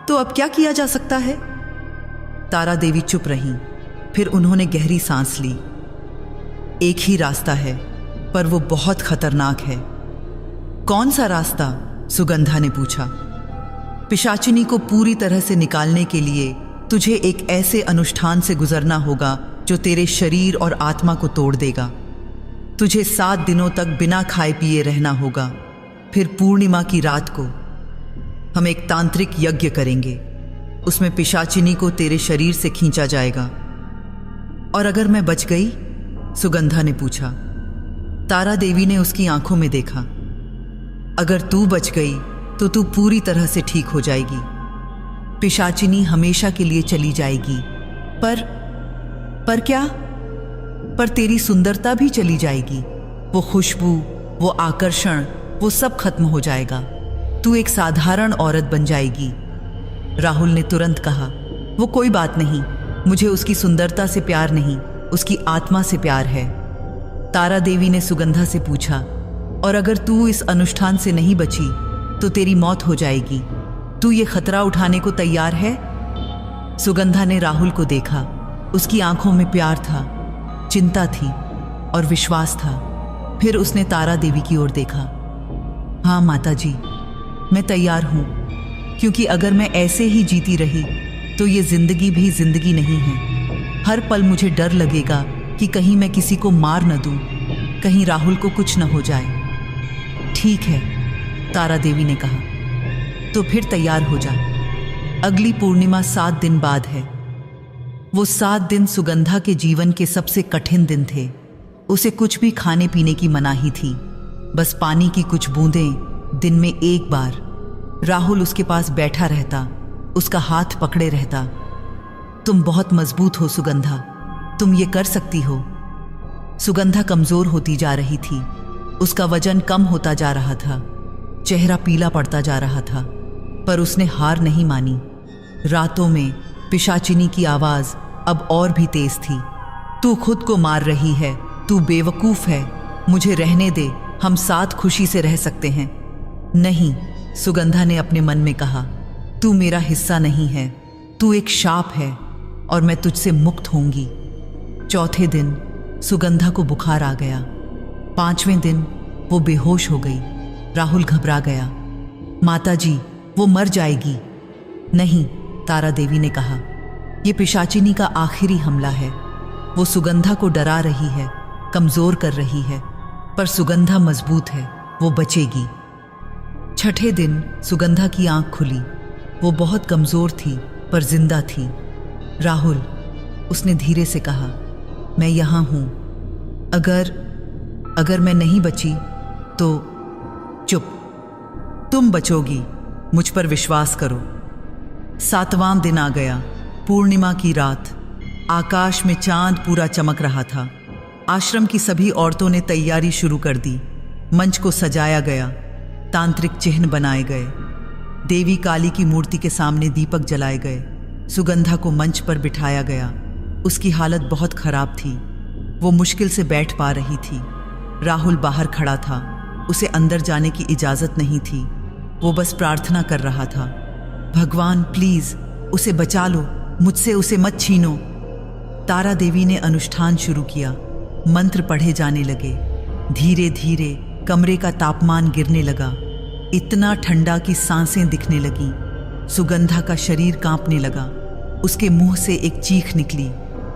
तो अब क्या किया जा सकता है? तारा देवी चुप रहीं, फिर उन्होंने गहरी सांस ली। एक ही रास्ता है, पर वो बहुत खतरनाक है। कौन सा रास्ता? सुगंधा ने पूछा। पिशाचिनी को पूरी तरह से निकालने के लिए तुझे एक ऐसे अनुष्ठान से गुजरना होगा जो तेरे शरीर और आत्मा को तोड़ देगा। तुझे 7 दिनों तक बिना खाए पिए रहना होगा। फिर पूर्णिमा की रात को हम एक तांत्रिक यज्ञ करेंगे। उसमें पिशाचिनी को तेरे शरीर से खींचा जाएगा। और अगर मैं बच गई? सुगंधा ने पूछा। तारा देवी ने उसकी आंखों में देखा। अगर तू बच गई तो तू पूरी तरह से ठीक हो जाएगी। पिशाचिनी हमेशा के लिए चली जाएगी। पर क्या? पर तेरी सुंदरता भी चली जाएगी। वो खुशबू, वो आकर्षण, वो सब खत्म हो जाएगा। तू एक साधारण औरत बन जाएगी। राहुल ने तुरंत कहा, वो कोई बात नहीं, मुझे उसकी सुंदरता से प्यार नहीं, उसकी आत्मा से प्यार है। तारा देवी ने सुगंधा से पूछा, और अगर तू इस अनुष्ठान से नहीं बची तो तेरी मौत हो जाएगी। तू ये खतरा उठाने को तैयार है? सुगंधा ने राहुल को देखा। उसकी आंखों में प्यार था, चिंता थी और विश्वास था। फिर उसने तारा देवी की ओर देखा। हाँ माताजी, मैं तैयार हूं, क्योंकि अगर मैं ऐसे ही जीती रही तो ये जिंदगी भी जिंदगी नहीं है। हर पल मुझे डर लगेगा कि कहीं मैं किसी को मार न दूं, कहीं राहुल को कुछ न हो जाए। ठीक है, तारा देवी ने कहा, तो फिर तैयार हो जा। अगली पूर्णिमा 7 दिन बाद है। वो 7 दिन सुगंधा के जीवन के सबसे कठिन दिन थे। उसे कुछ भी खाने पीने की मनाही थी, बस पानी की कुछ बूंदें दिन में एक बार। राहुल उसके पास बैठा रहता, उसका हाथ पकड़े रहता। तुम बहुत मजबूत हो सुगंधा, तुम ये कर सकती हो। सुगंधा कमजोर होती जा रही थी, उसका वजन कम होता जा रहा था, चेहरा पीला पड़ता जा रहा था, पर उसने हार नहीं मानी। रातों में पिशाचिनी की आवाज अब और भी तेज थी। तू खुद को मार रही है, तू बेवकूफ है, मुझे रहने दे, हम साथ खुशी से रह सकते हैं। नहीं, सुगंधा ने अपने मन में कहा, तू मेरा हिस्सा नहीं है, तू एक शाप है और मैं तुझसे मुक्त होंगी। चौथे दिन सुगंधा को बुखार आ गया। 5वें दिन वो बेहोश हो गई। राहुल घबरा गया। माताजी, वो मर जाएगी। नहीं, तारा देवी ने कहा, यह पिशाचिनी का आखिरी हमला है। वो सुगंधा को डरा रही है, कमजोर कर रही है, पर सुगंधा मजबूत है, वो बचेगी। 6ठे दिन सुगंधा की आंख खुली। वो बहुत कमजोर थी, पर जिंदा थी। राहुल, उसने धीरे से कहा, मैं यहाँ हूँ। अगर मैं नहीं बची तो चुप, तुम बचोगी, मुझ पर विश्वास करो। 7वां दिन आ गया, पूर्णिमा की रात। आकाश में चांद पूरा चमक रहा था। आश्रम की सभी औरतों ने तैयारी शुरू कर दी। मंच को सजाया गया, तांत्रिक चिन्ह बनाए गए, देवी काली की मूर्ति के सामने दीपक जलाए गए। सुगंधा को मंच पर बिठाया गया। उसकी हालत बहुत खराब थी। वो मुश्किल से बैठ पा रही थी। राहुल बाहर खड़ा था। उसे अंदर जाने की इजाजत नहीं थी। वो बस प्रार्थना कर रहा था, भगवान प्लीज उसे बचा लो, मुझसे उसे मत छीनो। तारा देवी ने अनुष्ठान शुरू किया। मंत्र पढ़े जाने लगे। धीरे धीरे कमरे का तापमान गिरने लगा, इतना ठंडा कि सांसें दिखने लगी। सुगंधा का शरीर कांपने लगा। उसके मुंह से एक चीख निकली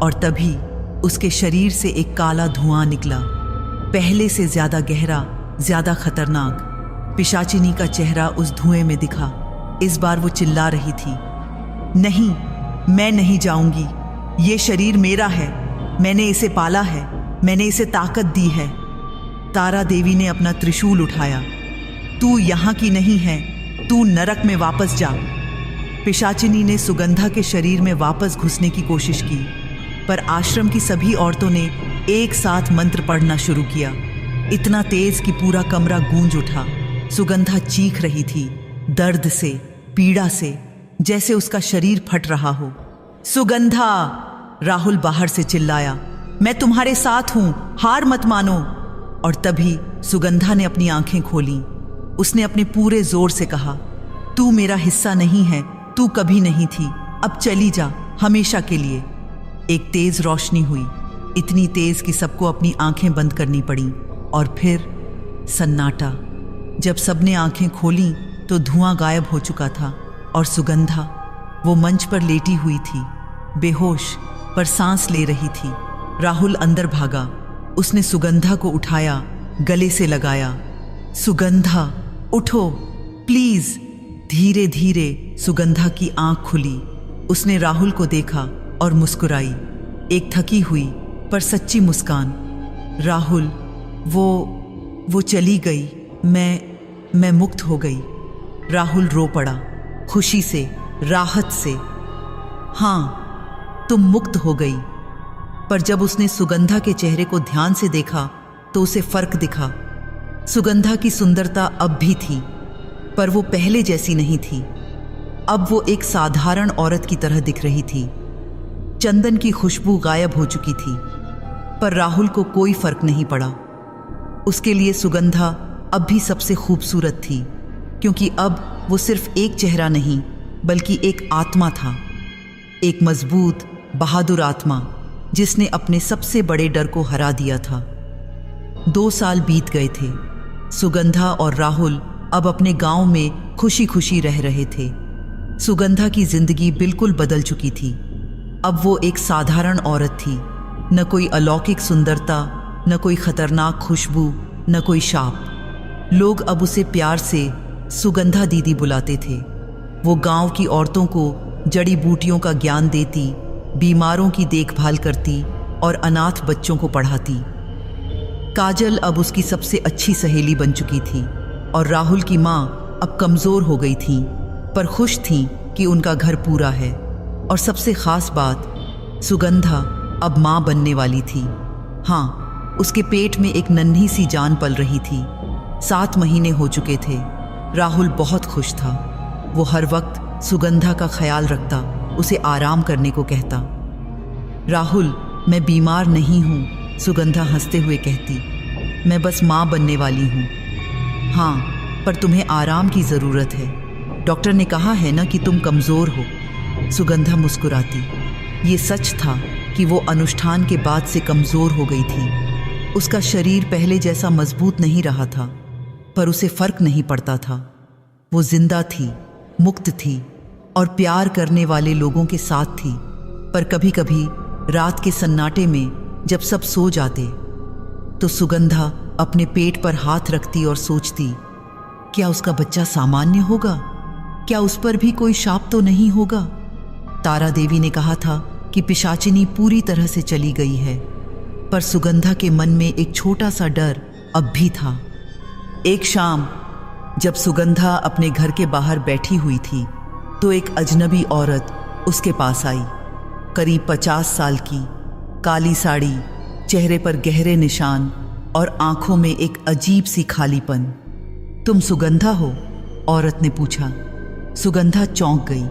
और तभी उसके शरीर से एक काला धुआं निकला, पहले से ज्यादा गहरा, ज्यादा खतरनाक। पिशाचिनी का चेहरा उस धुएं में दिखा। इस बार वो चिल्ला रही थी, नहीं, मैं नहीं जाऊंगी। ये शरीर मेरा है, मैंने इसे पाला है, मैंने इसे ताकत दी है। तारा देवी ने अपना त्रिशूल उठाया। तू यहाँ की नहीं है, तू नरक में वापस जा। पिशाचिनी ने सुगंधा के शरीर में वापस घुसने की कोशिश की, पर आश्रम की सभी औरतों ने एक साथ मंत्र पढ़ना शुरू किया, इतना तेज कि पूरा कमरा गूंज उठा। सुगंधा चीख रही थी, दर्द से, पीड़ा से, जैसे उसका शरीर फट रहा हो। सुगंधा! राहुल बाहर से चिल्लाया, मैं तुम्हारे साथ हूं, हार मत मानो। और तभी सुगंधा ने अपनी आंखें खोली। उसने अपने पूरे जोर से कहा, तू मेरा हिस्सा नहीं है, तू कभी नहीं थी, अब चली जा, हमेशा के लिए। एक तेज रोशनी हुई, इतनी तेज कि सबको अपनी आंखें बंद करनी पड़ी। और फिर सन्नाटा। जब सबने आंखें खोलीं तो धुआं गायब हो चुका था और सुगंधा, वो मंच पर लेटी हुई थी, बेहोश पर सांस ले रही थी। राहुल अंदर भागा। उसने सुगंधा को उठाया, गले से लगाया। सुगंधा, उठो प्लीज। धीरे धीरे सुगंधा की आंख खुली। उसने राहुल को देखा और मुस्कुराई, एक थकी हुई पर सच्ची मुस्कान। राहुल, वो चली गई, मैं मुक्त हो गई। राहुल रो पड़ा, खुशी से, राहत से। हाँ, तुम मुक्त हो गई। पर जब उसने सुगंधा के चेहरे को ध्यान से देखा तो उसे फर्क दिखा। सुगंधा की सुंदरता अब भी थी, पर वो पहले जैसी नहीं थी। अब वो एक साधारण औरत की तरह दिख रही थी। चंदन की खुशबू गायब हो चुकी थी, पर राहुल को कोई फर्क नहीं पड़ा। उसके लिए सुगंधा अब भी सबसे खूबसूरत थी, क्योंकि अब वो सिर्फ एक चेहरा नहीं बल्कि एक आत्मा था, एक मजबूत, बहादुर आत्मा जिसने अपने सबसे बड़े डर को हरा दिया था। 2 साल बीत गए थे। सुगंधा और राहुल अब अपने गांव में खुशी खुशी रह रहे थे। सुगंधा की जिंदगी बिल्कुल बदल चुकी थी। अब वो एक साधारण औरत थी, न कोई अलौकिक सुंदरता, न कोई खतरनाक खुशबू, न कोई शाप। लोग अब उसे प्यार से सुगंधा दीदी बुलाते थे। वो गांव की औरतों को जड़ी बूटियों का ज्ञान देती, बीमारों की देखभाल करती और अनाथ बच्चों को पढ़ाती। काजल अब उसकी सबसे अच्छी सहेली बन चुकी थी और राहुल की माँ अब कमज़ोर हो गई थी, पर खुश थी कि उनका घर पूरा है। और सबसे ख़ास बात, सुगंधा अब माँ बनने वाली थी। हाँ, उसके पेट में एक नन्ही सी जान पल रही थी। 7 महीने हो चुके थे। राहुल बहुत खुश था। वो हर वक्त सुगंधा का ख्याल रखता, उसे आराम करने को कहता। राहुल, मैं बीमार नहीं हूँ, सुगंधा हंसते हुए कहती। मैं बस माँ बनने वाली हूँ। हाँ, पर तुम्हें आराम की ज़रूरत है। डॉक्टर ने कहा है ना कि तुम कमज़ोर हो। सुगंधा मुस्कुराती। ये सच था कि वो अनुष्ठान के बाद से कमज़ोर हो गई थी। उसका शरीर पहले जैसा मजबूत नहीं रहा था, पर उसे फ़र्क नहीं पड़ता था। वो जिंदा थी, मुक्त थी और प्यार करने वाले लोगों के साथ थी। पर कभी कभी रात के सन्नाटे में जब सब सो जाते तो सुगंधा अपने पेट पर हाथ रखती और सोचती, क्या उसका बच्चा सामान्य होगा? क्या उस पर भी कोई शाप तो नहीं होगा? तारा देवी ने कहा था कि पिशाचिनी पूरी तरह से चली गई है, पर सुगंधा के मन में एक छोटा सा डर अब भी था। एक शाम जब सुगंधा अपने घर के बाहर बैठी हुई थी तो एक अजनबी औरत उसके पास आई। करीब 50 साल की, काली साड़ी, चेहरे पर गहरे निशान और आंखों में एक अजीब सी खालीपन। तुम सुगंधा हो? औरत ने पूछा। सुगंधा चौंक गई।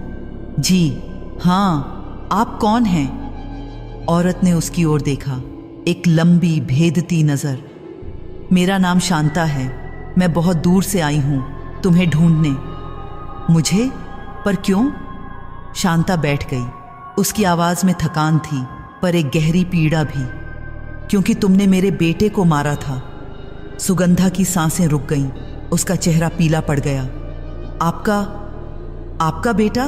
जी हाँ, आप कौन हैं? औरत ने उसकी ओर देखा, एक लंबी भेदती नजर। मेरा नाम शांता है, मैं बहुत दूर से आई हूं तुम्हें ढूंढने। मुझे? पर क्यों? शांता बैठ गई। उसकी आवाज में थकान थी, पर एक गहरी पीड़ा भी। क्योंकि तुमने मेरे बेटे को मारा था। सुगंधा की सांसें रुक गईं, उसका चेहरा पीला पड़ गया। आपका बेटा?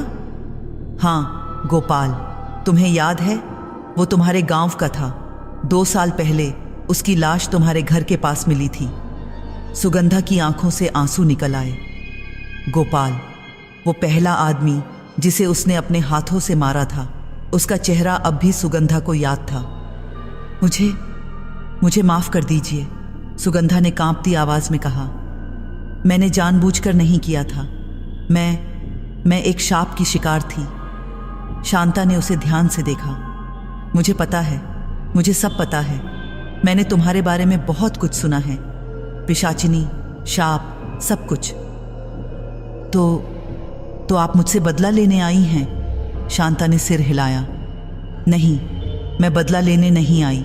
हाँ, गोपाल। तुम्हें याद है? वो तुम्हारे गांव का था। 2 साल पहले उसकी लाश तुम्हारे घर के पास मिली थी। सुगंधा की आंखों से आंसू निकल आए। गोपाल, वो पहला आदमी जिसे उसने अपने हाथों से मारा था। उसका चेहरा अब भी सुगंधा को याद था। मुझे माफ कर दीजिए, सुगंधा ने कांपती आवाज में कहा। मैंने जानबूझकर नहीं किया था। मैं एक शाप की शिकार थी। शांता ने उसे ध्यान से देखा। मुझे पता है, मुझे सब पता है। मैंने तुम्हारे बारे में बहुत कुछ सुना है, पिशाचिनी, शाप, सब कुछ। तो आप मुझसे बदला लेने आई हैं? शांता ने सिर हिलाया। नहीं, मैं बदला लेने नहीं आई।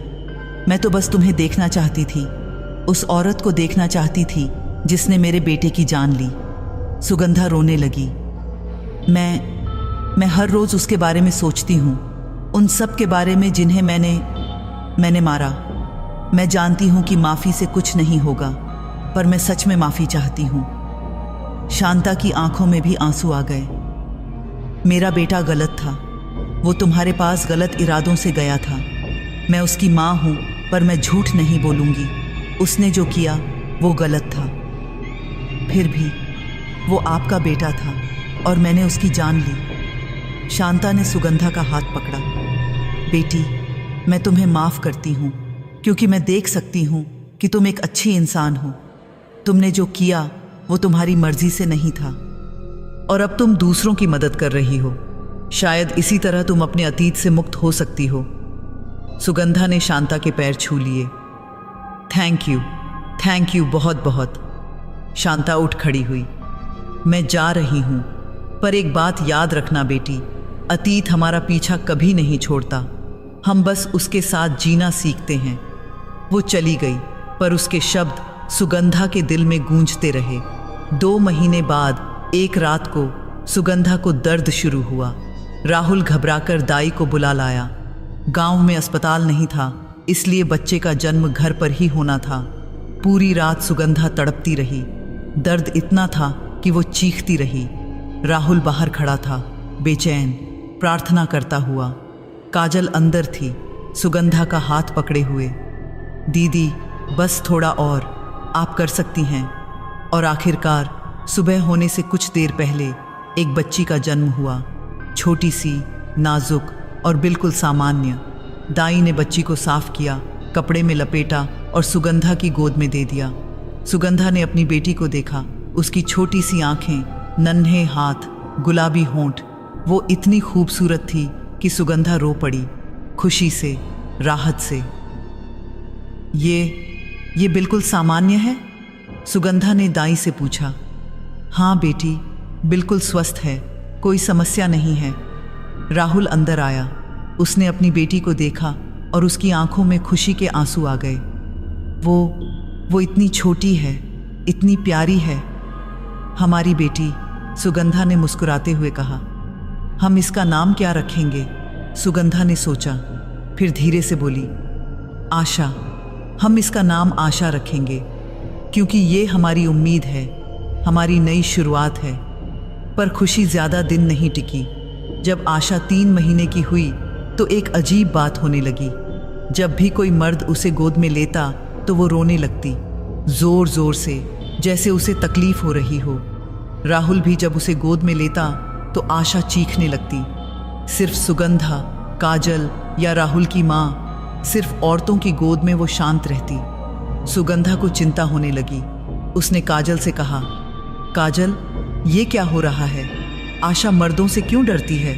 मैं तो बस तुम्हें देखना चाहती थी, उस औरत को देखना चाहती थी जिसने मेरे बेटे की जान ली। सुगंधा रोने लगी। मैं हर रोज उसके बारे में सोचती हूँ, उन सब के बारे में जिन्हें मैंने मारा। मैं जानती हूँ कि माफ़ी से कुछ नहीं होगा, पर मैं सच में माफ़ी चाहती हूँ। शांता की आंखों में भी आंसू आ गए। मेरा बेटा गलत था, वो तुम्हारे पास गलत इरादों से गया था। मैं उसकी माँ हूँ, पर मैं झूठ नहीं बोलूँगी। उसने जो किया वो गलत था। फिर भी वो आपका बेटा था और मैंने उसकी जान ली। शांता ने सुगंधा का हाथ पकड़ा। बेटी, मैं तुम्हें माफ़ करती हूँ, क्योंकि मैं देख सकती हूँ कि तुम एक अच्छी इंसान हो। तुमने जो किया वो तुम्हारी मर्जी से नहीं था, और अब तुम दूसरों की मदद कर रही हो। शायद इसी तरह तुम अपने अतीत से मुक्त हो सकती हो। सुगंधा ने शांता के पैर छू लिए। थैंक यू बहुत बहुत। शांता उठ खड़ी हुई। मैं जा रही हूँ, पर एक बात याद रखना बेटी, अतीत हमारा पीछा कभी नहीं छोड़ता। हम बस उसके साथ जीना सीखते हैं। वो चली गई, पर उसके शब्द सुगंधा के दिल में गूंजते रहे। 2 महीने बाद एक रात को सुगंधा को दर्द शुरू हुआ। राहुल घबराकर दाई को बुला लाया। गांव में अस्पताल नहीं था, इसलिए बच्चे का जन्म घर पर ही होना था। पूरी रात सुगंधा तड़पती रही। दर्द इतना था कि वो चीखती रही। राहुल बाहर खड़ा था, बेचैन, प्रार्थना करता हुआ। काजल अंदर थी, सुगंधा का हाथ पकड़े हुए। दीदी, बस थोड़ा और, आप कर सकती हैं। और आखिरकार सुबह होने से कुछ देर पहले एक बच्ची का जन्म हुआ, छोटी सी, नाजुक और बिल्कुल सामान्य। दाई ने बच्ची को साफ किया, कपड़े में लपेटा और सुगंधा की गोद में दे दिया। सुगंधा ने अपनी बेटी को देखा। उसकी छोटी सी आंखें, नन्हे हाथ, गुलाबी होंठ, वो इतनी खूबसूरत थी कि सुगंधा रो पड़ी, खुशी से, राहत से। ये बिल्कुल सामान्य है? सुगंधा ने दाई से पूछा। हाँ बेटी, बिल्कुल स्वस्थ है, कोई समस्या नहीं है। राहुल अंदर आया। उसने अपनी बेटी को देखा और उसकी आंखों में खुशी के आंसू आ गए। वो इतनी छोटी है, इतनी प्यारी है, हमारी बेटी, सुगंधा ने मुस्कुराते हुए कहा। हम इसका नाम क्या रखेंगे? सुगंधा ने सोचा, फिर धीरे से बोली, आशा। हम इसका नाम आशा रखेंगे, क्योंकि ये हमारी उम्मीद है, हमारी नई शुरुआत है। पर खुशी ज़्यादा दिन नहीं टिकी। जब आशा 3 महीने की हुई तो एक अजीब बात होने लगी। जब भी कोई मर्द उसे गोद में लेता तो वो रोने लगती, ज़ोर ज़ोर से, जैसे उसे तकलीफ हो रही हो। राहुल भी जब उसे गोद में लेता तो आशा चीखने लगती। सिर्फ सुगंधा, काजल या राहुल की माँ, सिर्फ औरतों की गोद में वो शांत रहती। सुगंधा को चिंता होने लगी। उसने काजल से कहा, काजल, ये क्या हो रहा है? आशा मर्दों से क्यों डरती है?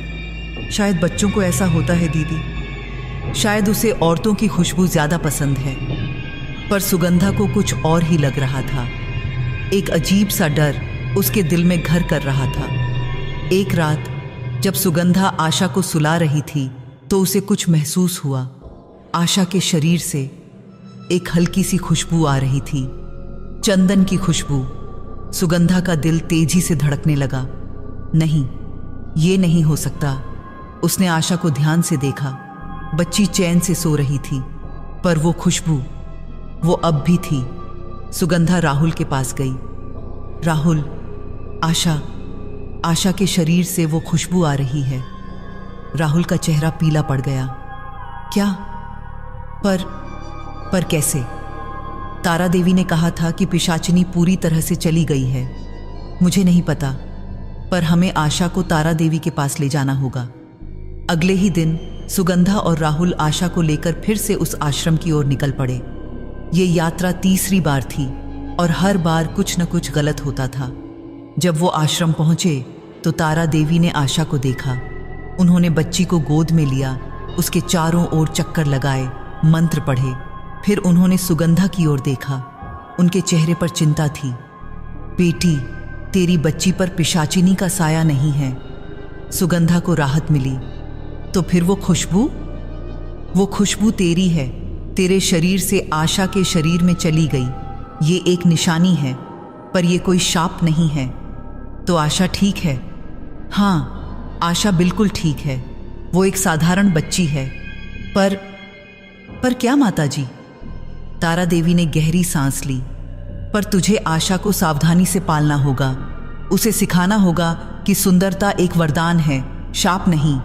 शायद बच्चों को ऐसा होता है दीदी। शायद उसे औरतों की खुशबू ज्यादा पसंद है। पर सुगंधा को कुछ और ही लग रहा था। एक अजीब सा डर उसके दिल में घर कर रहा था। एक रात जब सुगंधा आशा को सुला रही थी तो उसे कुछ महसूस हुआ। आशा के शरीर से एक हल्की सी खुशबू आ रही थी, चंदन की खुशबू। सुगंधा का दिल तेजी से धड़कने लगा। नहीं, ये नहीं हो सकता। उसने आशा को ध्यान से देखा। बच्ची चैन से सो रही थी, पर वो खुशबू वो अब भी थी। सुगंधा राहुल के पास गई। राहुल, आशा के शरीर से वो खुशबू आ रही है। राहुल का चेहरा पीला पड़ गया। क्या? पर कैसे? तारा देवी ने कहा था कि पिशाचिनी पूरी तरह से चली गई है। मुझे नहीं पता, पर हमें आशा को तारा देवी के पास ले जाना होगा। अगले ही दिन सुगंधा और राहुल आशा को लेकर फिर से उस आश्रम की ओर निकल पड़े। ये यात्रा तीसरी बार थी और हर बार कुछ न कुछ गलत होता था। जब वो आश्रम पहुंचे तो तारा देवी ने आशा को देखा। उन्होंने बच्ची को गोद में लिया, उसके चारों ओर चक्कर लगाए, मंत्र पढ़े। फिर उन्होंने सुगंधा की ओर देखा। उनके चेहरे पर चिंता थी। बेटी, तेरी बच्ची पर पिशाचिनी का साया नहीं है। सुगंधा को राहत मिली। तो फिर वो खुशबू तेरी है, तेरे शरीर से आशा के शरीर में चली गई। ये एक निशानी है, पर ये कोई शाप नहीं है। तो आशा ठीक है? हाँ, आशा बिल्कुल ठीक है। वो एक साधारण बच्ची है। पर क्या माताजी? तारा देवी ने गहरी सांस ली। पर तुझे आशा को सावधानी से पालना होगा। उसे सिखाना होगा कि सुंदरता एक वरदान है, शाप नहीं।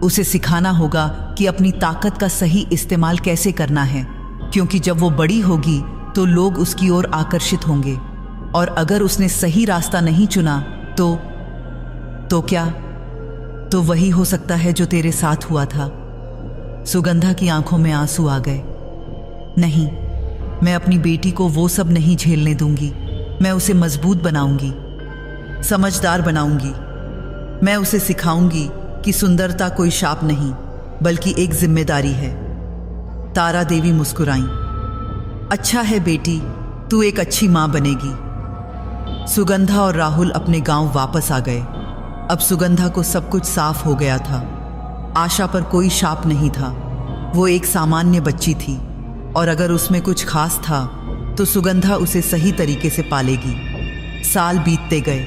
उसे सिखाना होगा कि अपनी ताकत का सही इस्तेमाल कैसे करना है, क्योंकि जब वो बड़ी होगी तो लोग उसकी ओर आकर्षित होंगे। और अगर उसने सही रास्ता नहीं चुना तो क्या? तो वही हो सकता है जो तेरे साथ हुआ था। सुगंधा की आंखों में आंसू आ गए। नहीं, मैं अपनी बेटी को वो सब नहीं झेलने दूंगी। मैं उसे मजबूत बनाऊंगी, समझदार बनाऊंगी। मैं उसे सिखाऊंगी कि सुंदरता कोई शाप नहीं, बल्कि एक जिम्मेदारी है। तारा देवी मुस्कुराईं। अच्छा है बेटी, तू एक अच्छी मां बनेगी। सुगंधा और राहुल अपने गांव वापस आ गए। अब सुगंधा को सब कुछ साफ हो गया था। आशा पर कोई शाप नहीं था। वो एक सामान्य बच्ची थी, और अगर उसमें कुछ खास था तो सुगंधा उसे सही तरीके से पालेगी। साल बीतते गए,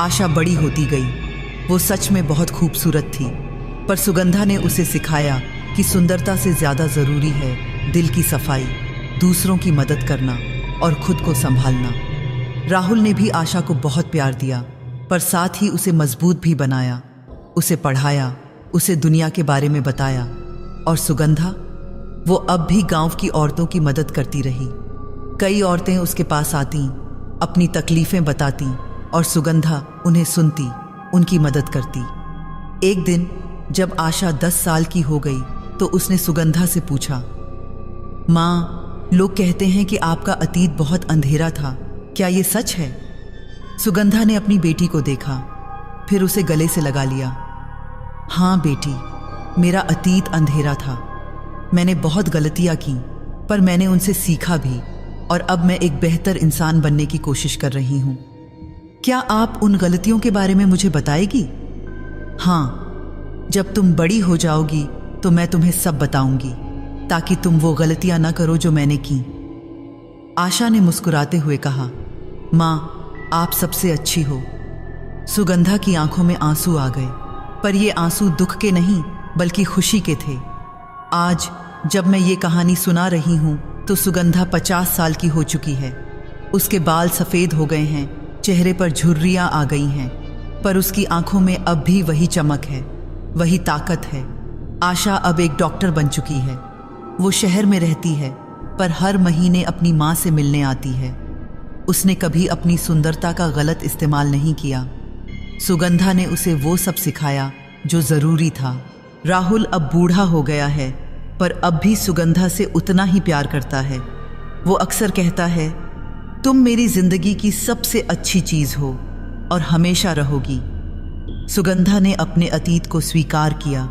आशा बड़ी होती गई। वो सच में बहुत खूबसूरत थी, पर सुगंधा ने उसे सिखाया कि सुंदरता से ज़्यादा ज़रूरी है दिल की सफाई, दूसरों की मदद करना और खुद को संभालना। राहुल ने भी आशा को बहुत प्यार दिया, पर साथ ही उसे मजबूत भी बनाया। उसे पढ़ाया, उसे दुनिया के बारे में बताया। और सुगंधा, वो अब भी गांव की औरतों की मदद करती रही। कई औरतें उसके पास आतीं, अपनी तकलीफ़ें बतातीं, और सुगंधा उन्हें सुनती, उनकी मदद करती। एक दिन जब आशा 10 साल की हो गई तो उसने सुगंधा से पूछा, माँ, लोग कहते हैं कि आपका अतीत बहुत अंधेरा था, क्या ये सच है? सुगंधा ने अपनी बेटी को देखा, फिर उसे गले से लगा लिया। हाँ बेटी, मेरा अतीत अंधेरा था। मैंने बहुत गलतियां की, पर मैंने उनसे सीखा भी, और अब मैं एक बेहतर इंसान बनने की कोशिश कर रही हूँ। क्या आप उन गलतियों के बारे में मुझे बताएगी? हाँ, जब तुम बड़ी हो जाओगी तो मैं तुम्हें सब बताऊंगी, ताकि तुम वो गलतियां न करो जो मैंने की। आशा ने मुस्कुराते हुए कहा, माँ, आप सबसे अच्छी हो। सुगंधा की आंखों में आंसू आ गए, पर ये आंसू दुख के नहीं बल्कि खुशी के थे। आज जब मैं ये कहानी सुना रही हूँ तो सुगंधा 50 साल की हो चुकी है। उसके बाल सफ़ेद हो गए हैं, चेहरे पर झुर्रियाँ आ गई हैं, पर उसकी आंखों में अब भी वही चमक है, वही ताकत है। आशा अब एक डॉक्टर बन चुकी है। वो शहर में रहती है, पर हर महीने अपनी माँ से मिलने आती है। उसने कभी अपनी सुंदरता का गलत इस्तेमाल नहीं किया। सुगंधा ने उसे वो सब सिखाया जो ज़रूरी था। राहुल अब बूढ़ा हो गया है, पर अब भी सुगंधा से उतना ही प्यार करता है। वो अक्सर कहता है, तुम मेरी जिंदगी की सबसे अच्छी चीज़ हो और हमेशा रहोगी। सुगंधा ने अपने अतीत को स्वीकार किया।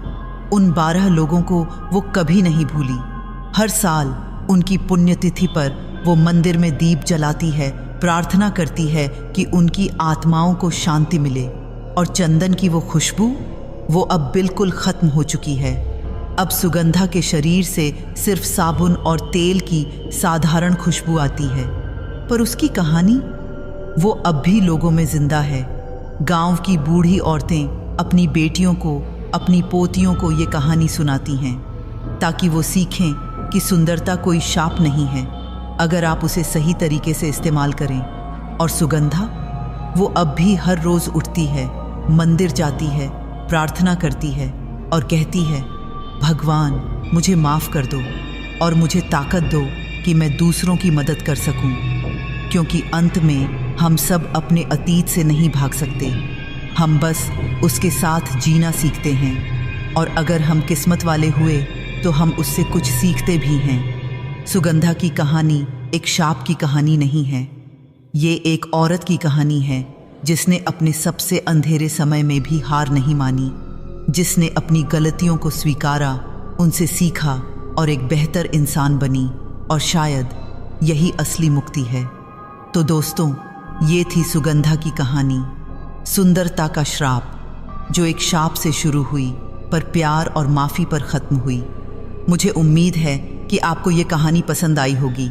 उन 12 लोगों को वो कभी नहीं भूली। हर साल उनकी पुण्यतिथि पर वो मंदिर में दीप जलाती है, प्रार्थना करती है कि उनकी आत्माओं को शांति मिले। और चंदन की वो खुशबू, वो अब बिल्कुल ख़त्म हो चुकी है। अब सुगंधा के शरीर से सिर्फ साबुन और तेल की साधारण खुशबू आती है, पर उसकी कहानी वो अब भी लोगों में जिंदा है। गांव की बूढ़ी औरतें अपनी बेटियों को, अपनी पोतियों को ये कहानी सुनाती हैं, ताकि वो सीखें कि सुंदरता कोई शाप नहीं है, अगर आप उसे सही तरीके से इस्तेमाल करें। और सुगंधा, वो अब भी हर रोज़ उठती है, मंदिर जाती है, प्रार्थना करती है और कहती है, भगवान मुझे माफ़ कर दो और मुझे ताकत दो कि मैं दूसरों की मदद कर सकूं, क्योंकि अंत में हम सब अपने अतीत से नहीं भाग सकते, हम बस उसके साथ जीना सीखते हैं। और अगर हम किस्मत वाले हुए तो हम उससे कुछ सीखते भी हैं। सुगंधा की कहानी एक शाप की कहानी नहीं है, ये एक औरत की कहानी है जिसने अपने सबसे अंधेरे समय में भी हार नहीं मानी, जिसने अपनी गलतियों को स्वीकारा, उनसे सीखा और एक बेहतर इंसान बनी। और शायद यही असली मुक्ति है। तो दोस्तों, ये थी सुगंधा की कहानी, सुंदरता का श्राप, जो एक शाप से शुरू हुई पर प्यार और माफ़ी पर ख़त्म हुई। मुझे उम्मीद है कि आपको ये कहानी पसंद आई होगी।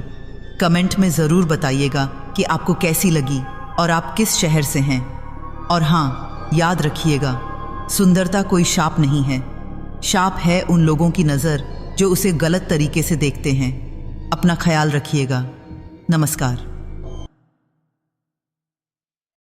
कमेंट में ज़रूर बताइएगा कि आपको कैसी लगी और आप किस शहर से हैं। और हाँ, याद रखिएगा, सुंदरता कोई शाप नहीं है, शाप है उन लोगों की नज़र जो उसे गलत तरीके से देखते हैं। अपना ख्याल रखिएगा। नमस्कार।